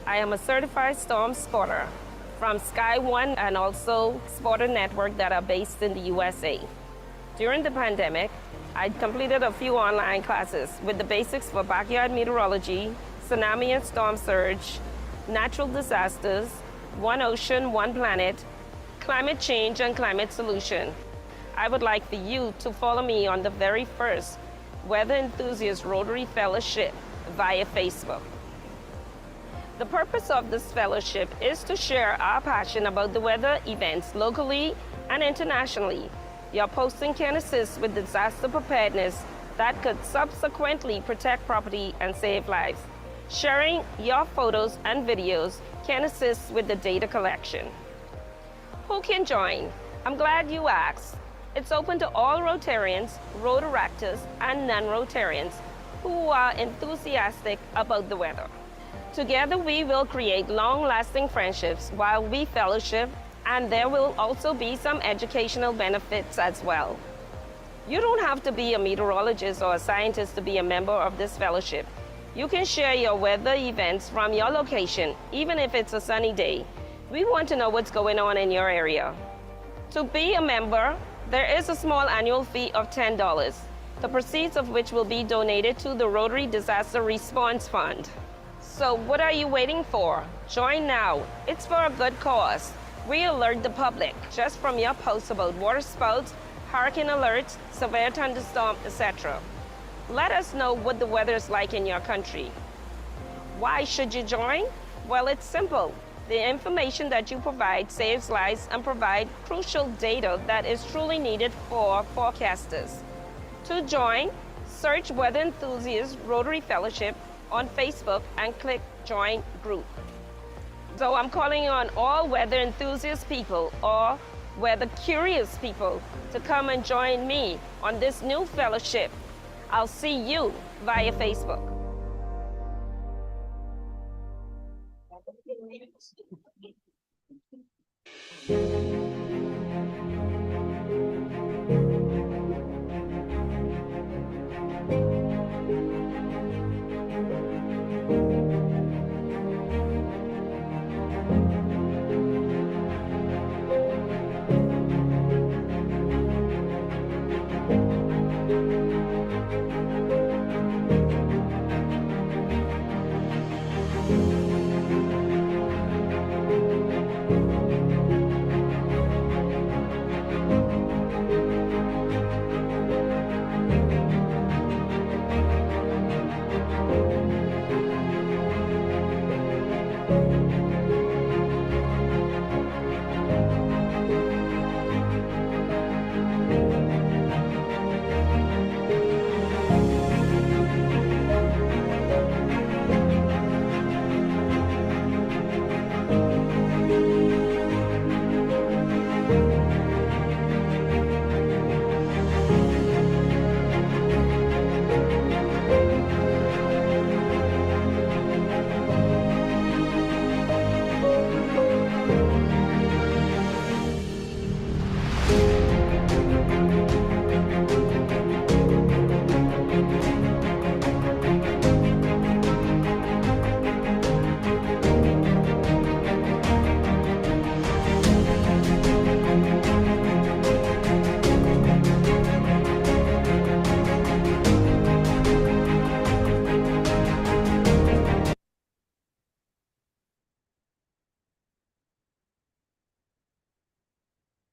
I am a certified storm spotter from Sky One and also Spotter Network that are based in the USA. During the pandemic, I completed a few online classes with the basics for backyard meteorology, tsunami and storm surge, natural disasters, one ocean, one planet, climate change and climate solution. I would like for you to follow me on the very first Weather Enthusiast Rotary Fellowship via Facebook. The purpose of this fellowship is to share our passion about the weather events locally and internationally. Your posting can assist with disaster preparedness that could subsequently protect property and save lives. Sharing your photos and videos can assist with the data collection. Who can join? I'm glad you asked. It's open to all Rotarians, Rotaractors, and non-Rotarians who are enthusiastic about the weather. Together we will create long-lasting friendships while we fellowship, and there will also be some educational benefits as well. You don't have to be a meteorologist or a scientist to be a member of this fellowship. You can share your weather events from your location, even if it's a sunny day. We want to know what's going on in your area. To be a member, there is a small annual fee of $10, the proceeds of which will be donated to the Rotary Disaster Response Fund. So what are you waiting for? Join now. It's for a good cause. We alert the public just from your posts about water spouts, hurricane alerts, severe thunderstorm, etc. Let us know what the weather is like in your country. Why should you join? Well, it's simple. The information that you provide saves lives and provide crucial data that is truly needed for forecasters. To join, search Weather Enthusiast Rotary Fellowship on Facebook and click Join Group. So I'm calling on all weather enthusiast people or weather curious people to come and join me on this new fellowship. I'll see you via Facebook.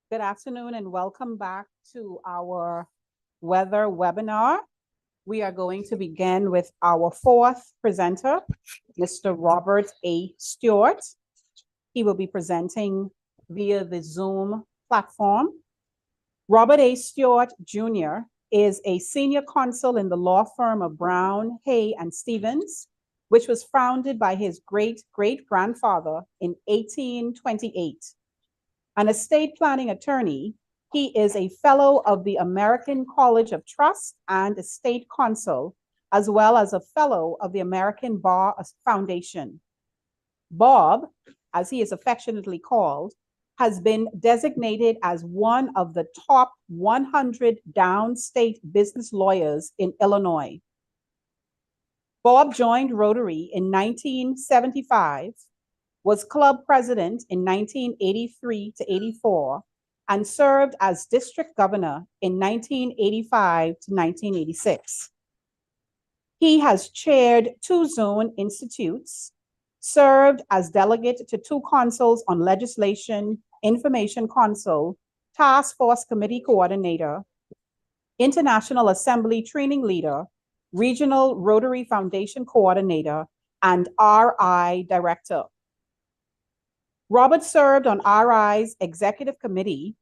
Good afternoon and welcome back to our weather webinar. We are going to begin with our fourth presenter, Mr. Robert A. Stewart. He will be presenting via the Zoom platform. Robert A. Stewart Jr. is a senior counsel in the law firm of Brown, Hay, and Stevens, which was founded by his great-great-grandfather in 1828. An estate planning attorney, he is a fellow of the American College of Trust and Estate Counsel, as well as a fellow of the American Bar Foundation. Bob, as he is affectionately called, has been designated as one of the top 100 downstate business lawyers in Illinois. Bob joined Rotary in 1975, was club president in 1983 to 84, and served as district governor in 1985 to 1986. He has chaired 2 zone institutes, served as delegate to 2 councils on legislation, information council, task force committee coordinator, International Assembly training leader, regional Rotary Foundation coordinator, and RI director. Robert served on RI's executive committee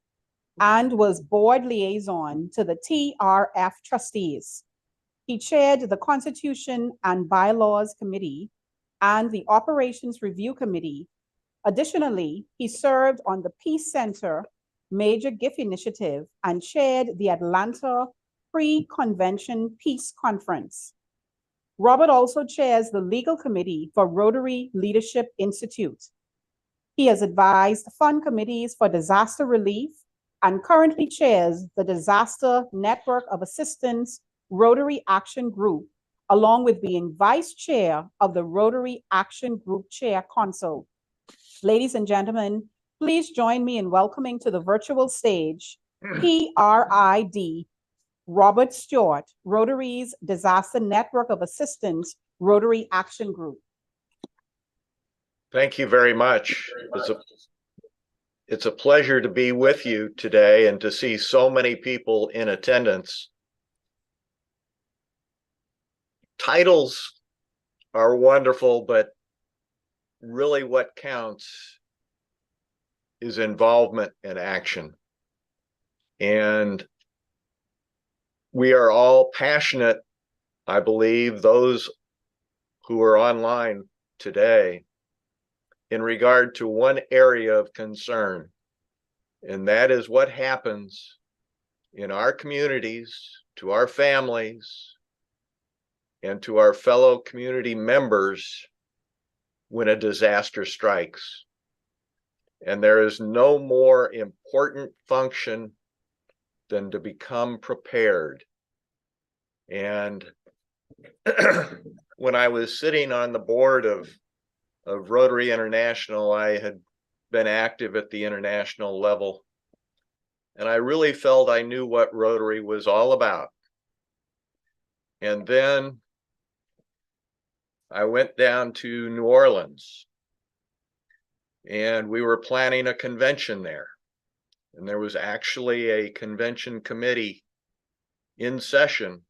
and was board liaison to the TRF trustees. He chaired the Constitution and Bylaws Committee and the Operations Review Committee. Additionally, he served on the Peace Center Major Gift Initiative and chaired the Atlanta Pre-Convention Peace Conference. Robert also chairs the Legal Committee for Rotary Leadership Institute. He has advised fund committees for disaster relief and currently chairs the Disaster Network of Assistance Rotary Action Group, along with being vice chair of the Rotary Action Group Chair Council. Ladies and gentlemen, please join me in welcoming to the virtual stage PRID Robert Stewart, Rotary's Disaster Network of Assistance Rotary Action Group. Thank you very much. It's a pleasure to be with you today and to see so many people in attendance. Titles are wonderful, but really what counts is involvement and action. And we are all passionate, I believe, those who are online today, in regard to one area of concern, and that is what happens in our communities, to our families, and to our fellow community members when a disaster strikes. And there is no more important function than to become prepared. And when I was sitting on the board of Rotary International, I had been active at the international level, and I really felt I knew what Rotary was all about. And then I went down to New Orleans, and we were planning a convention there. And there was actually a convention committee in session,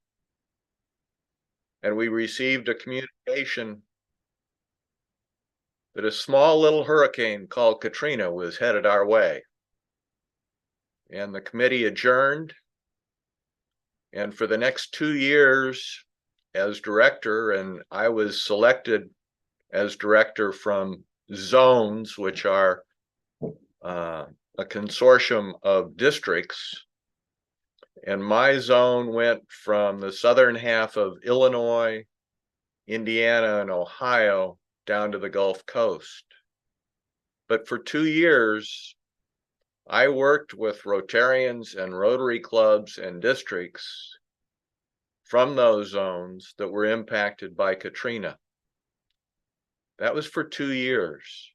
and we received a communication that a small little hurricane called Katrina was headed our way. And the committee adjourned. And for the next 2 years as director, and I was selected as director from zones, which are a consortium of districts. And my zone went from the southern half of Illinois, Indiana, and Ohio down to the Gulf Coast. But for 2 years, I worked with Rotarians and Rotary clubs and districts from those zones that were impacted by Katrina. That was for 2 years.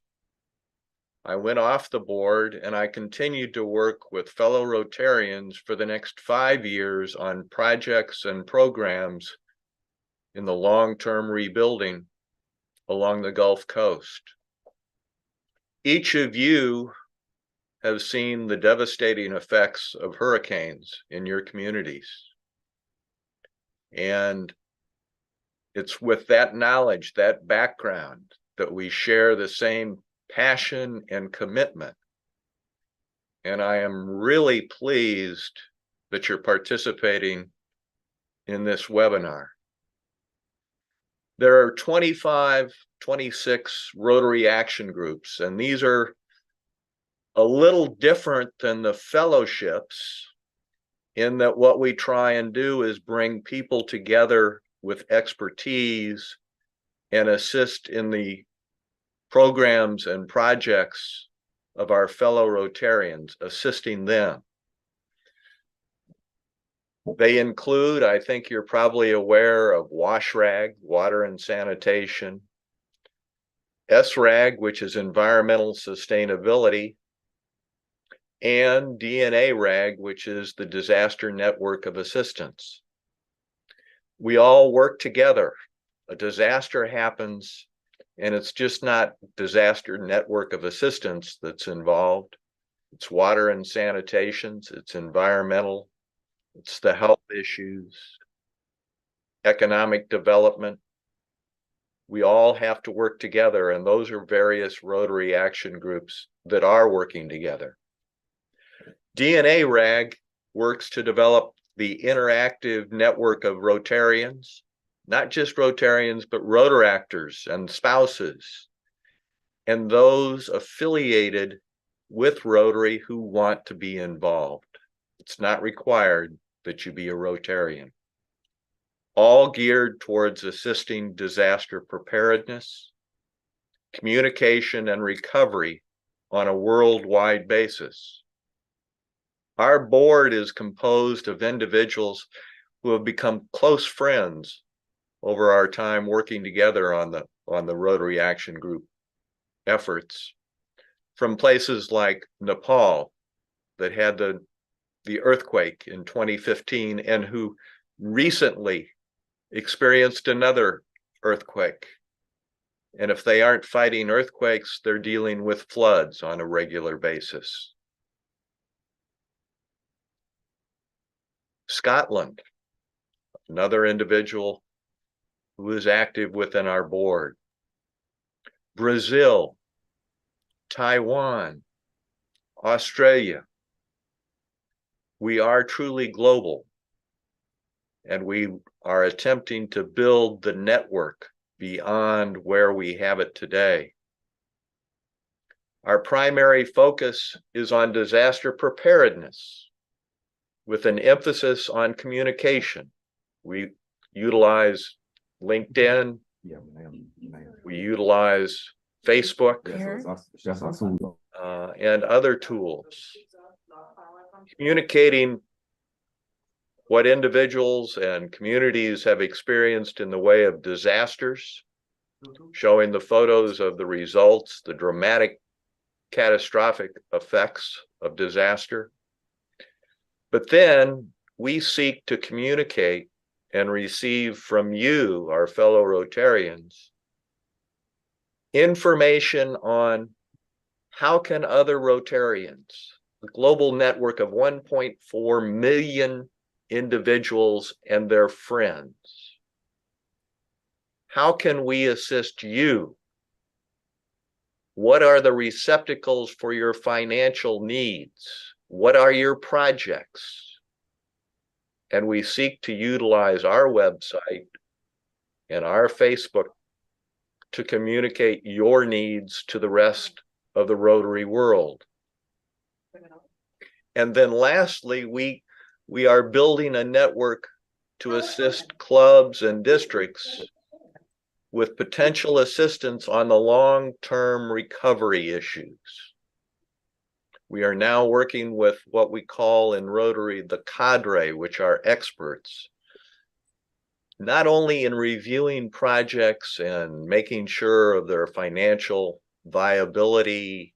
I went off the board and I continued to work with fellow Rotarians for the next 5 years on projects and programs in the long-term rebuilding along the Gulf Coast. Each of you have seen the devastating effects of hurricanes in your communities. And it's with that knowledge, that background, that we share the same passion and commitment. And I am really pleased that you're participating in this webinar. There are 25, 26 Rotary action groups, and these are a little different than the fellowships in that what we try and do is bring people together with expertise and assist in the programs and projects of our fellow Rotarians, assisting them. They include, I think you're probably aware of WashRag, Water and Sanitation, SRAG, which is Environmental Sustainability, and DNA RAG, which is the Disaster Network of Assistance. We all work together. A disaster happens, and it's just not Disaster Network of Assistance that's involved. It's water and sanitation, it's environmental, it's the health issues, economic development. We all have to work together, and those are various Rotary action groups that are working together. DNA RAG works to develop the interactive network of Rotarians, not just Rotarians, but Rotaractors and spouses, and those affiliated with Rotary who want to be involved. It's not required that you be a Rotarian. All geared towards assisting disaster preparedness, communication, and recovery on a worldwide basis. Our board is composed of individuals who have become close friends over our time working together on the Rotary Action Group efforts, from places like Nepal that had the earthquake in 2015 and who recently experienced another earthquake. And if they aren't fighting earthquakes, they're dealing with floods on a regular basis. Scotland, another individual who is active within our board. Brazil, Taiwan, Australia. We are truly global, and we are attempting to build the network beyond where we have it today. Our primary focus is on disaster preparedness, with an emphasis on communication. We utilize LinkedIn, we utilize Facebook, and other tools. Communicating what individuals and communities have experienced in the way of disasters, showing the photos of the results, the dramatic, catastrophic effects of disaster. But then we seek to communicate and receive from you, our fellow Rotarians, information on how can other Rotarians, the global network of 1.4 million individuals and their friends, how can we assist you? What are the receptacles for your financial needs? What are your projects? And we seek to utilize our website and our Facebook to communicate your needs to the rest of the Rotary world. And then lastly, we are building a network to assist clubs and districts with potential assistance on the long-term recovery issues. We are now working with what we call in Rotary the cadre, which are experts, not only in reviewing projects and making sure of their financial viability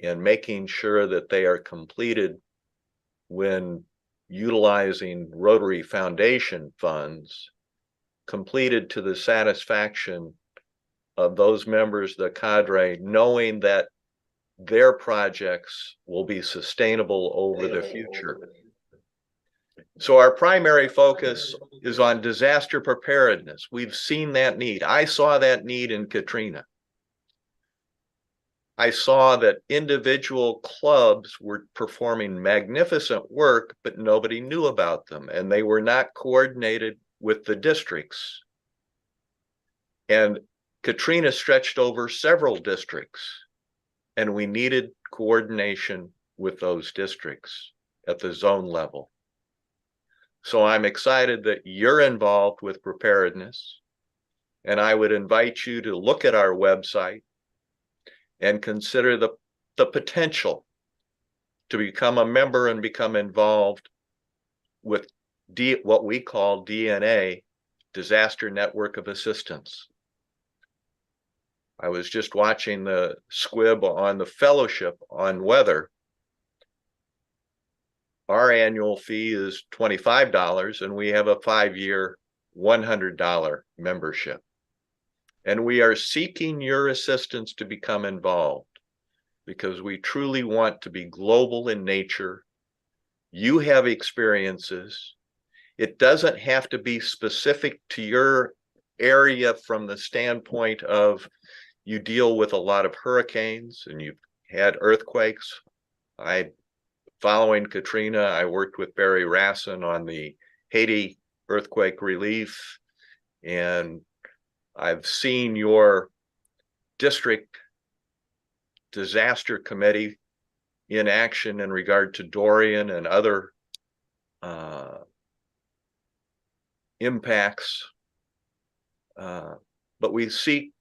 and making sure that they are completed when utilizing Rotary Foundation funds, completed to the satisfaction of those members of the cadre, knowing that their projects will be sustainable over the future. So our primary focus is on disaster preparedness. We've seen that need. I saw that need in Katrina. I saw that individual clubs were performing magnificent work, but nobody knew about them, and they were not coordinated with the districts. And Katrina stretched over several districts, and we needed coordination with those districts at the zone level. So I'm excited that you're involved with preparedness, and I would invite you to look at our website and consider the potential to become a member and become involved with what we call DNA, Disaster Network of Assistance. I was just watching the squib on the fellowship on weather. Our annual fee is $25, and we have a 5-year $100 membership. And we are seeking your assistance to become involved because we truly want to be global in nature. You have experiences. It doesn't have to be specific to your area from the standpoint of you deal with a lot of hurricanes and you've had earthquakes. Following Katrina, I worked with Barry Rassin on the Haiti earthquake relief, and I've seen your district disaster committee in action in regard to Dorian and other impacts. But we seek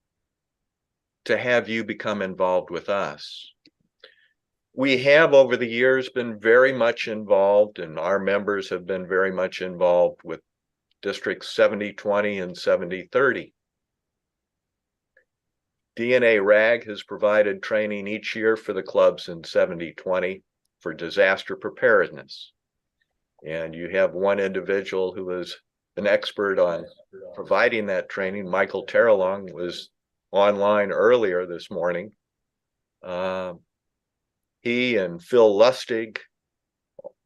to have you become involved with us. We have over the years been very much involved, and our members have been very much involved with districts 70-20 and 70-30. DNA RAG has provided training each year for the clubs in 70-20 for disaster preparedness. And you have one individual who is an expert on providing that training. Michael Terrelong was online earlier this morning. He and Phil Lustig,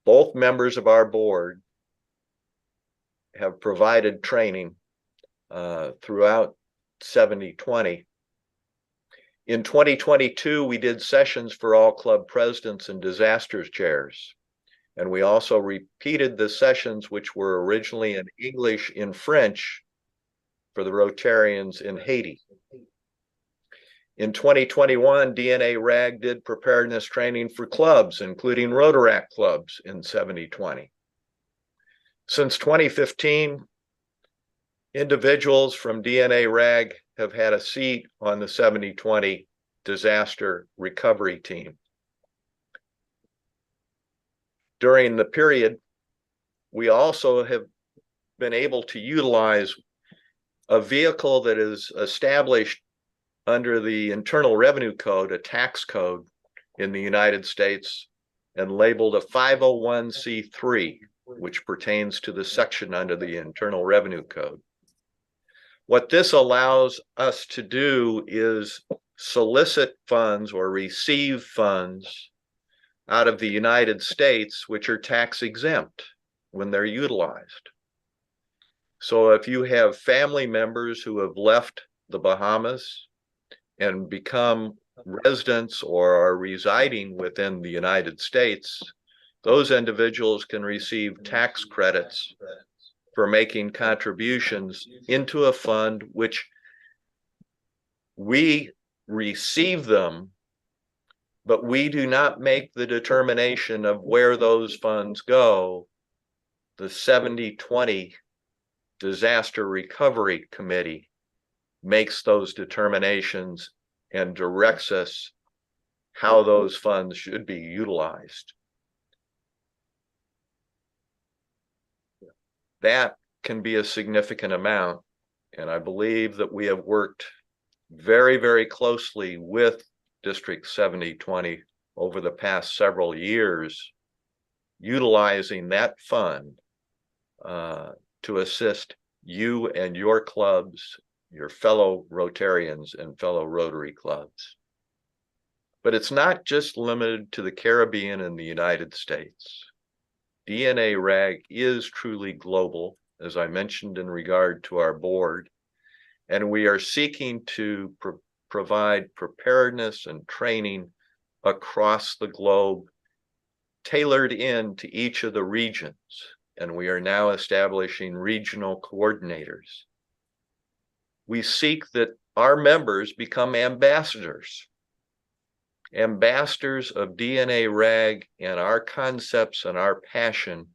both members of our board, have provided training throughout 70-20. In 2022, we did sessions for all club presidents and disasters chairs. And we also repeated the sessions which were originally in English in French for the Rotarians in Haiti. In 2021, DNA RAG did preparedness training for clubs, including Rotaract clubs in 70-20. Since 2015, individuals from DNA RAG have had a seat on the 70-20 disaster recovery team. During the period, we also have been able to utilize a vehicle that is established under the Internal Revenue Code, a tax code in the United States, and labeled a 501c3, which pertains to the section under the Internal Revenue Code. What this allows us to do is solicit funds or receive funds out of the United States, which are tax exempt when they're utilized. So if you have family members who have left the Bahamas and become residents or are residing within the United States, those individuals can receive tax credits for making contributions into a fund which we receive them, but we do not make the determination of where those funds go. The 70-20 Disaster Recovery Committee makes those determinations and directs us how those funds should be utilized. That can be a significant amount, and I believe that we have worked very, very closely with District 70-20 over the past several years, utilizing that fund to assist you and your clubs, your fellow Rotarians and fellow Rotary clubs. But it's not just limited to the Caribbean and the United States. DNA RAG is truly global, as I mentioned in regard to our board, and we are seeking to provide preparedness and training across the globe, tailored into each of the regions. And we are now establishing regional coordinators. We seek that our members become ambassadors of DNA RAG and our concepts and our passion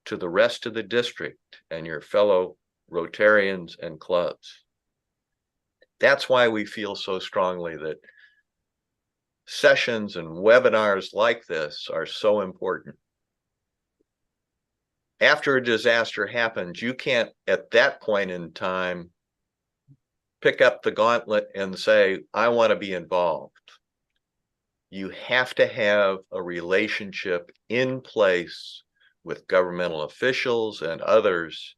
to the rest of the district and your fellow Rotarians and clubs. That's why we feel so strongly that sessions and webinars like this are so important. After a disaster happens, you can't at that point in time pick up the gauntlet and say, I want to be involved. You have to have a relationship in place with governmental officials and others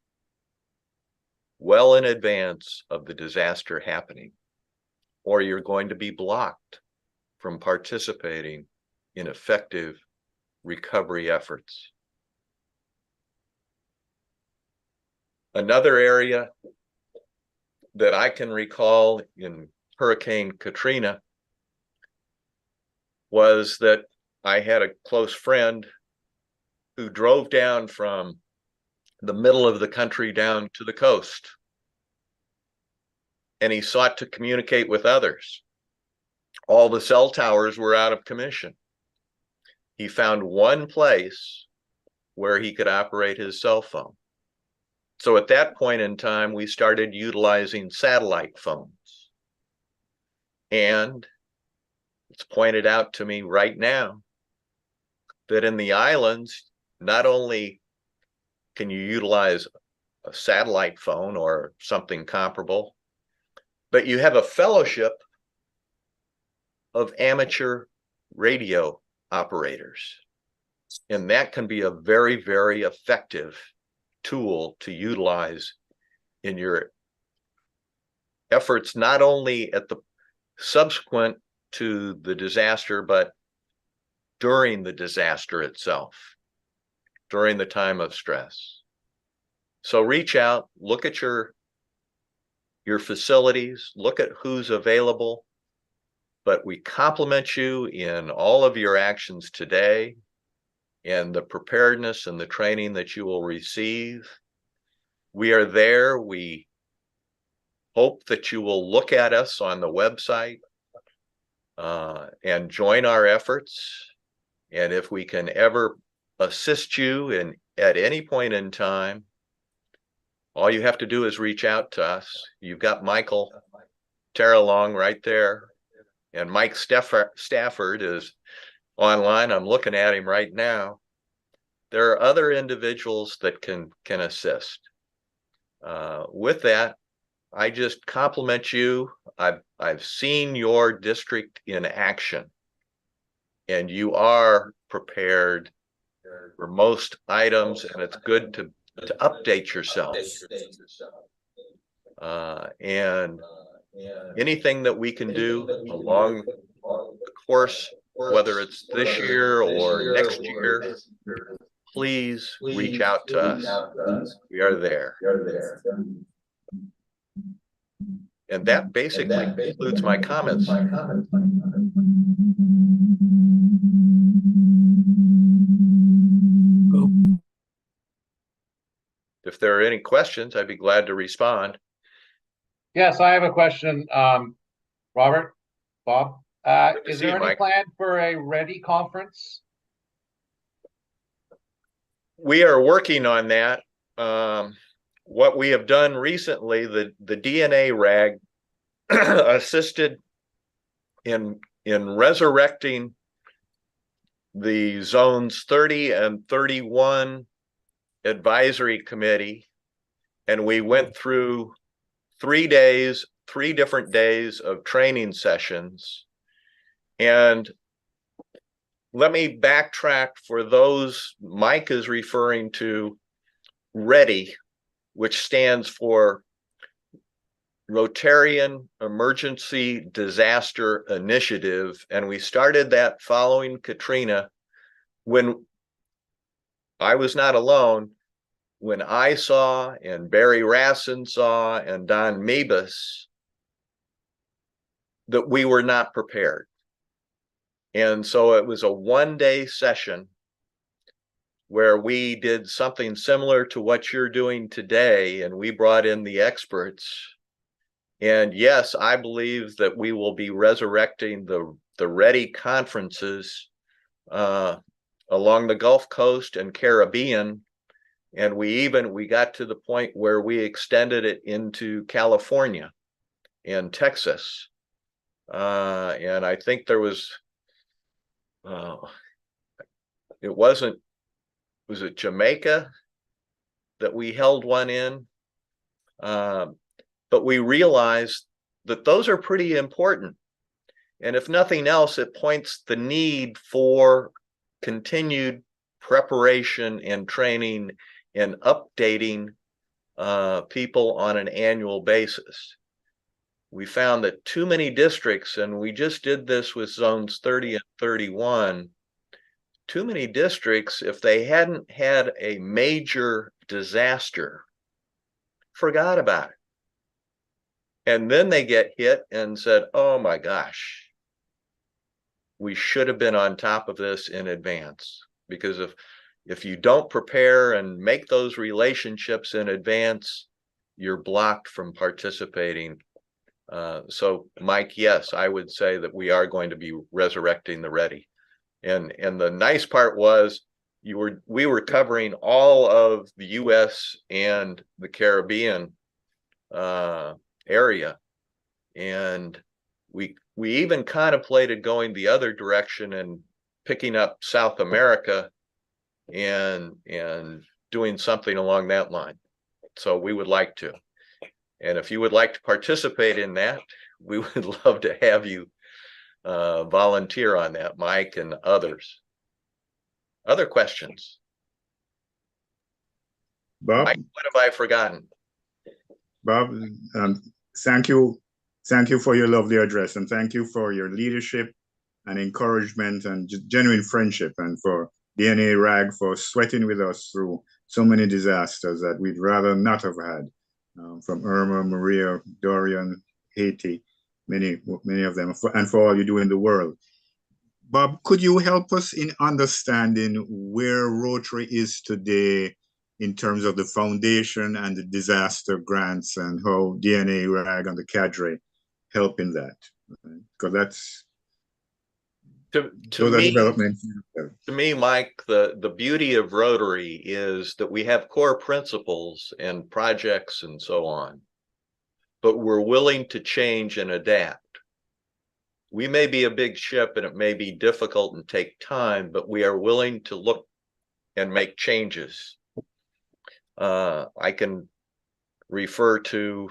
well in advance of the disaster happening, or you're going to be blocked from participating in effective recovery efforts. Another area that I can recall in Hurricane Katrina was that I had a close friend who drove down from the middle of the country down to the coast, and he sought to communicate with others. All the cell towers were out of commission. He found one place where he could operate his cell phone. So at that point in time, we started utilizing satellite phones. And it's pointed out to me right now that in the islands, not only can you utilize a satellite phone or something comparable, but you have a fellowship of amateur radio operators. And that can be a very, very effective tool to utilize in your efforts, not only at the subsequent to the disaster, but during the disaster itself, during the time of stress. So reach out, look at your facilities, look at who's available, but we compliment you in all of your actions today and the preparedness and the training that you will receive. We are there. We hope that you will look at us on the website and join our efforts. And if we can ever assist you at any point in time, all you have to do is reach out to us. You've got Michael Terralong right there. And Mike Stafford is online. I'm looking at him right now. There are other individuals that can assist. With that, I just compliment you. I've seen your district in action, and you are prepared for most items, and it's good to update yourself. And anything that we can do along the course, whether it's this year or next year, please reach out to us. We are there. And that basically concludes my comments. If there are any questions, I'd be glad to respond. Yes, I have a question. Robert, Bob, is there any plan for a READY conference? We are working on that. What we have done recently, the DNA RAG assisted in resurrecting the zones 30 and 31 advisory committee, and we went through 3 different days of training sessions. And let me backtrack for those Mike is referring to. READY, which stands for Rotarian Emergency Disaster Initiative, and we started that following Katrina, when I was not alone. When I saw, and Barry Rassin saw, and Don Mebus, that we were not prepared. And so it was a one-day session where we did something similar to what you're doing today, and we brought in the experts. And yes, I believe that we will be resurrecting the READY conferences along the Gulf Coast and Caribbean. And we got to the point where we extended it into California and Texas. And I think there was, was it Jamaica that we held one in? But we realized that those are pretty important. And if nothing else, it points the need for continued preparation and training and updating people on an annual basis. We found that too many districts, and we just did this with zones 30 and 31, too many districts, if they hadn't had a major disaster, forgot about it. And then they get hit and said, oh my gosh, we should have been on top of this in advance. Because if you don't prepare and make those relationships in advance, you're blocked from participating. So Mike, yes, I would say that we are going to be resurrecting the READY. And the nice part was we were covering all of the US and the Caribbean area. And we even contemplated going the other direction and picking up South America and doing something along that line. So we would like to. And if you would like to participate in that, we would love to have you volunteer on that, Mike and others. Other questions? Bob? Mike, what have I forgotten? Bob, thank you for your lovely address, and thank you for your leadership and encouragement and genuine friendship, and for DNA RAG for sweating with us through so many disasters that we'd rather not have had, from Irma, Maria, Dorian, Haiti, many of them, and for all you do in the world. Bob, could you help us in understanding where Rotary is today in terms of the foundation and the disaster grants, and how DNA RAG and the cadre help in that? Because that's to me, Mike, the beauty of Rotary is that we have core principles and projects and so on, but we're willing to change and adapt. We may be a big ship and it may be difficult and take time, but we are willing to look and make changes. I can refer to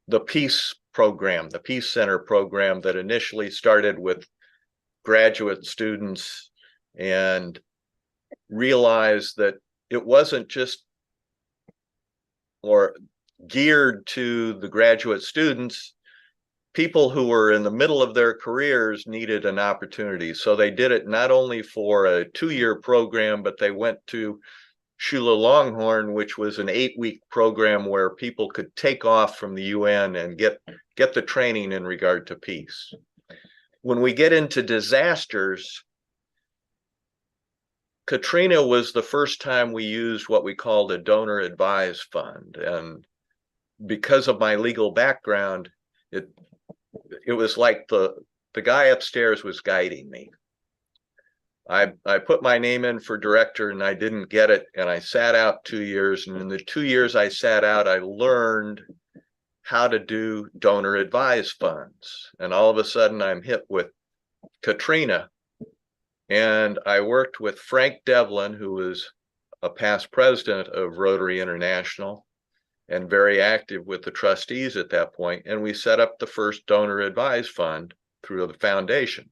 the Peace program, the Peace Center program that initially started with graduate students, and realized that it wasn't just geared to the graduate students. People who were in the middle of their careers needed an opportunity. So they did it not only for a 2-year program, but they went to Shula Longhorn, which was an 8-week program where people could take off from the UN and get the training in regard to peace. When we get into disasters, Katrina was the first time we used what we called a donor advised fund. And because of my legal background, it was like the guy upstairs was guiding me. I put my name in for director and I didn't get it, and I sat out 2 years. And in the 2 years I sat out, I learned how to do donor advised funds. And all of a sudden I'm hit with Katrina. And I worked with Frank Devlin, who was a past president of Rotary International and very active with the trustees at that point. And we set up the first donor advised fund through the foundation.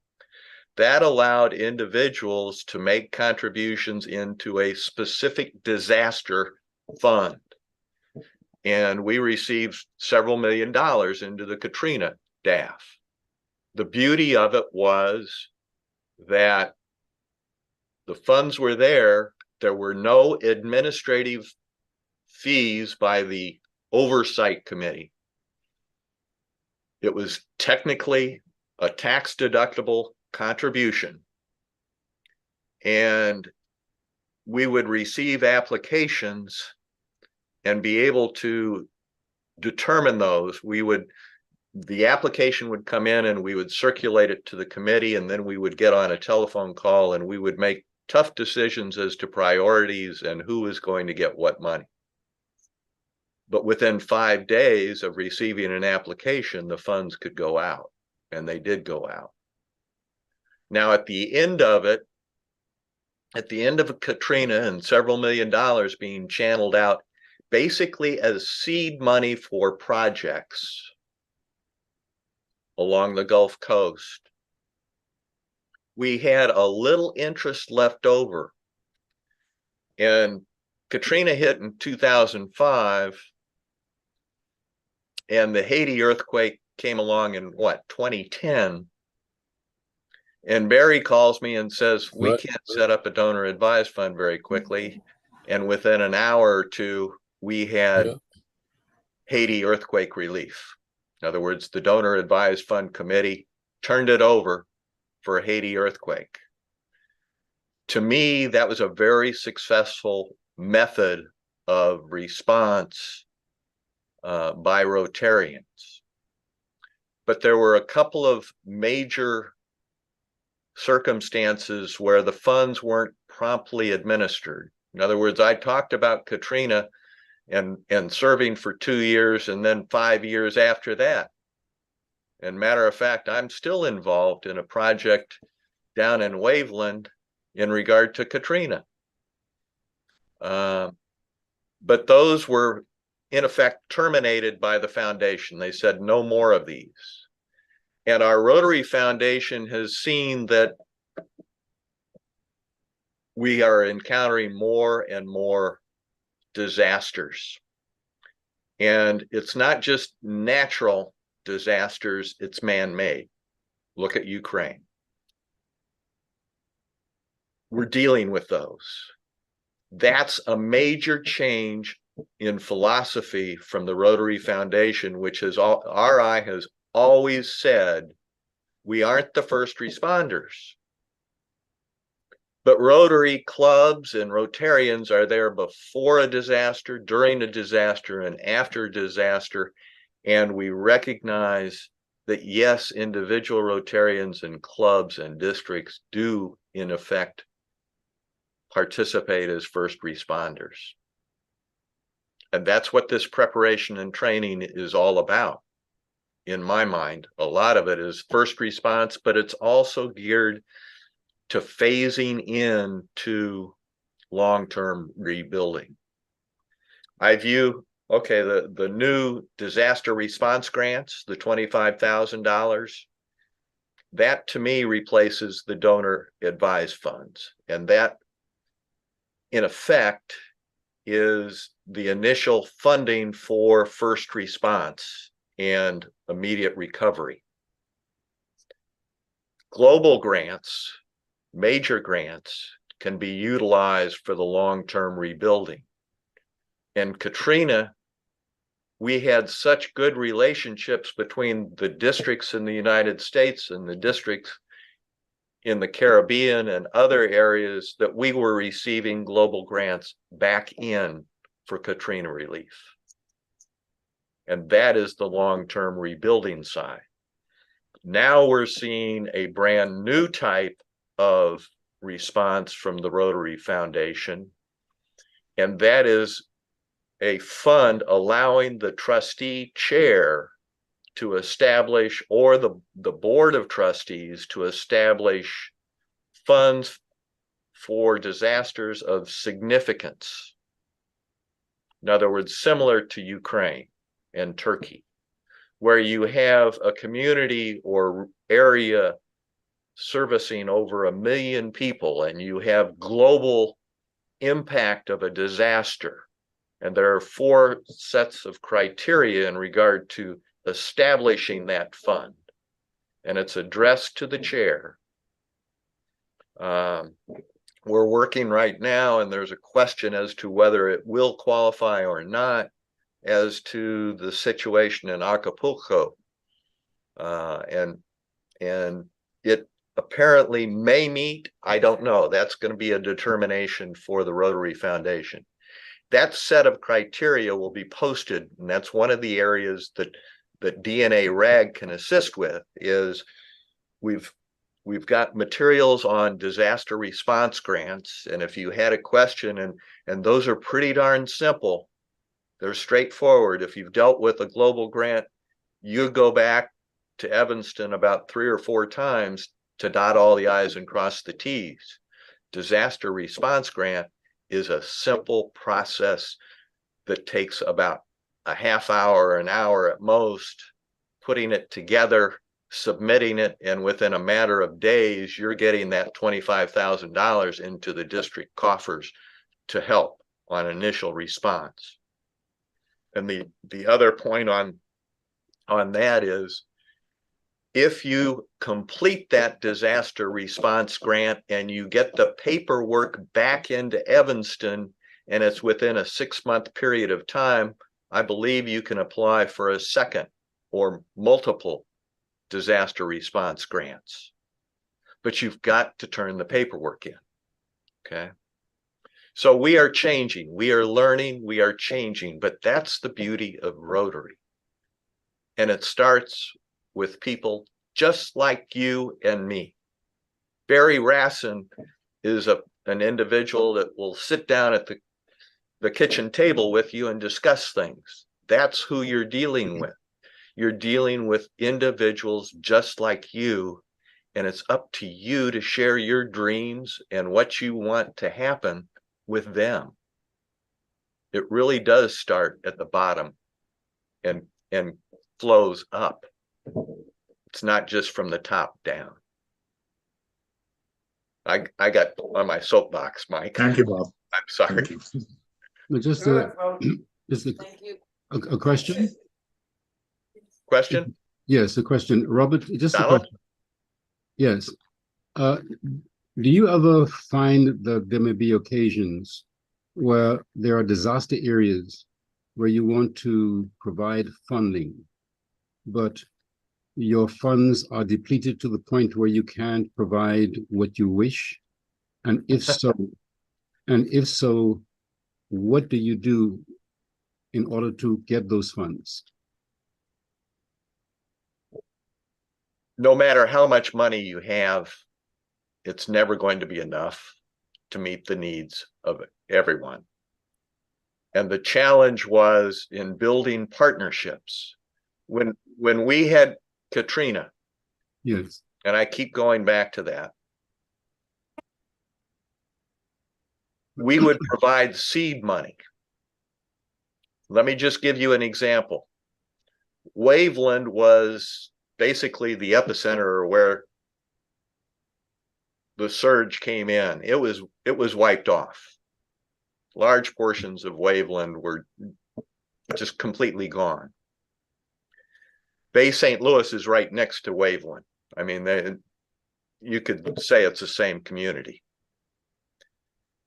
That allowed individuals to make contributions into a specific disaster fund. and we received several $1 million into the Katrina DAF. The beauty of it was that the funds were there. There were no administrative fees by the oversight committee. It was technically a tax deductible contribution. And we would receive applications and be able to determine those. The application would come in and we would circulate it to the committee, and then we would get on a telephone call and we would make tough decisions as to priorities and who is going to get what money. But within 5 days of receiving an application, the funds could go out, and they did go out. Now, at the end of Katrina and several $1 million being channeled out, basically as seed money for projects along the Gulf Coast, we had a little interest left over. And Katrina hit in 2005, and the Haiti earthquake came along in 2010. And Barry calls me and says, we can't set up a donor advised fund very quickly. And within an hour or two, we had Haiti earthquake relief. In other words, the donor advised fund committee turned it over for a Haiti earthquake. To me, that was a very successful method of response by Rotarians. But there were a couple of major circumstances where the funds weren't promptly administered. In other words, I talked about Katrina and serving for 2 years and then 5 years after that. And matter of fact, I'm still involved in a project down in Waveland in regard to Katrina. But those were in effect terminated by the foundation. They said no more of these. And our Rotary Foundation has seen that we are encountering more and more disasters. And it's not just natural disasters, it's man-made. Look at Ukraine. We're dealing with those. That's a major change in philosophy from the Rotary Foundation, which is RI has always said, we aren't the first responders. But Rotary clubs and Rotarians are there before a disaster, during a disaster, and after a disaster. And we recognize that, yes, individual Rotarians and clubs and districts do, in effect, participate as first responders. And that's what this preparation and training is all about. In my mind, a lot of it is first response, but it's also geared to phasing in to long-term rebuilding. I view, okay, the new disaster response grants, the $25,000, that to me replaces the donor advised funds. And that, in effect, is the initial funding for first response and immediate recovery. Global grants, major grants, can be utilized for the long-term rebuilding. And Katrina, we had such good relationships between the districts in the United States and the districts in the Caribbean and other areas that we were receiving global grants back in for Katrina relief. And that is the long-term rebuilding side. Now we're seeing a brand new type of response from the Rotary Foundation, and that is a fund allowing the trustee chair to establish, or the board of trustees to establish, funds for disasters of significance. In other words, similar to Ukraine and Turkey, where you have a community or area servicing over 1 million people, and you have global impact of a disaster. And there are 4 sets of criteria in regard to establishing that fund. And it's addressed to the chair. We're working right now, and there's a question as to whether it will qualify or not as to the situation in Acapulco. And it apparently may meet, I don't know. That's going to be a determination for the Rotary Foundation. That set of criteria will be posted, and that's one of the areas that DNA RAG can assist with. Is we've got materials on disaster response grants, and if you had a question, and those are pretty darn simple, they're straightforward. If you've dealt with a global grant, you go back to Evanston about 3 or 4 times to dot all the I's and cross the T's. Disaster response grant is a simple process that takes about a half hour, an hour at most, putting it together, submitting it, and within a matter of days, you're getting that $25,000 into the district coffers to help on initial response. And the other point on that is, if you complete that disaster response grant and you get the paperwork back into Evanston and it's within a 6-month period of time, I believe you can apply for a second or multiple disaster response grants. But you've got to turn the paperwork in. Okay. So we are changing, we are learning, we are changing, but that's the beauty of Rotary. And it starts with people just like you and me. Barry Rassin is an individual that will sit down at the kitchen table with you and discuss things. That's who you're dealing with. You're dealing with individuals just like you, and it's up to you to share your dreams and what you want to happen with them. It really does start at the bottom and flows up. It's not just from the top down. I got on my soapbox, Mike. Thank you, Bob. I'm sorry. Just a question. Question? Yes, a question. Robert, just Donald? a question. Yes. Do you ever find that there may be occasions where there are disaster areas where you want to provide funding, but your funds are depleted to the point where you can't provide what you wish? And if so, what do you do in order to get those funds? No matter how much money you have, it's never going to be enough to meet the needs of everyone. And the challenge was in building partnerships. When we had Katrina, yes, and I keep going back to that, we would provide seed money. Let me just give you an example. Waveland was basically the epicenter where the surge came in. It was wiped off. Large portions of Waveland were just completely gone. Bay St. Louis is right next to Waveland. I mean, you could say it's the same community.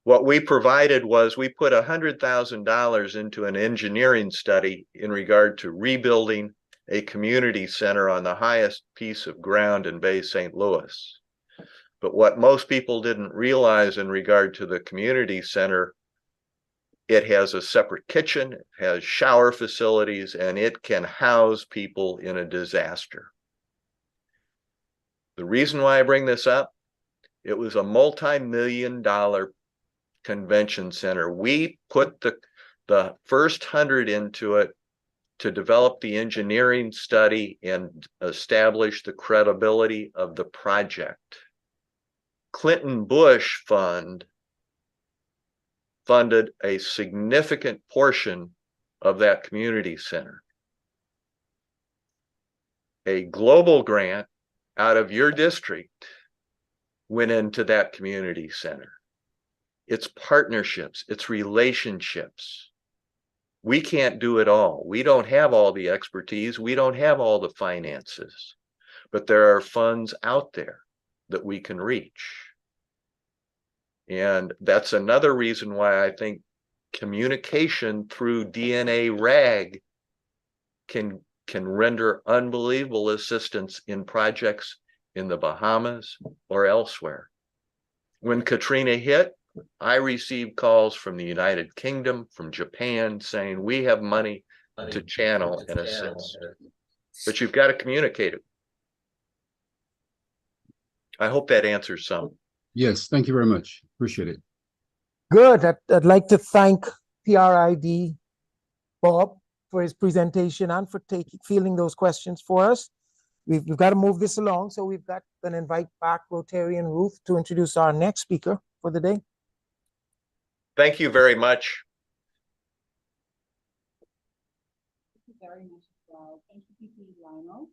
What we provided was we put $100,000 into an engineering study in regard to rebuilding a community center on the highest piece of ground in Bay St. Louis. But what most people didn't realize in regard to the community center, it has a separate kitchen, it has shower facilities, and it can house people in a disaster. The reason why I bring this up, it was a multi-million-dollar convention center. We put the first 100 into it to develop the engineering study and establish the credibility of the project. Clinton Bush funded a significant portion of that community center. A global grant out of your district went into that community center. It's partnerships, it's relationships. We can't do it all. We don't have all the expertise. We don't have all the finances, but there are funds out there that we can reach. And that's another reason why I think communication through DNA RAG can render unbelievable assistance in projects in the Bahamas or elsewhere. When Katrina hit, I received calls from the United Kingdom, from Japan, saying we have money to channel and assist. But you've got to communicate it. I hope that answers some. Yes, thank you very much. Appreciate it. Good. I'd like to thank PRID Bob for his presentation and for fielding those questions for us. We've got to move this along, so we've got to invite back Rotarian Ruth to introduce our next speaker for the day. Thank you very much. Thank you very much, thank you, Lionel.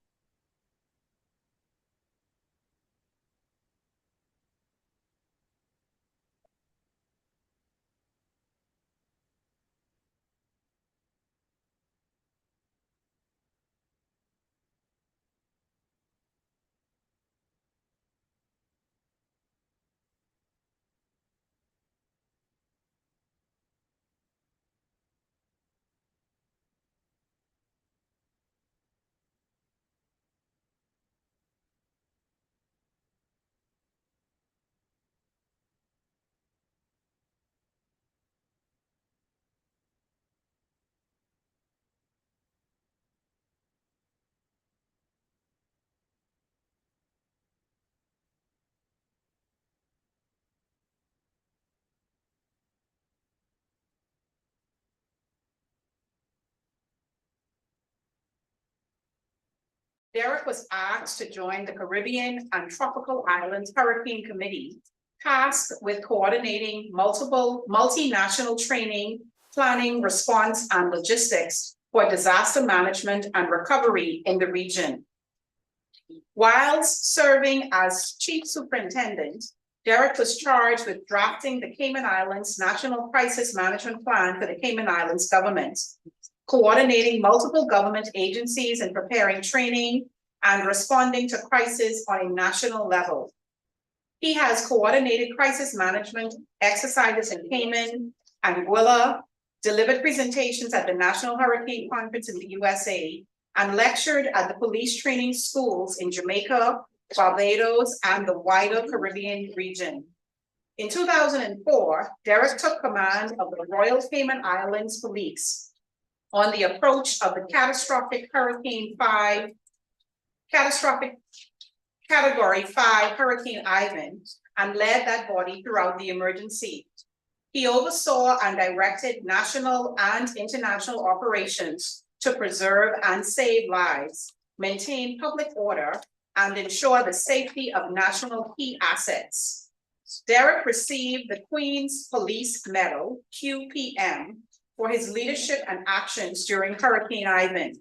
Derek was asked to join the Caribbean and Tropical Islands Hurricane Committee, tasked with coordinating multinational training, planning, response, and logistics for disaster management and recovery in the region. Whilst serving as Chief Superintendent, Derek was charged with drafting the Cayman Islands National Crisis Management Plan for the Cayman Islands government, coordinating multiple government agencies and preparing training and responding to crisis on a national level. He has coordinated crisis management exercises in Cayman, Anguilla, delivered presentations at the National Hurricane Conference in the USA, and lectured at the police training schools in Jamaica, Barbados, and the wider Caribbean region. In 2004, Derek took command of the Royal Cayman Islands Police on the approach of the catastrophic Category 5 Hurricane Ivan, and led that body throughout the emergency. He oversaw and directed national and international operations to preserve and save lives, maintain public order, and ensure the safety of national key assets. Derek received the Queen's Police Medal, QPM, for his leadership and actions during Hurricane Ivan.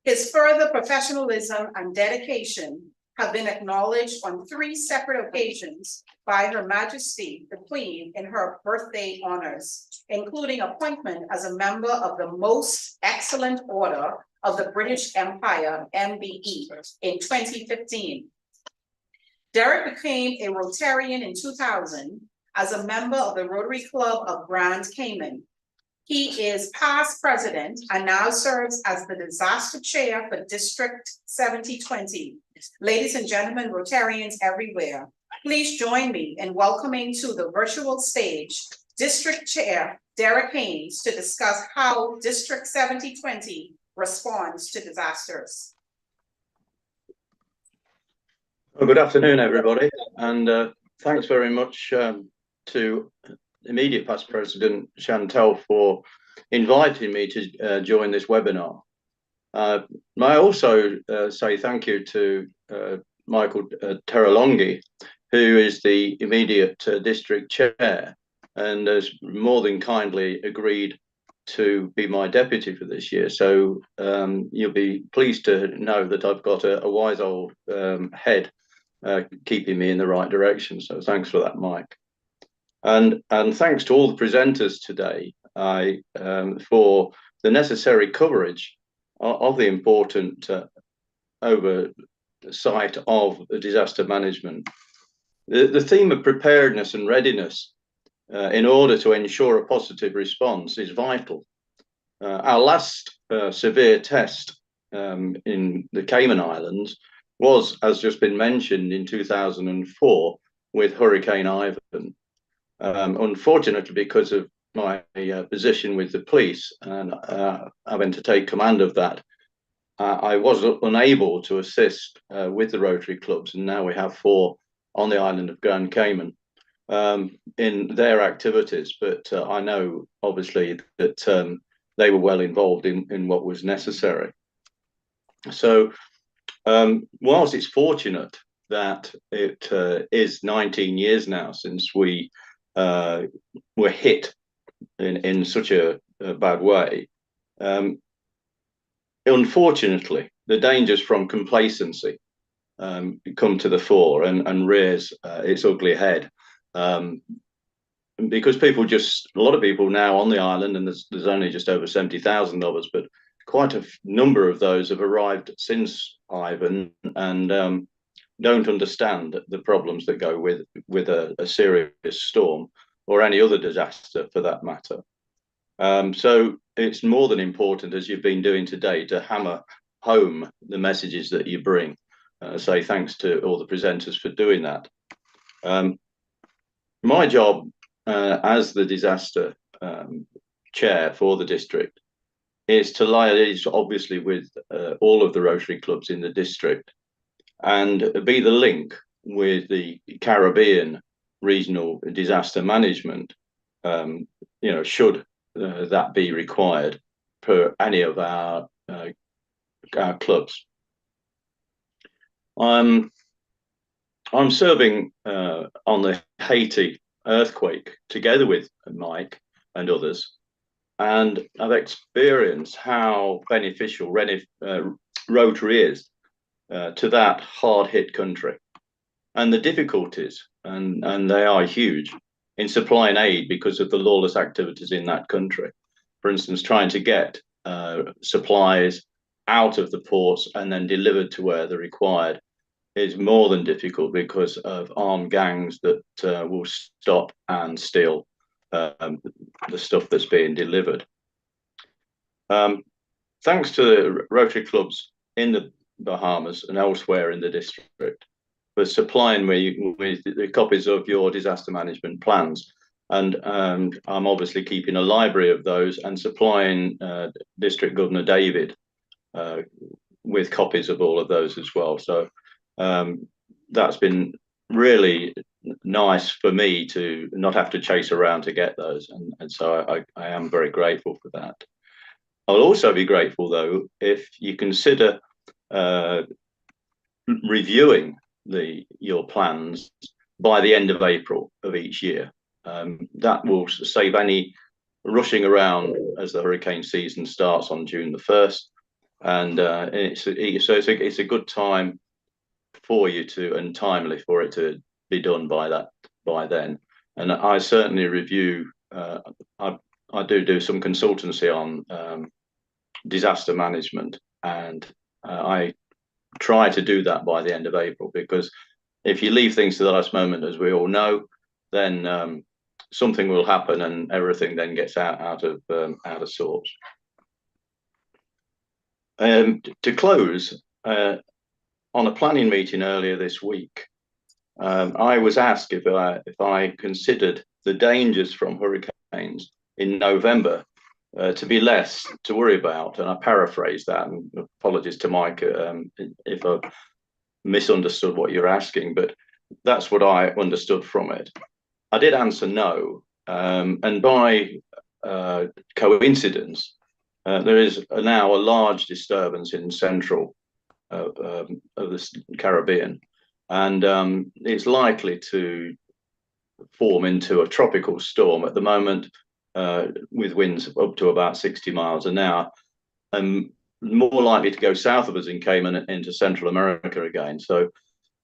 His further professionalism and dedication have been acknowledged on 3 separate occasions by Her Majesty, the Queen, in her birthday honors, including appointment as a member of the Most Excellent Order of the British Empire, MBE, in 2015. Derek became a Rotarian in 2000 as a member of the Rotary Club of Grand Cayman. He is past president and now serves as the disaster chair for District 7020. Ladies and gentlemen, Rotarians everywhere, please join me in welcoming to the virtual stage District Chair Derek Haynes to discuss how District 7020 responds to disasters. Well, good afternoon, everybody, and thanks very much to immediate past President Chantal for inviting me to join this webinar. May I also say thank you to Michael Terralonghi, who is the immediate district chair and has more than kindly agreed to be my deputy for this year. So you'll be pleased to know that I've got a wise old head keeping me in the right direction. So thanks for that, Mike. And thanks to all the presenters today. for the necessary coverage of the important oversight of disaster management. The theme of preparedness and readiness in order to ensure a positive response is vital. Our last severe test in the Cayman Islands was, as just been mentioned, in 2004 with Hurricane Ivan. Unfortunately, because of my position with the police and having to take command of that, I was unable to assist with the Rotary clubs, and now we have 4 on the island of Grand Cayman in their activities. But I know, obviously, that they were well involved in what was necessary. So whilst it's fortunate that it is 19 years now since we were hit in such a bad way, unfortunately, the dangers from complacency come to the fore and rears its ugly head. Because a lot of people now on the island, and there's only just over 70,000 of us, but quite a number of those have arrived since Ivan and don't understand the problems that go with a serious storm or any other disaster for that matter. So it's more than important, as you've been doing today, to hammer home the messages that you bring. Say thanks to all the presenters for doing that. My job as the disaster chair for the district is to liaise, obviously, with all of the Rotary clubs in the district and be the link with the Caribbean regional disaster management, should that be required per any of our clubs. I'm serving on the Haiti earthquake together with Mike and others, and I've experienced how beneficial Rotary is to that hard-hit country, and the difficulties, and they are huge, in supplying aid because of the lawless activities in that country. For instance, trying to get supplies out of the ports and then delivered to where they're required is more than difficult because of armed gangs that will stop and steal the stuff that's being delivered. Thanks to the Rotary clubs in the Bahamas and elsewhere in the district for supplying me with the copies of your disaster management plans. And I'm obviously keeping a library of those and supplying District Governor David with copies of all of those as well. So that's been really nice for me to not have to chase around to get those. And so I am very grateful for that. I'll also be grateful, though, if you consider reviewing your plans by the end of April of each year. That will save any rushing around as the hurricane season starts on June the 1st. And it's a good time for you to, and timely for it to be done by then. And I certainly review, I do some consultancy on disaster management, and I try to do that by the end of April, because if you leave things to the last moment, as we all know, then something will happen and everything then gets out of sorts. To close, on a planning meeting earlier this week, I was asked if I considered the dangers from hurricanes in November to be less to worry about, and I paraphrase that, and apologies to Mike if I misunderstood what you're asking, but that's what I understood from it. I did answer no, and by coincidence, there is now a large disturbance in central of the Caribbean, and it's likely to form into a tropical storm at the moment, with winds up to about 60 miles an hour, and more likely to go south of us in Cayman into Central America again. So,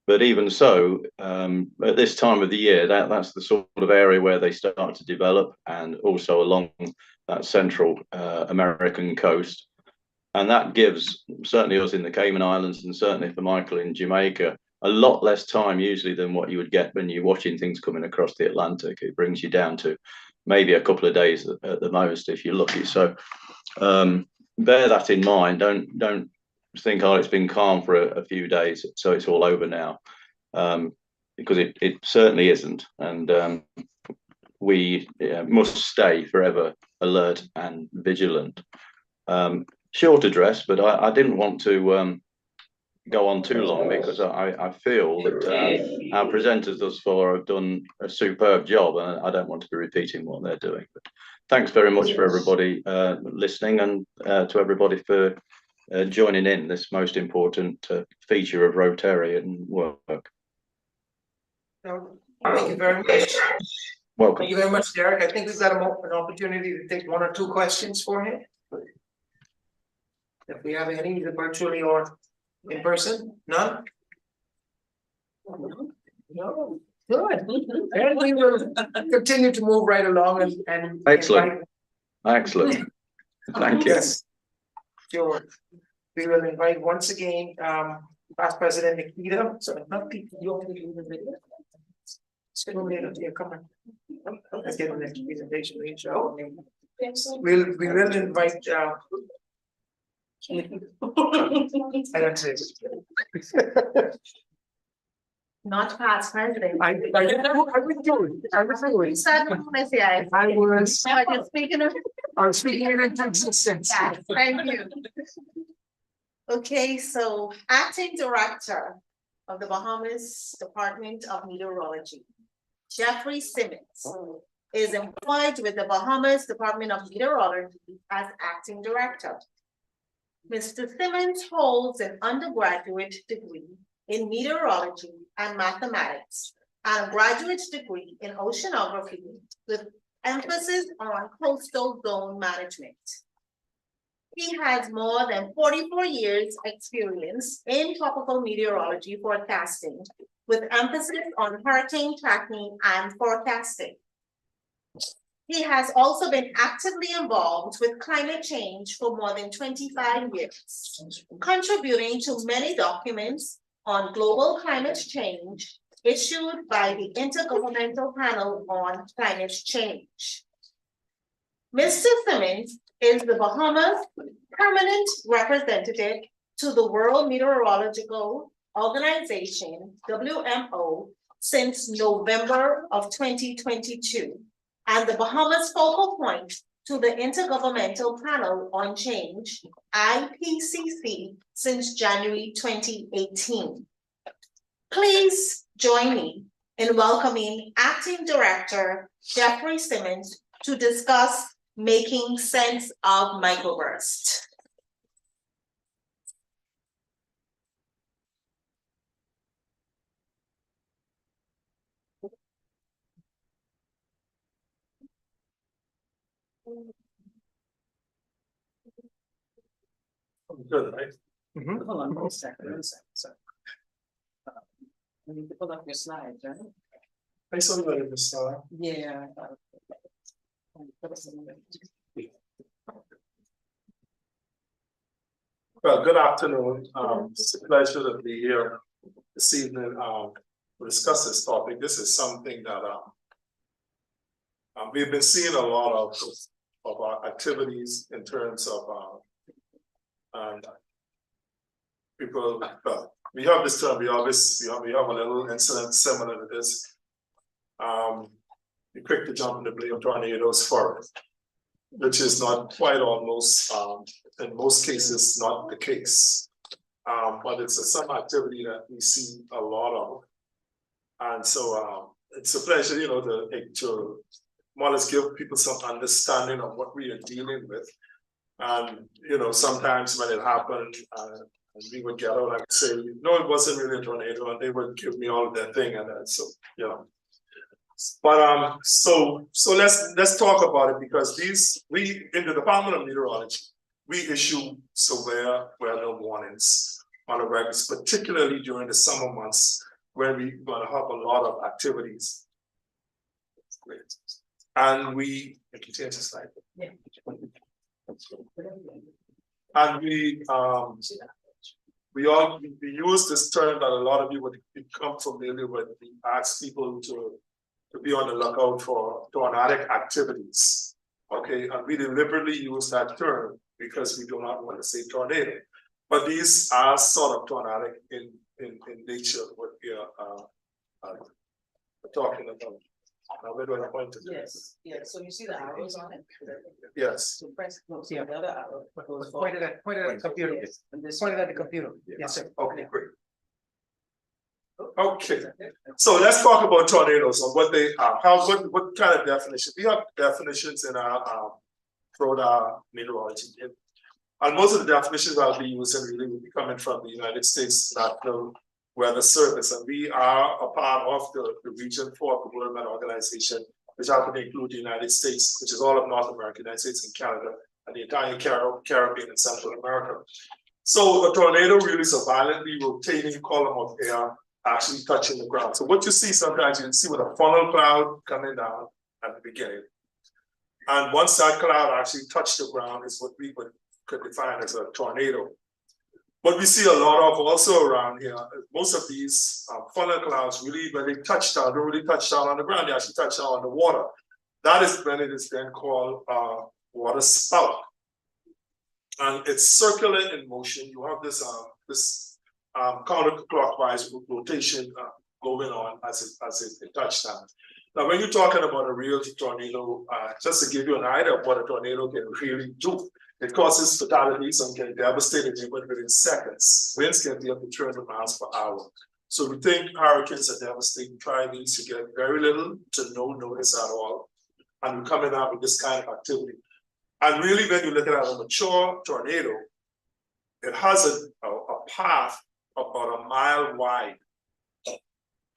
but even so, at this time of the year, that's the sort of area where they start to develop, and also along that Central American coast. And that gives certainly us in the Cayman Islands, and certainly for Michael in Jamaica, a lot less time usually than what you would get when you're watching things coming across the Atlantic. It brings you down to maybe a couple of days at the most if you're lucky. So bear that in mind. Don't think, oh, it's been calm for a few days, so it's all over now, because it certainly isn't. And we must stay forever alert and vigilant. Short address, but I didn't want to go on too long, because I feel that our presenters thus far have done a superb job, and I don't want to be repeating what they're doing. But thanks very much for everybody listening, and to everybody for joining in this most important feature of Rotarian work. Thank you very much. Welcome. Thank you very much, Derek. I think we've got an opportunity to take one or two questions for him. If we have any, either virtually or in person, none? No, good. And we will continue to move right along and Excellent. Excellent. Thank you. Yes, sure. We will invite once again, Past President Nikita. So not people, you want to do the video? Come on. Let's get the next presentation. We will invite, I don't say. Not past president. I was doing. I was speaking it into existence. Yes, thank you. Okay, so acting director of the Bahamas Department of Meteorology, Jeffrey Simmons, is employed with the Bahamas Department of Meteorology as acting director. Mr. Simmons holds an undergraduate degree in meteorology and mathematics and a graduate degree in oceanography with emphasis on coastal zone management. He has more than 44 years experience in tropical meteorology forecasting with emphasis on hurricane tracking and forecasting. He has also been actively involved with climate change for more than 25 years, contributing to many documents on global climate change issued by the Intergovernmental Panel on Climate Change. Mr. Simmons is the Bahamas permanent representative to the World Meteorological Organization, WMO, since November of 2022, and the Bahamas focal point to the Intergovernmental Panel on Change, IPCC, since January 2018. Please join me in welcoming Acting Director Jeffrey Simmons to discuss making sense of microbursts. Good, right? Hold on, one second. I need to pull up your slides, right? I saw that in the slide. Yeah. Well, good afternoon. It's a pleasure to be here this evening to discuss this topic. This is something that we've been seeing a lot of our activities in terms of people. We have this term. We have a little incident similar to this. You're quick to jump in the blame tornadoes for it, which is not quite almost in most cases not the case. But it's some activity that we see a lot of, and so it's a pleasure, to more or less give people some understanding of what we are dealing with. And sometimes when it happened, we would get out and say, no, it wasn't really a tornado, and they would give me all of their thing, and then But so let's talk about it, because we in the Department of Meteorology, we issue severe weather warnings on a regular, particularly during the summer months when we're going to have a lot of activities. Great. And we can change the slide. And we use this term that a lot of you would become familiar with. We ask people to be on the lookout for tornadic activities. Okay, and we deliberately use that term because we do not want to say tornado. But these are sort of tornadic in nature, what we are talking about. Where do I point to? Yes, yes, so you see the arrows on it? Yes. So press, no, see the other arrow. Pointed at the computer. Yes, and this Pointed at the computer. Yes, sir. Okay, great. Okay, so let's talk about tornadoes and what they are. What kind of definition? We have definitions in our throughout our meteorology. And most of the definitions I'll be using really will be coming from the United States National Weather Service, and we are a part of the region for the World Met Organization, which happen to include the United States, which is all of North America, United States and Canada, and the entire Caribbean and Central America. So a tornado really is a violently rotating column of air actually touching the ground. So what you see sometimes, you see with a funnel cloud coming down at the beginning. And once that cloud actually touched the ground is what we could define as a tornado. What we see a lot of also around here, most of these funnel clouds really, when they touch down, don't really touch down on the ground, they actually touch down on the water. That is when it is then called water spout. And it's circular in motion. You have this counterclockwise rotation going on as it touches down. Now, when you're talking about a real tornado, just to give you an idea of what a tornado can really do, it causes fatalities and can devastate a neighborhood within seconds. Winds can be up to 300 miles per hour. So we think hurricanes are devastating. Try these, you get very little to no notice at all. And we're coming out with this kind of activity. And really, when you look at a mature tornado, it has a path about a mile wide.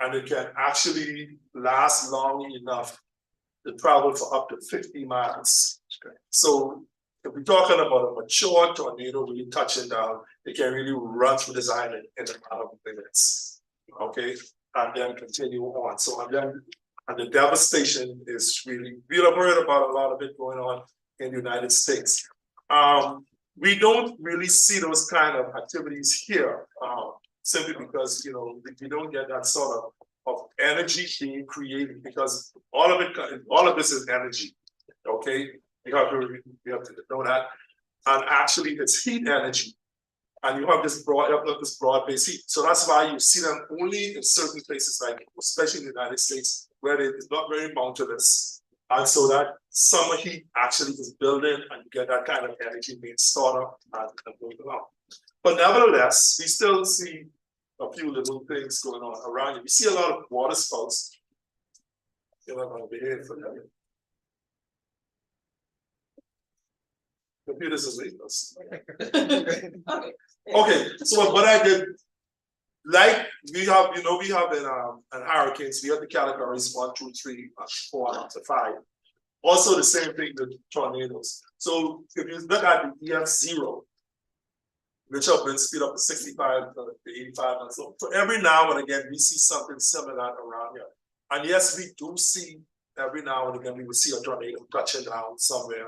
And it can actually last long enough to travel for up to 50 miles. So if we're talking about a mature tornado really touching down, it can really run through this island in a matter of minutes. Okay, and then continue on. So and the devastation is really, we have heard about a lot of it going on in the United States. We don't really see those kind of activities here, simply because we don't get that sort of energy being created, because all of this is energy. Okay, we have to know that, and actually it's heat energy, and you have this broad-based heat. So that's why you see them only in certain places, like especially in the United States, where it is not very mountainous. And so that summer heat actually is building, and you get that kind of energy being stored up and moving along. But nevertheless, we still see a few little things going on around you. We see a lot of water spouts. You're not going to be here for that. Computers is leaving us. Okay, so what I did, like we have in hurricanes, we have the categories 1, 2, 3, 4, up to 5. Also the same thing with tornadoes. So if you look at the EF0, which have been speed up to 65 to 85 and so. So every now and again, we see something similar around here. And yes, we do see every now and again, we will see a tornado touching down somewhere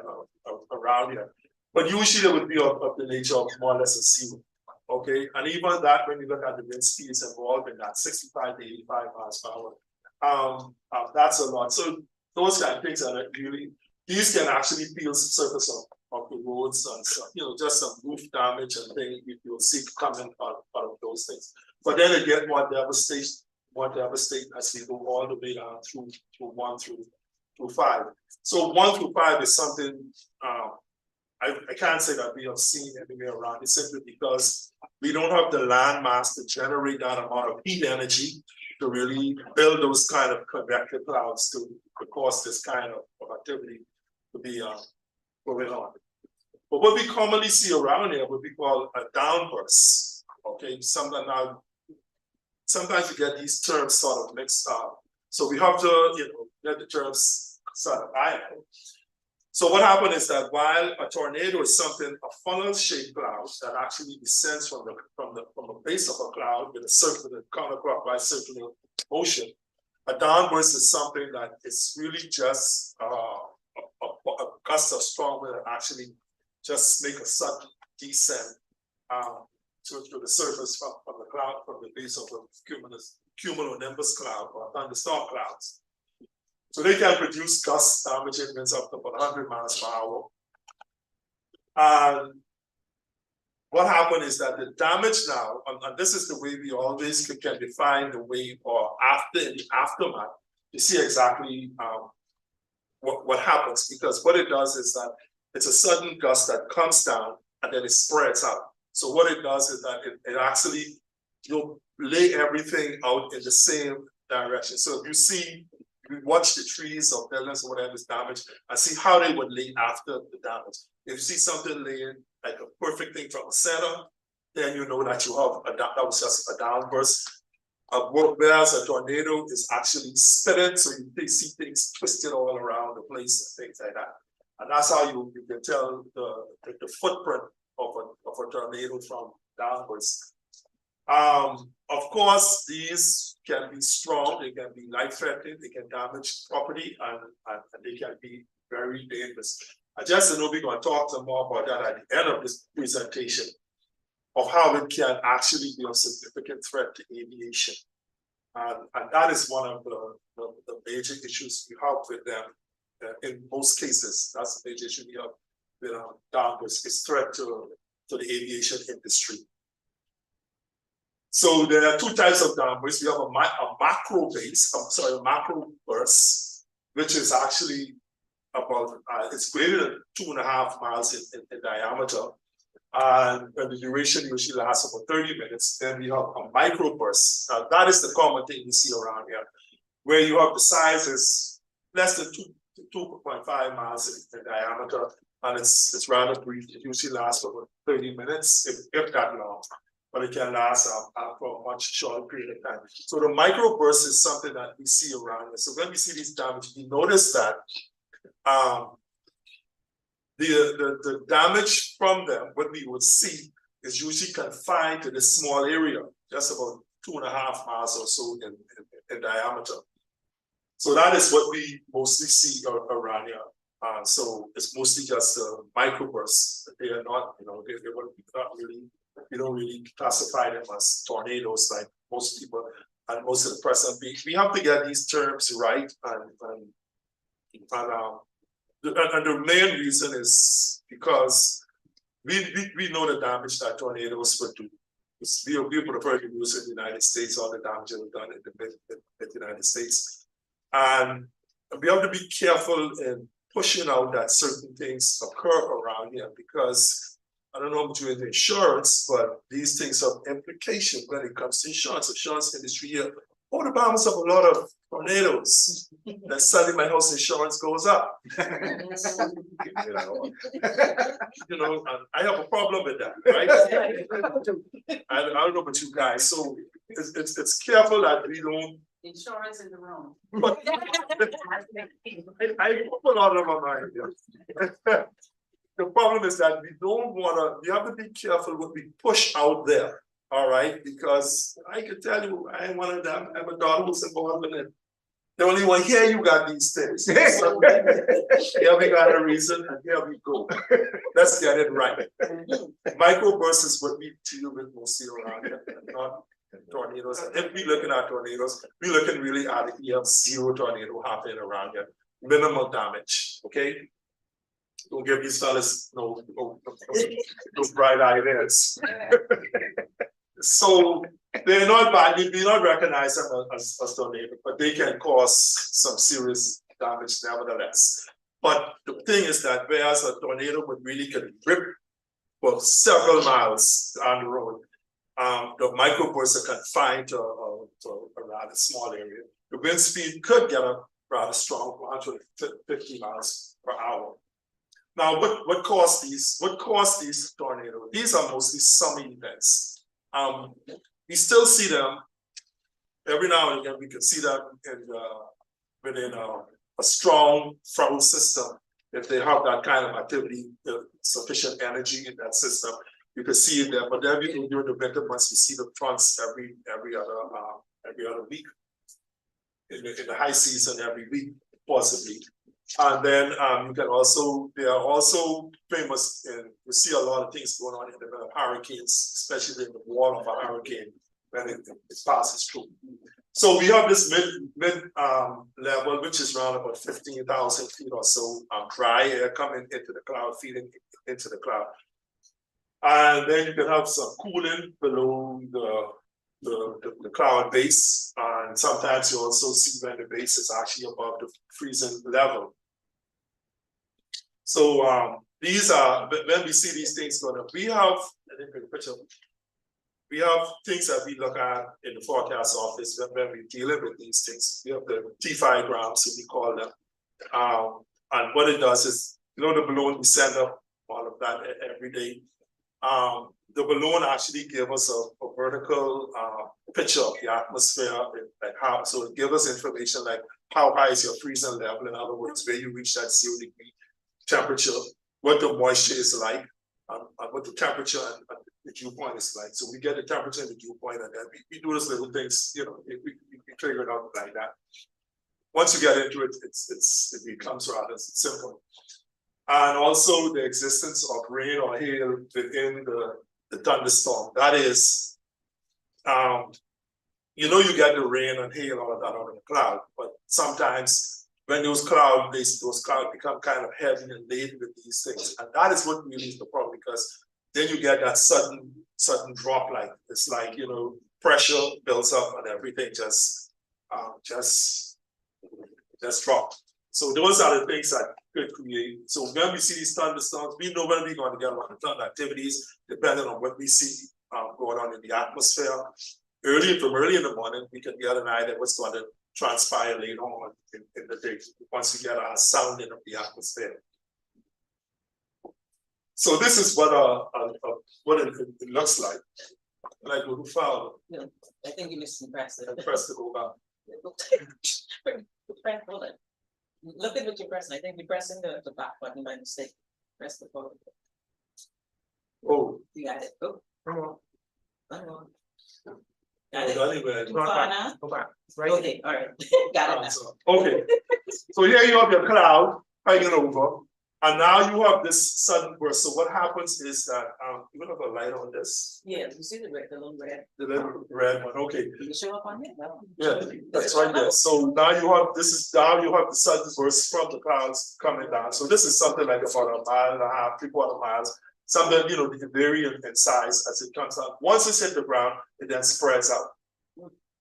around here. But usually it would be of the nature of more or less a zero. Okay, and even that, when you look at the wind speeds involved in that 65 to 85 miles per hour, that's a lot. So those kind of things are really, these can actually peel the surface of the roads and stuff, just some roof damage and things you'll see coming out of those things. But then it gets more devastating as we go all the way down through 1 through 5. So 1 through 5 is something I can't say that we have seen anywhere around. It's simply because we don't have the land mass to generate that amount of heat energy to really build those kind of convective clouds to cause this kind of activity to be going on. But what we commonly see around here, what we call a downburst. Okay, sometimes you get these terms sort of mixed up. So we have to get the terms sort of ironed. So what happened is that while a tornado is something, a funnel-shaped cloud that actually descends from the base of a cloud with a circular, counterclockwise circular motion, a downburst is something that is really just a gusts of strong wind actually just make a sudden descent to the surface from the cloud, from the base of the cumulonimbus cloud or thunderstorm clouds. So they can produce gust damaging winds up to about 100 miles per hour. And what happened is that the damage now, and this is the way we always can define the wave, or after in the aftermath, you see exactly what happens, because what it does is that it's a sudden gust that comes down and then it spreads out. So what it does is that it actually, you'll lay everything out in the same direction. So if you see, you watch the trees or buildings or whatever is damaged and see how they would lay after the damage. If you see something laying like a perfect thing from the center, then you know that you have that was just a downburst. Whereas a tornado is actually spinning, so you see things twisted all around the place and things like that. And that's how you can tell the footprint of a tornado from downwards. Of course, these can be strong, they can be life-threatening, they can damage property, and they can be very dangerous. I just know we're going to talk some more about that at the end of this presentation, of how it can actually be a significant threat to aviation. And that is one of the major issues we have with them. In most cases, that's the major issue we have with downburst, is threat to the aviation industry. So there are two types of downbursts. We have a macro burst, which is actually about, it's greater than 2.5 miles in diameter. And the duration usually lasts about 30 minutes. Then we have a microburst. That is the common thing you see around here, where you have the size is less than 2.5 miles in diameter, and it's rather brief. It usually lasts for about 30 minutes, if that long, but it can last for a much shorter period of time. So the microburst is something that we see around here. So when we see these damage, we notice that the damage from them, what we would see, is usually confined to this small area, just about 2.5 miles or so in diameter. So that is what we mostly see around here. So it's mostly just microbursts. They are not, they not really, we don't really classify them as tornadoes like most people and most of the present. We have to get these terms right, and the main reason is because we know the damage that tornadoes would do. We prefer to use in the United States, all the damage that was done in the United States. And we have to be careful in pushing out that certain things occur around here, because I don't know about you in insurance, but these things have implications when it comes to insurance. Insurance industry here, the balance of a lot of tornadoes. Then suddenly my house insurance goes up. And I have a problem with that, right? I don't know about you guys, so it's careful that we don't. Insurance in the room. But I put a lot of my mind. Yeah. The problem is that we have to be careful what we push out there. All right, because I can tell you, I ain't one of them. I have a daughter who's involved in it. The only one here, you got these things. So, here we got a reason, and here we go. Let's get it right. Microbursts is what we deal with mostly around here, not tornadoes. If we looking at tornadoes, we looking really at it. We have 0 tornado happening around here. Minimal damage. Okay. Don't give these fellas no bright ideas. So they're not bad, you do not recognize them as tornadoes, but they can cause some serious damage nevertheless. But the thing is that whereas a tornado would really can rip for several miles down the road, the microbursts are confined to a rather small area. The wind speed could get a rather strong, 150 miles per hour. Now, what caused these tornadoes? These are mostly summer events. We still see them every now and again. We can see them within a strong frontal system. If they have that kind of activity, sufficient energy in that system, you can see it there. But then during the winter months, we see the fronts every other week. In the high season, every week, possibly. And then you can also, they are also famous in, you see a lot of things going on in the middle of hurricanes, especially in the wall of a hurricane when it passes through. So we have this mid level, which is around about 15,000 feet or so, dry air coming into the cloud, feeding into the cloud. And then you can have some cooling below the cloud base. And sometimes you also see when the base is actually above the freezing level. So these are, when we see these things going up, we have, I think the picture, we have things that we look at in the forecast office when we're dealing with these things. We have the T5 grams, so we call them. And what it does is, you know, the balloon, we send up all of that every day. The balloon actually gives us a vertical picture of the atmosphere, like how, so it gives us information like how high is your freezing level, in other words, where you reach that 0 degree temperature, what the moisture is like, and what the temperature and the dew point is like. So we get the temperature and the dew point, and then we do those little things, you know, we figure it out like that. Once you get into it, it becomes rather simple. And also the existence of rain or hail within the thunderstorm. That is, you know, you get the rain and hail, all of that out of the cloud, but sometimes when those clouds become kind of heavy and laden with these things. And that is what really is the problem, because then you get that sudden drop, like it's like, you know, pressure builds up and everything just drop. So those are the things that could create. So when we see these thunderstorms, we know when we're going to get a lot of thunder activities, depending on what we see going on in the atmosphere. From early in the morning, we can get an idea what's going to transpire later on in the day, once we get our sounding of the atmosphere. So this is what it looks like. Like a foul. No, I think you misimpressed it. Press to go back. Hold it. Look at what you're pressing. I think you're pressing the back button by mistake. Press the forward. Oh. You got it. Oh. Come on. Come on. Go back. Go back. Right. Okay, all right. Got it. Okay. So here you have your cloud hanging over, and now you have this sudden burst. So what happens is that you have a light on this. Yeah, you see the little red. The little red one. Okay. Can you show up on it? No. Yeah, that's right there. So now you have the sudden burst from the clouds coming down. So this is something like about 1.5 miles, 3/4 miles. Something, you know, it can vary in size as it comes out. Once it's hit the ground, it then spreads out.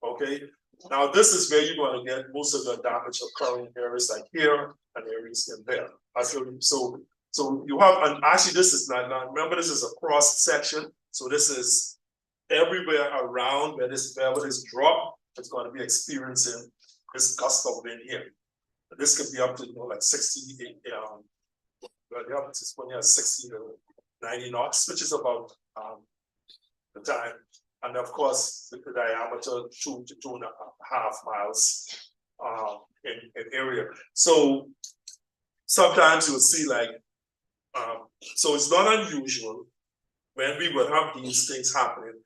Okay. Now this is where you're going to get most of the damage occurring in areas like here and areas in there. So you have, and actually this is not, remember this is a cross section. So this is everywhere around where this drop, it's going to be experiencing this gust of wind here. This could be up to, you know, like 60, it's when you have 60 to 90 knots, which is about the time. And of course, the diameter 2 to 2.5 miles in area. So sometimes you'll see like, so it's not unusual when we would have these things happening.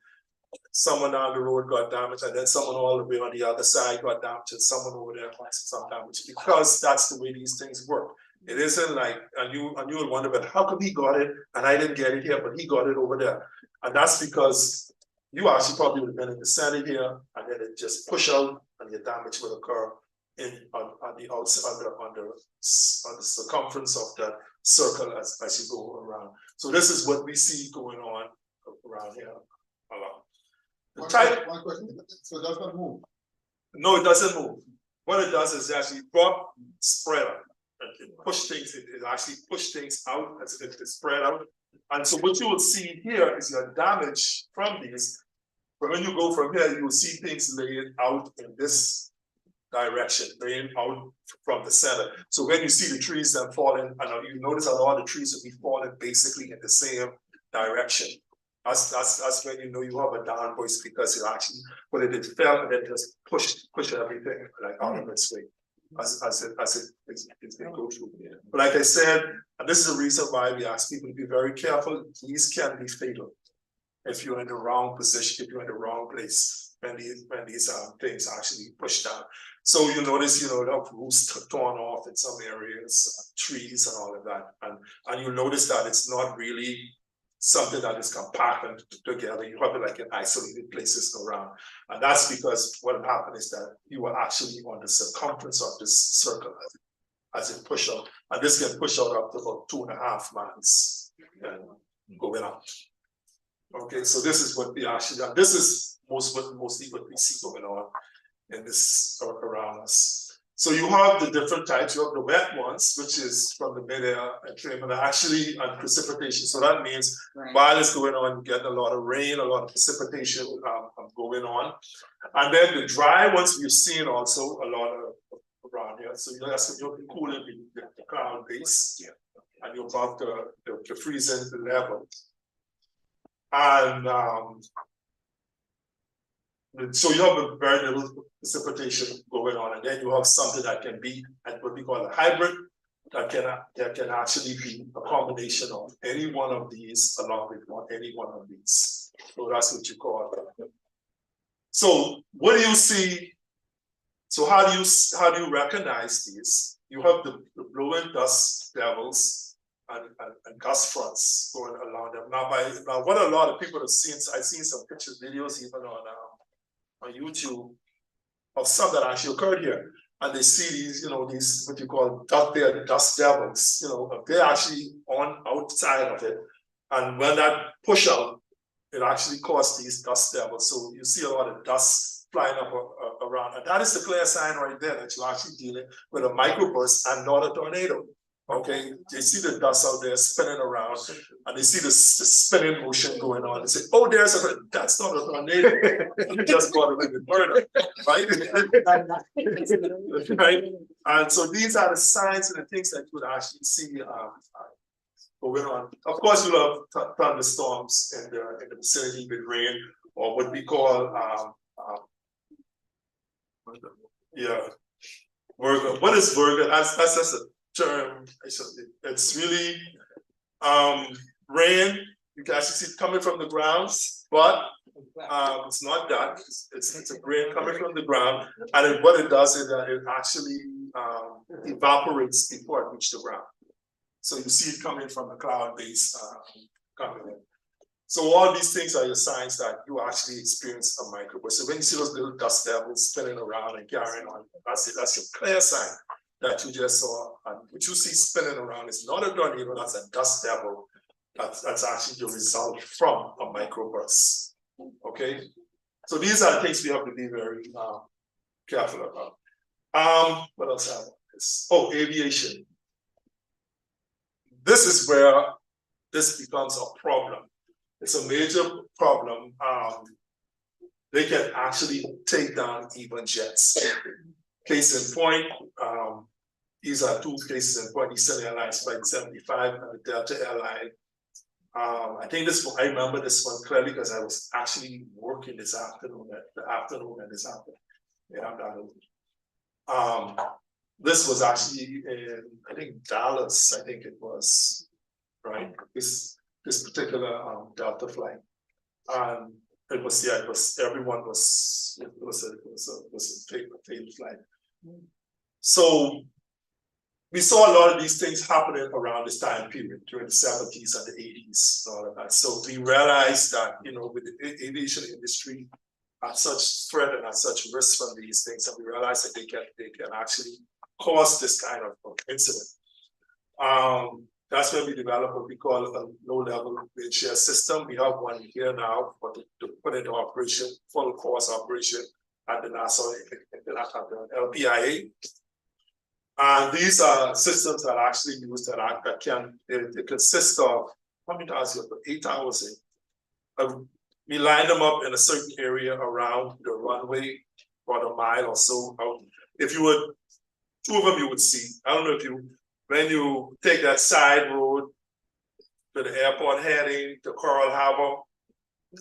Someone down the road got damaged, and then someone all the way on the other side got damaged, and someone over there got some damage, because that's the way these things work. It isn't like, and you will wonder, but how come he got it and I didn't get it here, but he got it over there? And that's because you actually probably would have been in the center here, and then it just push out, and your damage will occur on the outside, on the circumference of that circle as you go around. So this is what we see going on around here. One question. So it does not move? No, it doesn't move. What it does is actually drop, spread out. It push things, it actually push things out as if it's spread out. And so what you will see here is your damage from these. But when you go from here, you will see things laying out in this direction, laying out from the center. So when you see the trees that falling, and you notice a lot of the trees will be falling basically in the same direction. That's when you know you have a down voice, because it actually, when it fell and then just push everything like out of its way as it go through. But like I said, and this is the reason why we ask people to be very careful. These can be fatal if you're in the wrong position, if you're in the wrong place. when these things actually push down. So you notice, the roofs torn off in some areas, trees and all of that, and you notice that it's not really something that is compacted together. You have it like in isolated places around, and that's because what happened is that you are actually on the circumference of this circle as it push out, and this can push out up to about 2.5 miles and going out. Okay, so this is what we actually done. This is mostly what we see going on in this around us. So you have the different types. You have the wet ones, which is from the mid-air and actually on precipitation. So that means while it's going on, you get a lot of rain, a lot of precipitation going on. And then the dry ones we've seen also a lot of around here. So that's when you're cooling the cloud base, and you're above the freezing level. And so you have a very little precipitation going on, and then you have something that can be at what we call a hybrid, that can actually be a combination of any one of these along with any one of these. So that's what you call it. So what do you see? So how do you recognize these? You have the blowing dust devils and gust fronts going along them. Now what a lot of people have seen, I've seen some pictures, videos even on YouTube of some that actually occurred here, and they see these, these what you call dust devils, they're actually on outside of it, and when that push out, it actually caused these dust devils. So you see a lot of dust flying up around, and that is the clear sign right there that you're actually dealing with a microburst and not a tornado. Okay, they see the dust out there spinning around, and they see the spinning motion going on. They say, "Oh, that's not a tornado. You just got away with murder," right? Right. And so these are the signs and the things that you would actually see going on. Of course, you have thunderstorms in the vicinity with rain, or what we call Virgo. What is Virgo? That's just a term. It's really rain. You can actually see it coming from the ground, but it's not that. It's a rain coming from the ground, and what it does is that it actually evaporates before it reaches the ground. So you see it coming from the cloud base coming in. So all these things are your signs that you actually experience a microburst. So when you see those little dust devils spinning around and carrying on, that's it. That's your clear sign that you just saw. And what you see spinning around is not a tornado, that's a dust devil. That's actually the result from a microburst. Okay? So these are the things we have to be very careful about. What else have this? Oh, aviation. This is where this becomes a problem. It's a major problem. They can actually take down even jets. Case in point, these are two cases in point: Eastern Airlines Flight 75 and the Delta airline. I think this one, I remember this one clearly because I was actually working this afternoon, and this afternoon. Yeah, this was actually in, I think, Dallas, I think it was, right? This particular Delta flight. And it was everyone was, it was a fatal flight. So we saw a lot of these things happening around this time period during the 70s and the 80s, all of that. So we realized that, with the aviation industry at such threat and at such risk from these things, and we realized that they can actually cause this kind of incident. That's when we developed what we call a low-level wind shear system. We have one here now to put into operation, full course operation at the NASA, LPIA. And these are systems that are actually used they consist of, how many hours? 8 hours. We line them up in a certain area around the runway, about a mile or so out. If you would, two of them you would see. I don't know if when you take that side road to the airport heading to Coral Harbor,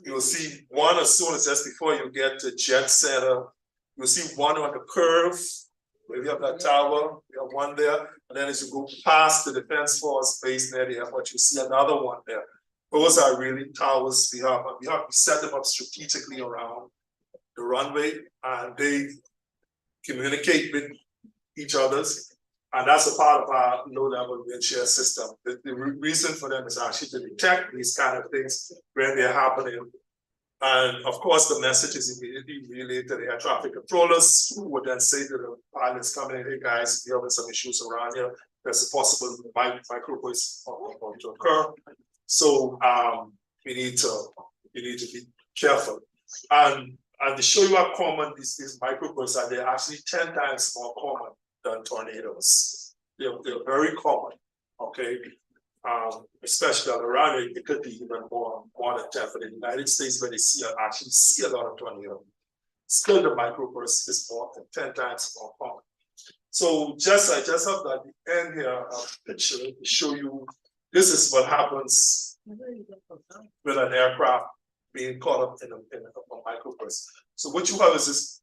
you'll see one as soon as just before you get to Jet Center. You'll see one on the curve, where we have that tower, we have one there. And then as you go past the Defense Force base near the airport, you see another one there. Those are really towers we have. We set them up strategically around the runway, and they communicate with each others. And that's a part of our low-level wind shear system. The reason for them is actually to detect these kind of things when they're happening. And of course, the message is immediately relayed to the air traffic controllers, who would then say to the pilots coming in, hey guys, we're having some issues around here. There's a possible microburst about to occur. So we need to be careful. And to show you how common these microbursts are, they're actually 10 times more common than tornadoes. They're very common, okay? Especially around it, it could be even more than 10 for the United States, where they actually see a lot of tornadoes. Still, the microburst is more than 10 times more common. So I just have at the end here a picture to show you this is what happens with an aircraft being caught up in a microburst. So what you have is this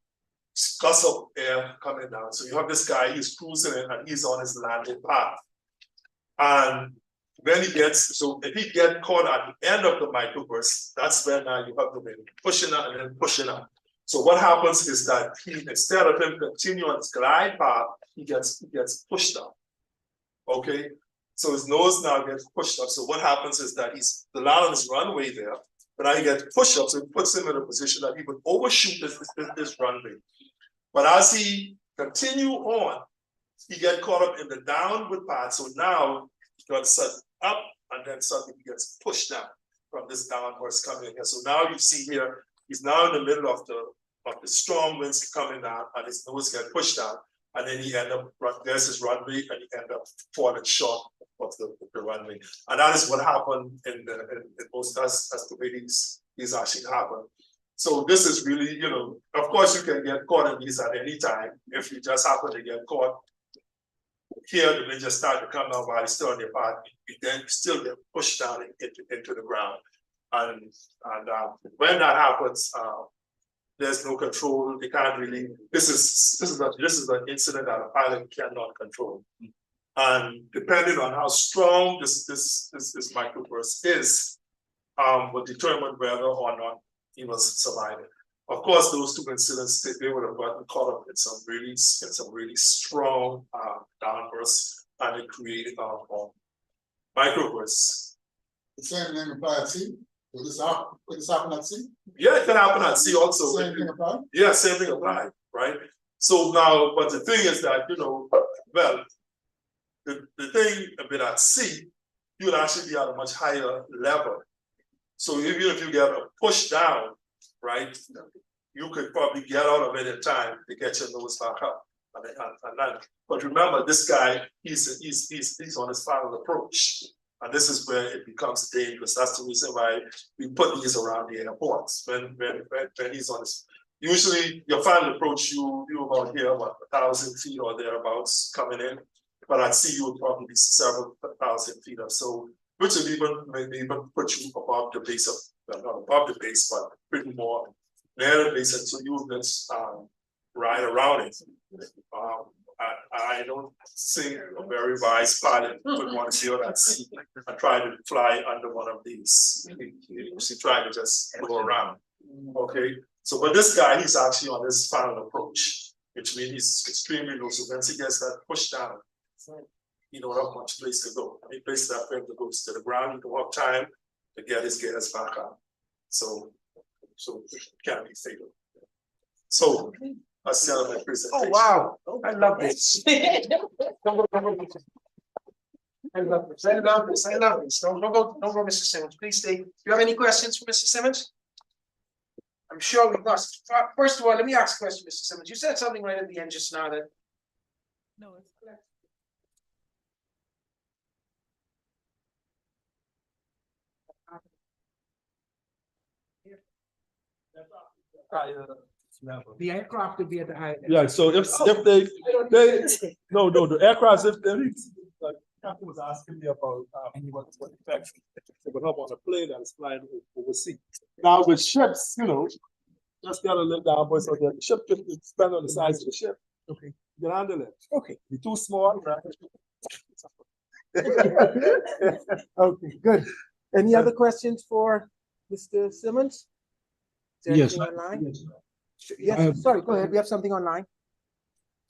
gust of air coming down. So you have this guy, he's cruising in and he's on his landing path. And when if he gets caught at the end of the microburst, that's when you have to be pushing up and then pushing up. So what happens is that instead of him continue on his glide path, he gets pushed up. Okay, so his nose now gets pushed up. So what happens is that the land on his runway there, but now he gets pushed up, so it puts him in a position that he would overshoot this runway. But as he continue on, he gets caught up in the downward path. So now he got set up, and then suddenly he gets pushed down from this downwards coming in here. So now you see here, he's now in the middle of the strong winds coming down, and his nose gets pushed down, and then he end up, there's his runway, and he end up falling short of the runway. And that is what happened in most, as the way these actually happen. So this is really, of course you can get caught in these at any time. If you just happen to get caught here, the wind just start to come down while it's still on your path, you then still get pushed down into the ground. And when that happens, there's no control. They can't really. This is an incident that a pilot cannot control. And depending on how strong this microburst is, will determine whether or not he was surviving. Of course, those two incidents, they would have gotten caught up in some really strong downbursts, and it created microbursts. The same thing apply at sea? Could this happen at sea? Yeah, it can happen at sea also. Same thing apply? Yeah, same thing apply, right? So now, but the thing is that, well, the thing a bit at sea, you would actually be at a much higher level. So even if you get a push down, right, you could probably get out of it in time to get your nose back up and land. But remember, this guy, he's on his final approach. And this is where it becomes dangerous. That's the reason why we put these around the airports. When he's on his, usually your final approach, you about here, 1,000 feet or thereabouts coming in. But at sea, you would probably be several thousand feet or so, which would even put you above the base of, well, not above the base, but pretty more near the base. And so you would just ride around it. I don't think a very wise pilot would want to go at sea and try to fly under one of these. He tried to just go around. Okay. So, but this guy, he's actually on this final approach, which means he's extremely low. So once he gets that pushed down, he don't have much place to go. Any place that for him to go is to the ground. He don't have time to get his gears back on. So it can be fatal. So that's the end of my presentation. Oh wow! I love this. I love this. I love this. I love this. Don't go, Mr. Simmons. Please stay. Do you have any questions for Mr. Simmons? I'm sure we must. First of all, let me ask a question, Mr. Simmons. You said something right at the end just now that. No, it's correct. The aircraft would be at the high. Yeah, so if they no, the aircraft, if they, like Captain was asking me about what effects they would have on a plane that is flying overseas. Now with ships, just get a little down, boys. So the ship can depend on the size of the ship. Okay, you can handle it. Okay, be too small. Okay, good. Any other questions for Mr. Simmons? Is there Yes. anything online? Yes. Yes, sorry, go ahead. We have something online.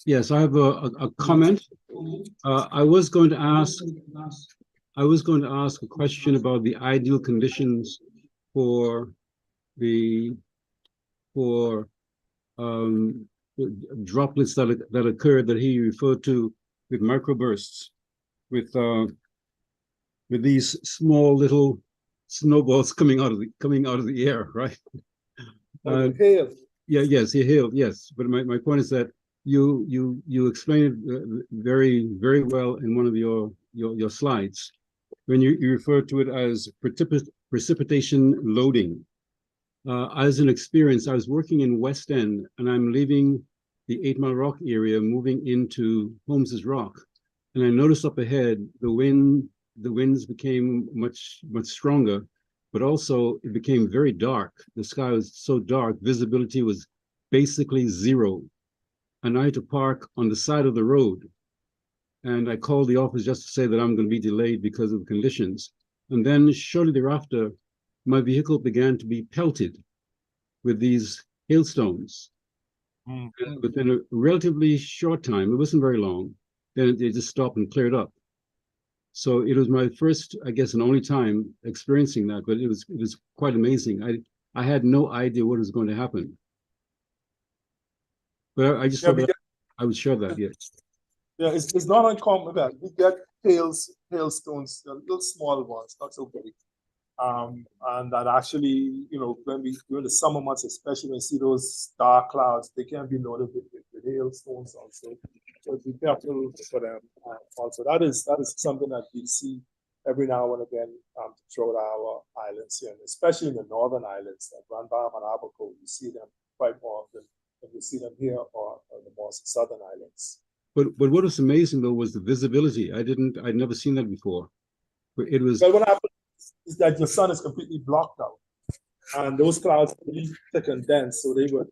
Yes, I have a comment. I was going to ask a question about the ideal conditions for um, droplets that occurred that he referred to with microbursts, with these small little snowballs coming out of the air, right? Hail. Yeah, yes, he hailed, yes. But my point is that you explained it very, very well in one of your slides when you referred to it as precipitation loading. As an experience, I was working in West End and I'm leaving the 8 Mile Rock area, moving into Holmes's Rock. And I noticed up ahead, the winds became much stronger, but also it became very dark. The sky was so dark, visibility was basically zero. And I had to park on the side of the road. And I called the office just to say that I'm going to be delayed because of the conditions. And then shortly thereafter, my vehicle began to be pelted with these hailstones. And within a relatively short time, it wasn't very long, then they just stopped and cleared up. So it was my first, I guess, and only time experiencing that, but it was quite amazing. I had no idea what was going to happen. But I just thought that I would share that, yes. Yeah, it's not uncommon that we get hailstones, little small ones, not so big. And that actually, when during the summer months, especially when you see those dark clouds, they can be loaded with hailstones also. So be careful for them. Also, that is something that we see every now and again throughout our islands here, and especially in the northern islands, like Grand Baham and Abaco, you see them quite more often than you see them here or the more southern islands. But what was amazing though was the visibility. I'd never seen that before. It was. Well, what happens is that your sun is completely blocked out, and those clouds are really thick and dense, so they would,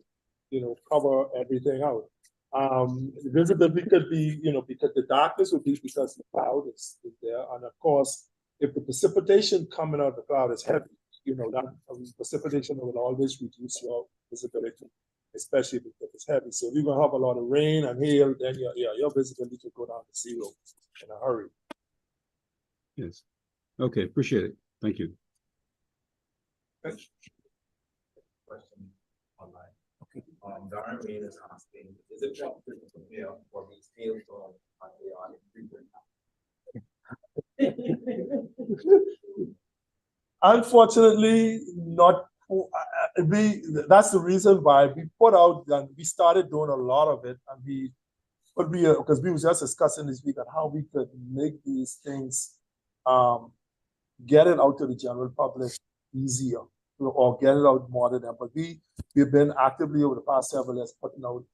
cover everything out. The visibility could be, because the darkness would be because the cloud is there, and of course, if the precipitation coming out of the cloud is heavy, that precipitation will always reduce your visibility, especially if it's heavy. So if you're gonna have a lot of rain and hail, then your visibility could go down to zero in a hurry. Yes. Okay, appreciate it. Thank you. Question online. Darren Reed is asking, is it possible to prepare for these hailstones as they are infrequent? Unfortunately, not. That's the reason why we put out and we started doing a lot of it, and because we was just discussing this week on how we could make these things, get it out to the general public easier, or get it out more to them. But we've been actively over the past several years putting out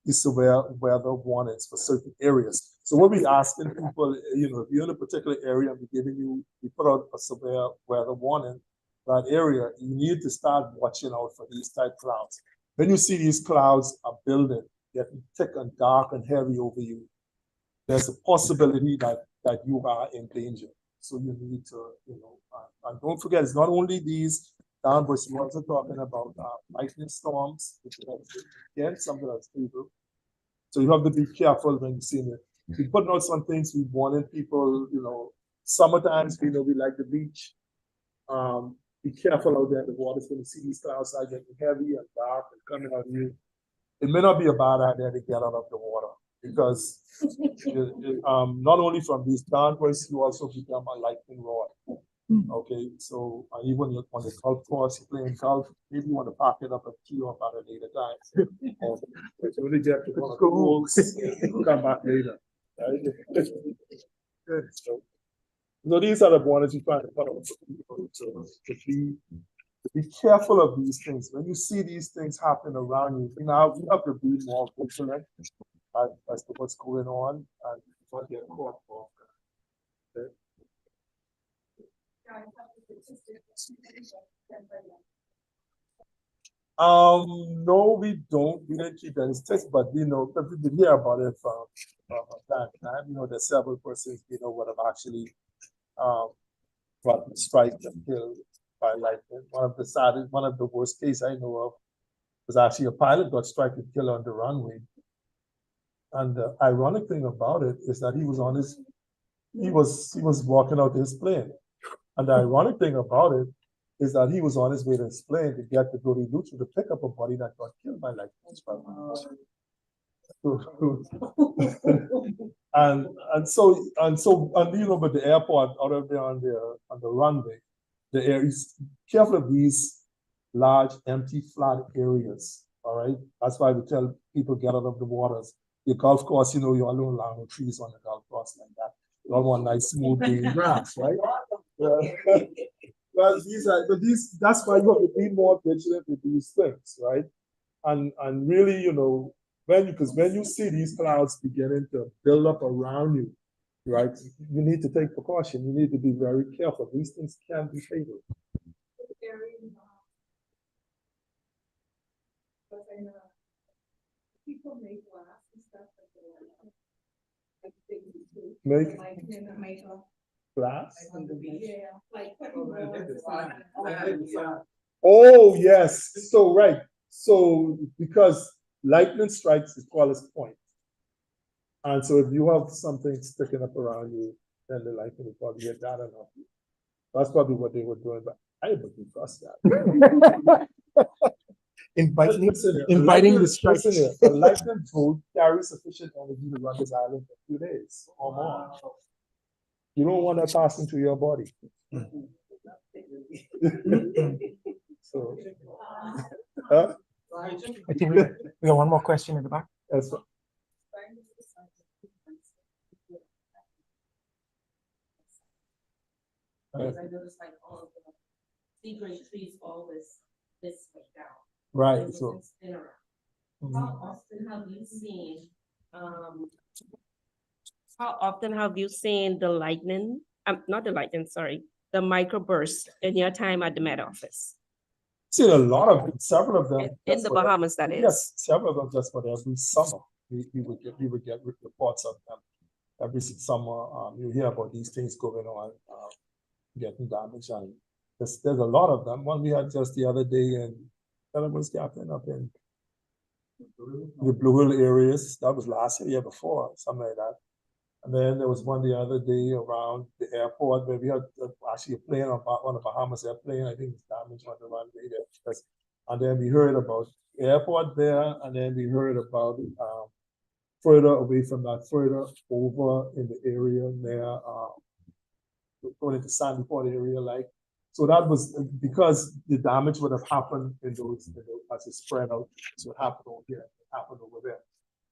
these severe weather warnings for certain areas. So what we asking people, if you're in a particular area and we put out a severe weather warning, that area, you need to start watching out for these type clouds. When you see these clouds are building, getting thick and dark and heavy over you, there's a possibility that you are in danger. So you need to, and don't forget, it's not only these downbursts, we're also talking about lightning storms, which is, again, something that's evil. So you have to be careful when you see it. We put out some things, we warning people, summertime, we like the beach. Be careful out there, the water's going to see these clouds are getting heavy and dark and coming at you. It may not be a bad idea to get out of the water, because not only from these downbursts, you also become a lightning rod. Okay, so even on the golf course, playing golf, maybe you want to pack it up and queue up at a later time. But you only get to one of the holes, come back later. Right? So these are the warnings you try to put on people to be careful of these things. When you see these things happen around you, now you have to be more vigilant as to what's going on and not get caught off. Okay? No, we don't. We didn't keep any sticks, but because we did hear about it from time to time. There's several persons, what have actually got striked and killed by lightning. One of the worst cases I know of was actually a pilot got struck and killed on the runway. And the ironic thing about it is that he was walking out to his plane. And the ironic thing about it is that he was on his way to his plane to get to Goody Lucha to pick up a body that got killed by lightning strike. and you know, but the airport out of there on the runway, the air is careful of these large empty flat areas. All right, that's why we tell people get out of the waters. The golf course, you know, you all don't allow no trees on the golf course like that. You all want nice smooth green grass, right? Yeah. Well, that's why you have to be more vigilant with these things, right? And really, you know, because when you see these clouds beginning to build up around you, right, you need to take precaution. You need to be very careful. These things can be fatal. People make glass and stuff Make glass? Yeah, like. Oh, yes. So, right. So, because lightning strikes is called as point. And so, if you have something sticking up around you, then the lightning will probably get that enough. That's probably what they were doing, but I wouldn't trust that. Inviting the strike. A lightning bolt carries sufficient energy to run this island for 2 days or more. You don't want that passing through your body. So, I think we got one more question in the back. Yes. Because I noticed like all of the sea green trees always this way down. Right. So. How often have you seen how often have you seen the lightning? Not the lightning, sorry, the microburst in your time at the Met Office? Seen a lot of them, several of them. In the Bahamas, that is. Yes, several of them just about every summer. We would get reports of them every summer. You hear about these things going on, getting damaged, and there's a lot of them. One we had just the other day in was Captain up in the Blue Hill areas. That was last year before, something like that. And then there was one the other day around the airport where we had actually a plane on the Bahamas airplane. I think it's damaged on the runway there. And then we heard about the airport there, and then we heard about further away from that, further over in the area there, going into Sandy Port area, like. So that was because the damage would have happened in those as it spread out. So it happened over here, it happened over there.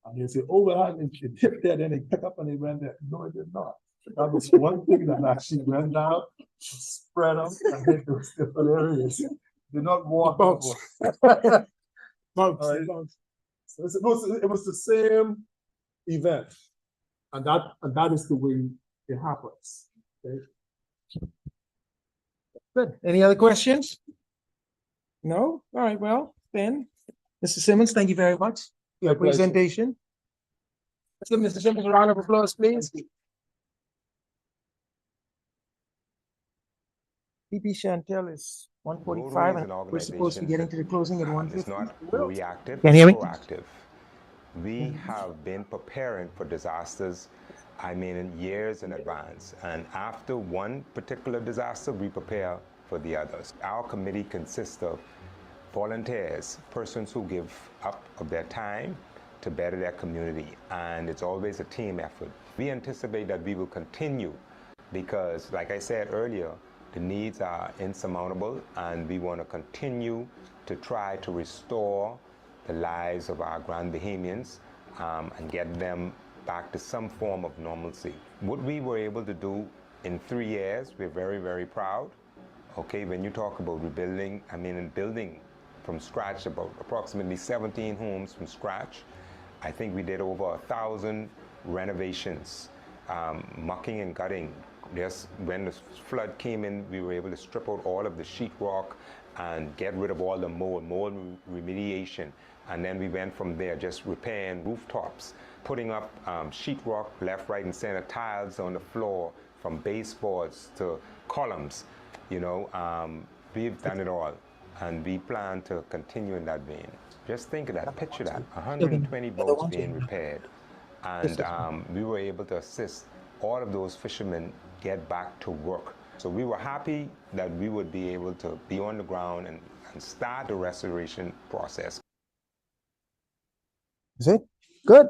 And they say, oh, well, it hit there, then they pick up and they went there. No, it did not. That was one thing that actually went down, spread out, and hit those different areas. Did not walk. Right. So it was the same event. And that is the way it happens. Okay? Good. Any other questions? No? All right, well, then, Mr. Simmons, thank you very much for your presentation. Let's give Mr. Simmons a round of applause, please. PP Chantel is 1:45, and we're supposed to be getting to the closing at 1:50. It's not reactive, Can you hear me? proactive. We have been preparing for disasters, I mean, in years in advance. And after one particular disaster, we prepare for the others. Our committee consists of volunteers, persons who give up of their time to better their community. And it's always a team effort. We anticipate that we will continue because, like I said earlier, the needs are insurmountable, and we want to continue to try to restore the lives of our Grand Bahamians and get them back to some form of normalcy. What we were able to do in 3 years, we're very, very proud. Okay, when you talk about rebuilding, I mean, in building from scratch, about approximately 17 homes from scratch. I think we did over 1,000 renovations, mucking and gutting. Just when the flood came in, we were able to strip out all of the sheetrock and get rid of all the mold remediation. And then we went from there, just repairing rooftops, putting up sheetrock left, right, and center, tiles on the floor, from baseboards to columns, you know, we've done it all, and we plan to continue in that vein. Just think of that, picture that, 120 boats being repaired, and we were able to assist all of those fishermen get back to work. So we were happy that we would be able to be on the ground and start the restoration process. Is it? Good.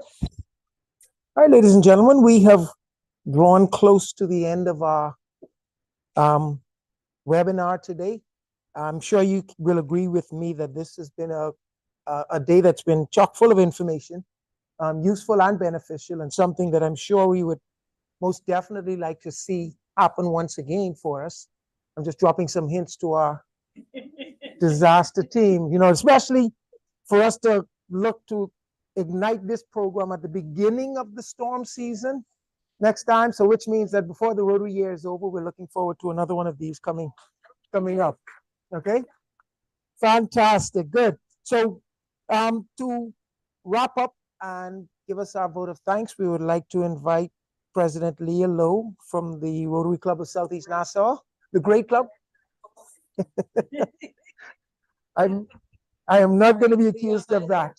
All right, ladies and gentlemen, we have drawn close to the end of our webinar today. I'm sure you will agree with me that this has been a day that's been chock full of information, useful and beneficial, and something that I'm sure we would most definitely like to see happen once again for us. I'm just dropping some hints to our disaster team, you know, especially for us to look to ignite this program at the beginning of the storm season next time. So which means that before the Rotary year is over, we're looking forward to another one of these coming up. Okay, fantastic, good. So to wrap up and give us our vote of thanks, we would like to invite President Leah Lowe from the Rotary Club of Southeast Nassau, the great club. I am not going to be accused of that.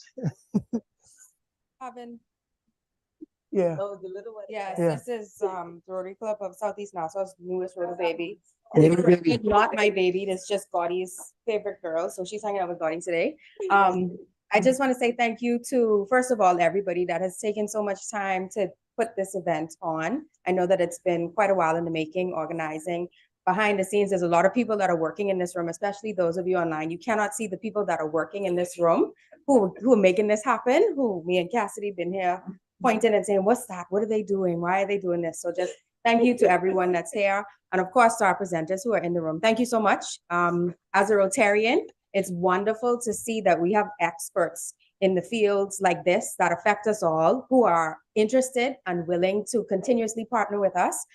Yeah. Oh, the little one. Yes, Yeah. this is the Rotary Club of Southeast Nassau's newest Rotary baby. Rotary baby. It's not my baby, it's just Gaudy's favorite girl. So she's hanging out with Gaudy today. I just want to say thank you to, first of all, everybody that has taken so much time to put this event on. I know that it's been quite a while in the making, organizing. Behind the scenes, there's a lot of people that are working in this room, especially those of you online. You cannot see the people that are working in this room who are making this happen, who me and Cassidy been here pointing and saying, what's that? What are they doing? Why are they doing this? So just thank you to everyone that's here. And of course, to our presenters who are in the room. Thank you so much. As a Rotarian, it's wonderful to see that we have experts in the fields like this that affect us all, who are interested and willing to continuously partner with us.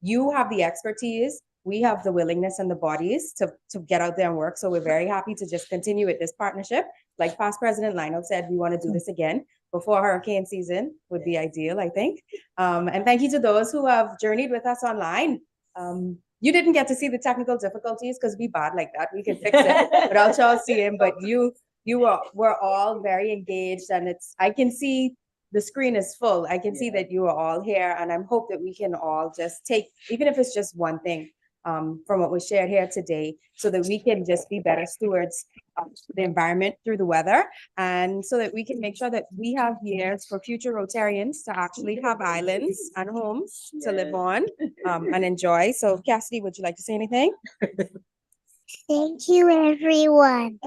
You have the expertise, we have the willingness and the bodies to get out there and work. So we're very happy to just continue with this partnership. Like past President Lionel said, we want to do this again before hurricane season would be ideal, I think. And thank you to those who have journeyed with us online. You didn't get to see the technical difficulties because we bad like that. We can fix it without y'all seeing, but we're all very engaged, and I can see the screen is full. I can see that you are all here, and I hope that we can all just take, even if it's just one thing from what was shared here today, so that we can just be better stewards of the environment through the weather, and so that we can make sure that we have years for future Rotarians to actually have islands and homes to live on and enjoy. So Cassidy, would you like to say anything? Thank you, everyone.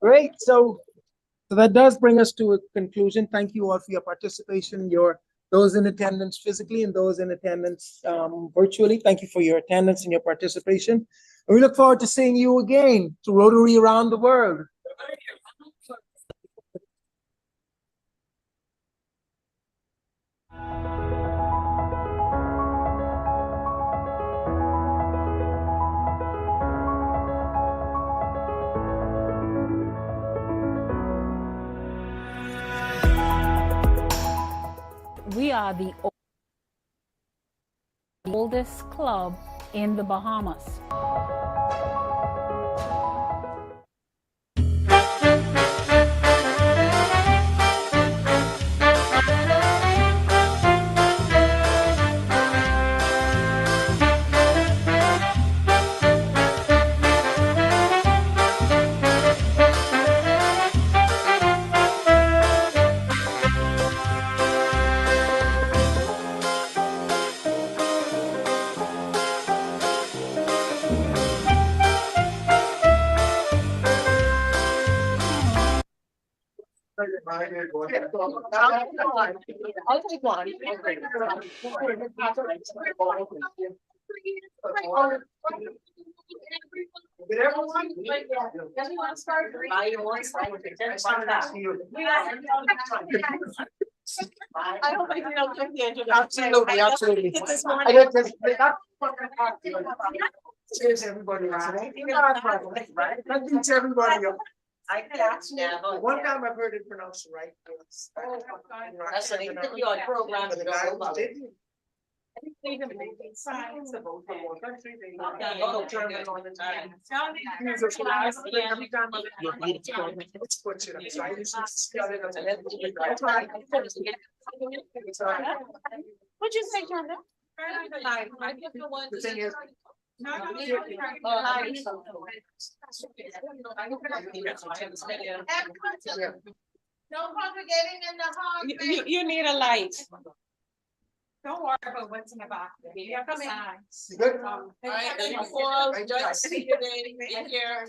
Great. So that does bring us to a conclusion. Thank you all for your participation, those in attendance physically and those in attendance virtually. Thank you for your attendance and your participation. And we look forward to seeing you again to Rotary around the world. We are the oldest club in the Bahamas. I'll take one. Did everyone? Everyone start? I hope I did okay with the introduction. Absolutely, absolutely. I get this. Cheers, everybody. Right? That beats everybody else. I can actually. One time I've heard it pronounced right. That's an your program. What'd you say, John? The thing is. No congregating in the hall. You need a light. Don't worry about what's in the back. Yeah, come in. Good. Thank you all, just seated in here.